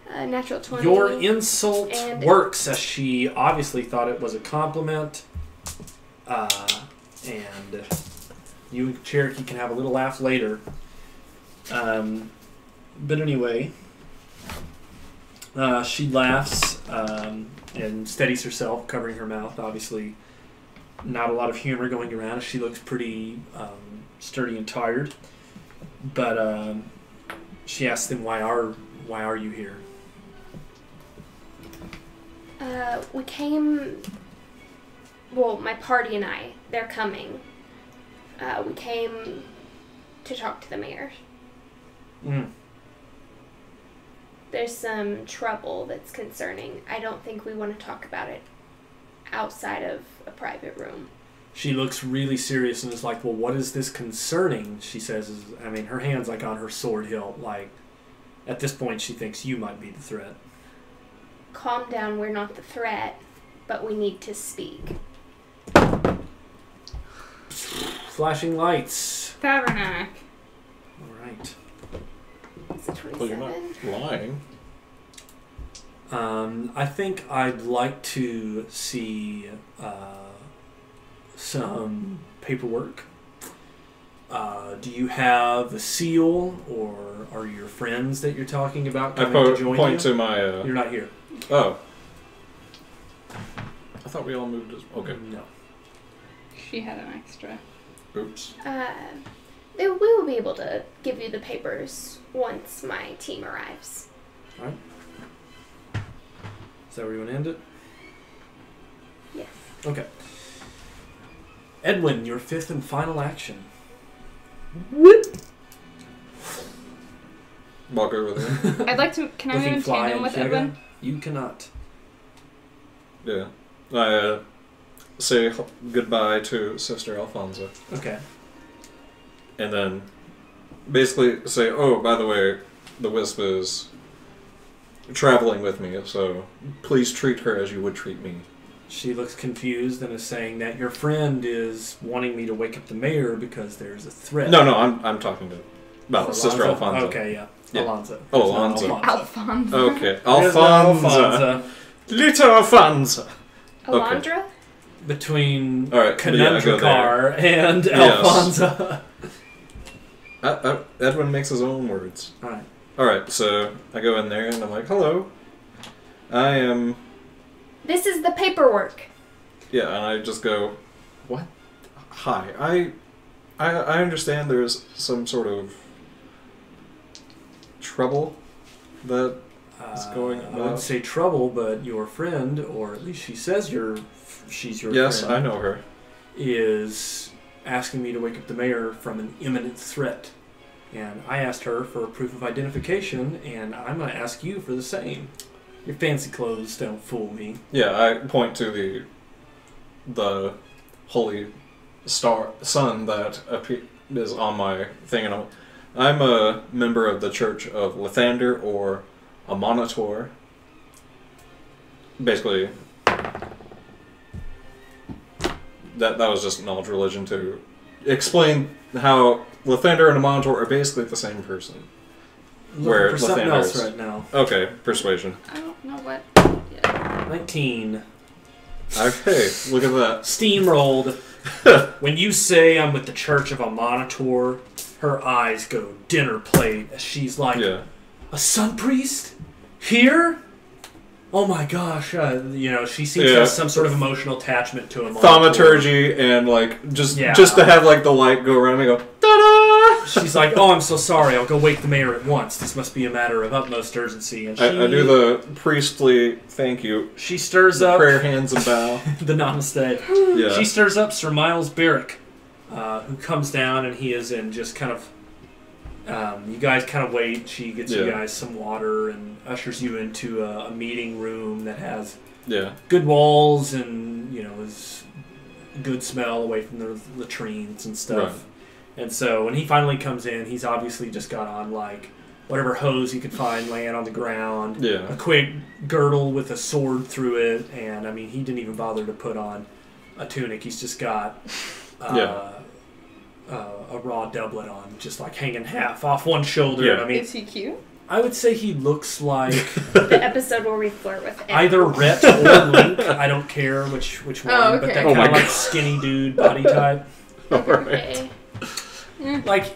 Natural 20. Your insult and- works, as she obviously thought it was a compliment. And you and Cherokee can have a little laugh later. But anyway, she laughs and steadies herself, covering her mouth. Obviously, not a lot of humor going around. She looks pretty sturdy and tired. But she asks them, "Why are you here?" We came. Well, my party and I, they're coming. We came to talk to the mayor. Mm. There's some trouble that's concerning. I don't think we want to talk about it outside of a private room. She looks really serious and is like, "Well, what is this concerning?" She says, I mean, her hand's like on her sword hilt. Like, at this point, she thinks you might be the threat. Calm down, we're not the threat, but we need to speak. Flashing lights. Tabernac. All right. Is it Well, you're 27? not lying. I think I'd like to see some paperwork. Do you have a seal, or are your friends that you're talking about I coming to join point you? to my. You're not here. Oh. I thought we all moved as. Okay. No. She had an extra. Oops. We will be able to give you the papers once my team arrives. All right. Is that where you want to end it? Yes. Okay. Edwin, your fifth and final action. Walk over there. I'd like to. Can I move Looking in fly tandem and with Jaga? Edwin? You cannot. Yeah. I say goodbye to Sister Alfonso. Okay. And then basically say, "Oh, by the way, the Wisp is traveling with me, so please treat her as you would treat me." She looks confused and is saying that your friend is wanting me to wake up the mayor because there's a threat. No, I'm talking about Alonzo? Sister Alfonso. Okay, yeah. Yeah. Alonzo. Oh, There's no Alonzo. Alfonso. Okay, There's no Alfonso. Alfonso. Little Alfonso. Alondra? Between All right, yeah, I go Conundrakar and Yes. Alfonso. Edwin makes his own words. Alright. Alright, so I go in there and I'm like, "Hello. I am..." This is the paperwork. Yeah, and I just go, "What? Hi. I understand there's some sort of trouble that is going I on." wouldn't say trouble, but your friend, or at least she says she's your Yes, friend, I know her. is asking me to wake up the mayor from an imminent threat. And I asked her for a proof of identification, and I'm going to ask you for the same. Your fancy clothes don't fool me. Yeah, I point to the holy sun that is on my thing, and I'm a member of the Church of Lathander, or a Monitor. Basically, that was just an alt religion to explain how Lathander and a Monitor are basically the same person. Looking for something else right now. Okay, persuasion. I don't know what. 19. Okay, look at that. Steamrolled. When you say I'm with the Church of a Monitor, her eyes go dinner plate as she's like, a sun priest? Here? Oh my gosh. She seems to have some sort of emotional attachment to him. Thaumaturgy and just to have the light go around and go, ta-da! She's like, oh, I'm so sorry. I'll go wake the mayor at once. This must be a matter of utmost urgency. And I do the priestly thank you. She stirs up prayer hands and bow. the namaste. Yeah. She stirs up Sir Miles Barrick, who comes down, and he is in just kind of. You guys kind of wait. She gets you guys some water and ushers you into a meeting room that has good walls and is good smell away from the latrines and stuff. Right. And so when he finally comes in, he's obviously just got on whatever hose he could find laying on the ground. Yeah. A quick girdle with a sword through it, and I mean he didn't even bother to put on a tunic. He's just got a raw doublet on, just hanging half off one shoulder. Yeah. I mean, is he cute? I would say he looks like the episode where we flirt with either Rhett or Link. I don't care which one, but that kind of skinny dude body type. Alright.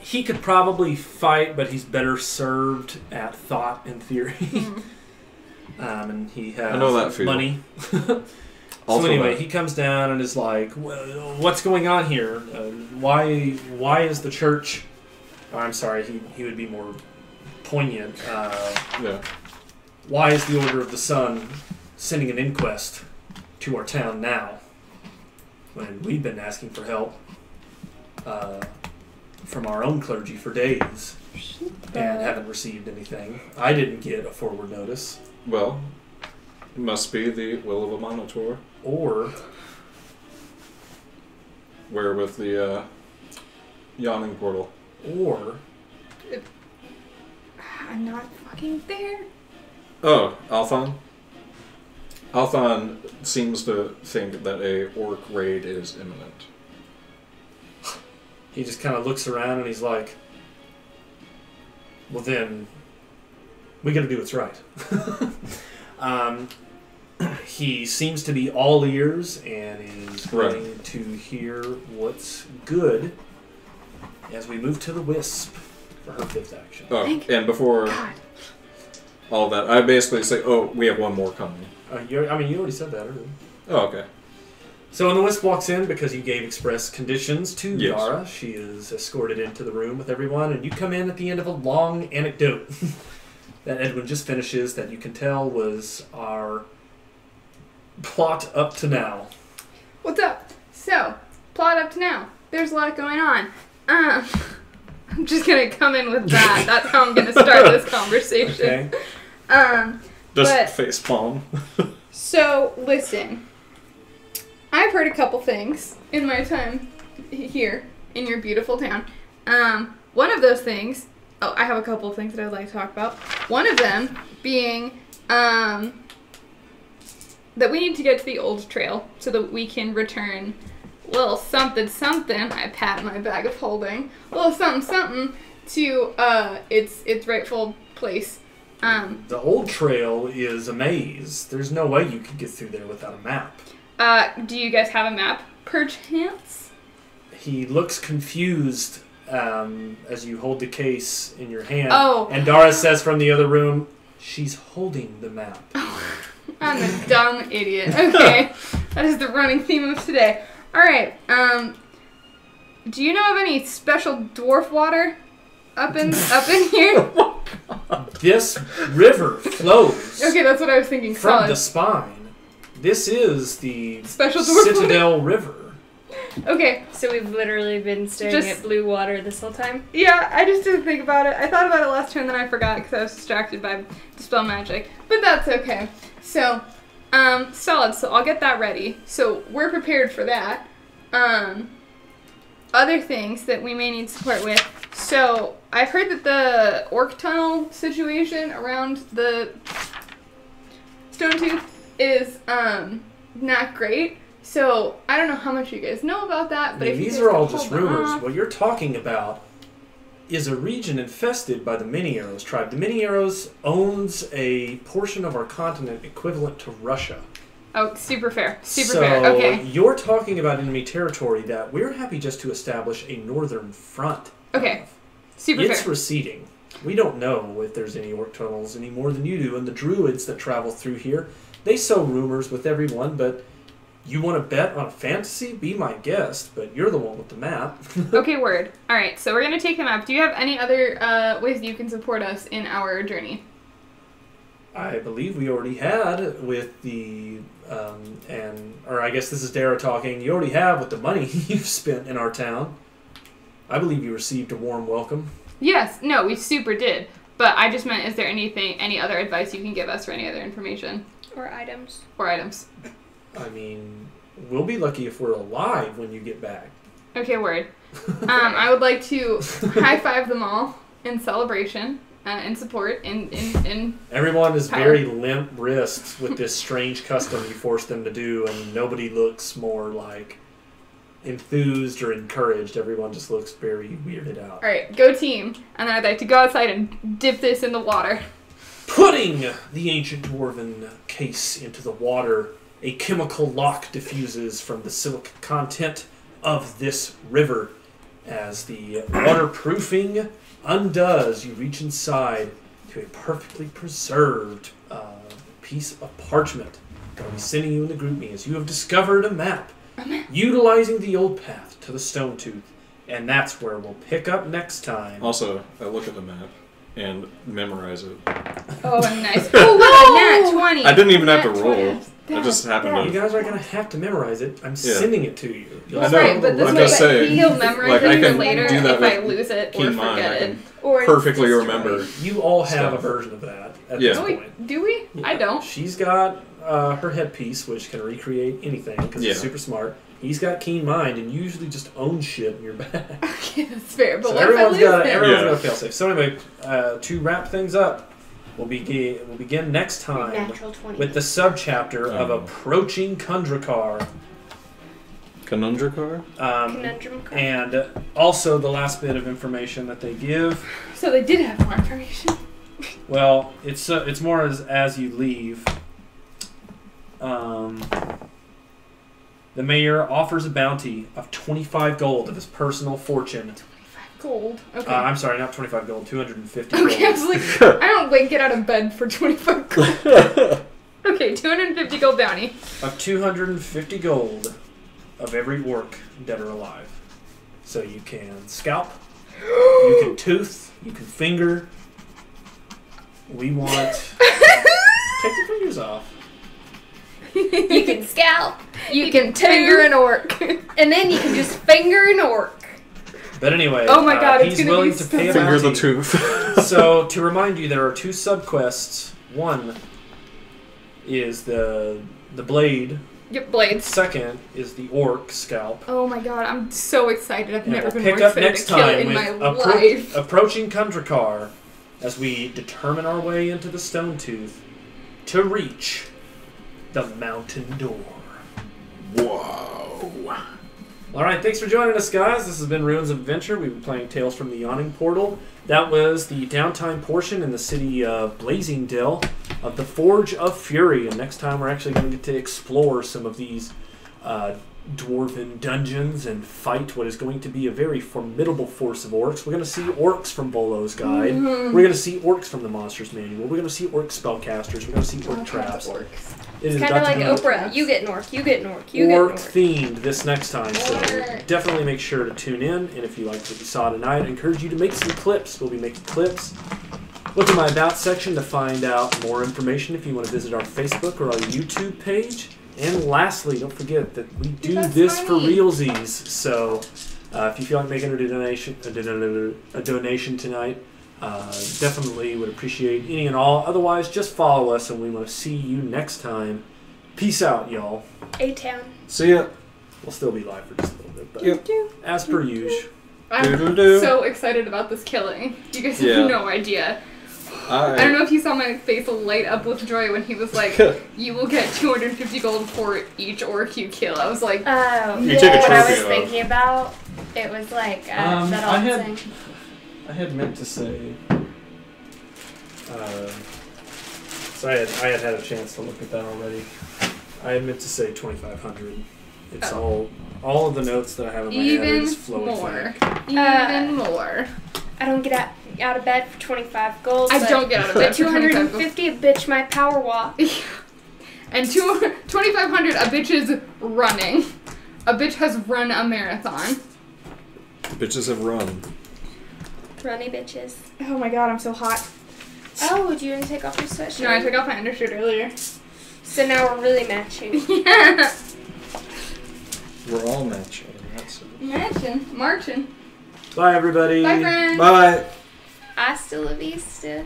He could probably fight, but he's better served at thought and theory. And he has money. So anyway, he comes down and is like, what's going on here? Why is the church... Oh, I'm sorry, he would be more poignant. Why is the Order of the Sun sending an inquest to our town now? When we've been asking for help from our own clergy for days and haven't received anything. I didn't get a forward notice. Well, it must be the will of a Monitor. Or we're with the Yawning Portal. Or I'm not fucking there. Oh, Althon? Althon seems to think that a orc raid is imminent. He just kind of looks around and he's like, well then, we gotta do what's right. He seems to be all ears and is willing to hear what's good as we move to the Wisp for her 5th action. Oh, and before all that, I basically say, oh, we have one more coming. You already said that earlier. Oh, okay. So when the Wisp walks in, because you gave express conditions to yes. Yara, she is escorted into the room with everyone, and you come in at the end of a long anecdote that Edwin just finishes that you can tell was our plot up to now. What's up? So, plot up to now. There's a lot going on. I'm just gonna come in with that. That's how I'm gonna start this conversation. Okay. Just face palm. So, listen. I've heard a couple things in my time here in your beautiful town. One of those things, I have a couple of things that I'd like to talk about. One of them being that we need to get to the old trail so that we can return little something something. I pat my bag of holding. Little something something to its rightful place. The old trail is a maze. There's no way you could get through there without a map. Do you guys have a map, perchance? He looks confused as you hold the case in your hand. Oh. And Dara says from the other room, she's holding the map. I'm a dumb idiot. Okay. That is the running theme of today. Alright, do you know of any special dwarf water up in here? This river flows. Okay, that's what I was thinking. From the spine. This is the special dwarf Citadel River. Okay. So we've literally been staring at blue water this whole time? Yeah, I just didn't think about it. I thought about it last turn, then I forgot because I was distracted by Dispel Magic. But that's okay. So, solid. So I'll get that ready. So we're prepared for that. Other things that we may need support with. So I've heard that the orc tunnel situation around the Stone Tooth is not great. So I don't know how much you guys know about that, but these are all just rumors. What you're talking about is a region infested by the Mini Arrows tribe. The Mini Arrows owns a portion of our continent equivalent to Russia. Oh, super fair. Super fair. Okay. You're talking about enemy territory that we're happy just to establish a northern front. Okay. Super fair. It's receding. We don't know if there's any orc tunnels any more than you do, and the druids that travel through here, they sow rumors with everyone, but you want to bet on fantasy? Be my guest, but you're the one with the map. Okay, word. All right, so we're going to take the map. Do you have any other ways you can support us in our journey? I believe we already had with the, or I guess this is Dara talking, you already have with the money you've spent in our town. I believe you received a warm welcome. Yes, no, we super did. But I just meant, is there any other advice you can give us or any other information? Or items. Or items. I mean, we'll be lucky if we're alive when you get back. Okay, word. I would like to high-five them all in celebration. In support, in everyone is power. very limp wrists with this strange custom you forced them to do, and nobody looks more like enthused or encouraged. Everyone just looks very weirded out. All right, go team, and then I'd like to go outside and dip this in the water. Putting the ancient dwarven case into the water, a chemical lock diffuses from the silica content of this river. As the waterproofing undoes, you reach inside to a perfectly preserved piece of parchment. I'll be sending you in the group me as you have discovered a map utilizing the old path to the Stone Tooth, and that's where we'll pick up next time. Also, I look at the map and memorize it. Oh, nice. Oh, nat 20. I didn't even have to Nat roll. 20. I just happened You to. guys aren't going to have to memorize it. I'm sending it to you. I know. Right, but this I'm way just saying, he'll memorize like, I it can later do that if I with lose it or keen mind. I forget it. can Or perfectly destroy. remember. You all have Stuff. a version of that at Yeah. this Oh, point. do we? Yeah. I don't. She's got her headpiece, which can recreate anything because it's super smart. He's got keen mind and usually just owns shit in your bag. Okay, that's fair. But So what if I lose him? everyone's got a fail safe. So anyway, to wrap things up, we'll begin next time Natural 20. with the subchapter of Approaching Kundrakar. Conundrakar? Conundrum card. And also the last bit of information that they give. So they did have more information. Well, it's more as you leave. The mayor offers a bounty of 25 gold of his personal fortune. 25 gold. Okay. I'm sorry, not 25 gold, 250 gold. Okay, I was like, I don't get out of bed for 25 gold. Okay, 250 gold bounty. Of 250 gold of every orc, dead or alive. So you can scalp, you can tooth, you can finger. We want... Take the fingers off. You can scalp. You can finger an orc. And then you can just finger an orc. But anyway, Oh my God, it's he's gonna be willing to pay a Finger the bounty. tooth. So, to remind you, there are two subquests. One is the blade. Yep, blades. Second is the orc scalp. Oh my God, I'm so excited. I've And never we'll been pick more up excited next to kill time in with my life. Approaching Kundrakar as we determine our way into the Stone Tooth to reach the mountain door. Whoa. Alright, thanks for joining us, guys. This has been Ruins of Adventure. We've been playing Tales from the Yawning Portal. That was the downtime portion in the city of Blasingdell of the Forge of Fury. And next time we're actually going to get to explore some of these dwarven dungeons and fight what is going to be a very formidable force of orcs. We're going to see orcs from Bolo's Guide. We're going to see orcs from the Monsters Manual. We're going to see orc spellcasters. We're going to see orc traps. Orcs. It is Kind of about to like be Oprah. You get an orc. You get an orc. You get an orc orc. themed this next time, so Orc. definitely make sure to tune in. And if you liked what you saw tonight, I encourage you to make some clips. We'll be making clips. Look at my About section to find out more information if you want to visit our Facebook or our YouTube page. And lastly, don't forget that we do That's this for funny. realsies. So if you feel like making a donation tonight, definitely would appreciate any and all. Otherwise, just follow us, and we will see you next time. Peace out, y'all. A-Town. See ya. We'll still be live for just a little bit, but Yep. as per usual. I'm Doodle-doo. so excited about this killing. You guys Yeah. have no idea. I don't know if you saw my face light up with joy when he was like, "You will get 250 gold for each orc you kill." I was like, Oh, You take a what I trophy was off. thinking about, it was like that old thing. I had meant to say. So I had had a chance to look at that already. I had meant to say 2,500. It's all of the notes that I have in my head are even just flowing more, back. even more. I don't get out of bed for 25 gold. I but don't get out of bed for 25 gold. 250, bitch, my power walk. And 2,500, a bitch is running. A bitch has run a marathon. Bitches have run. Runny bitches. Oh my god, I'm so hot. Oh, would you even take off your sweatshirt? No, I took off my undershirt earlier. So now we're really matching. Yeah. We're all matching. That's it. Marching. Bye, everybody. Bye, friends. Bye. Hasta la vista.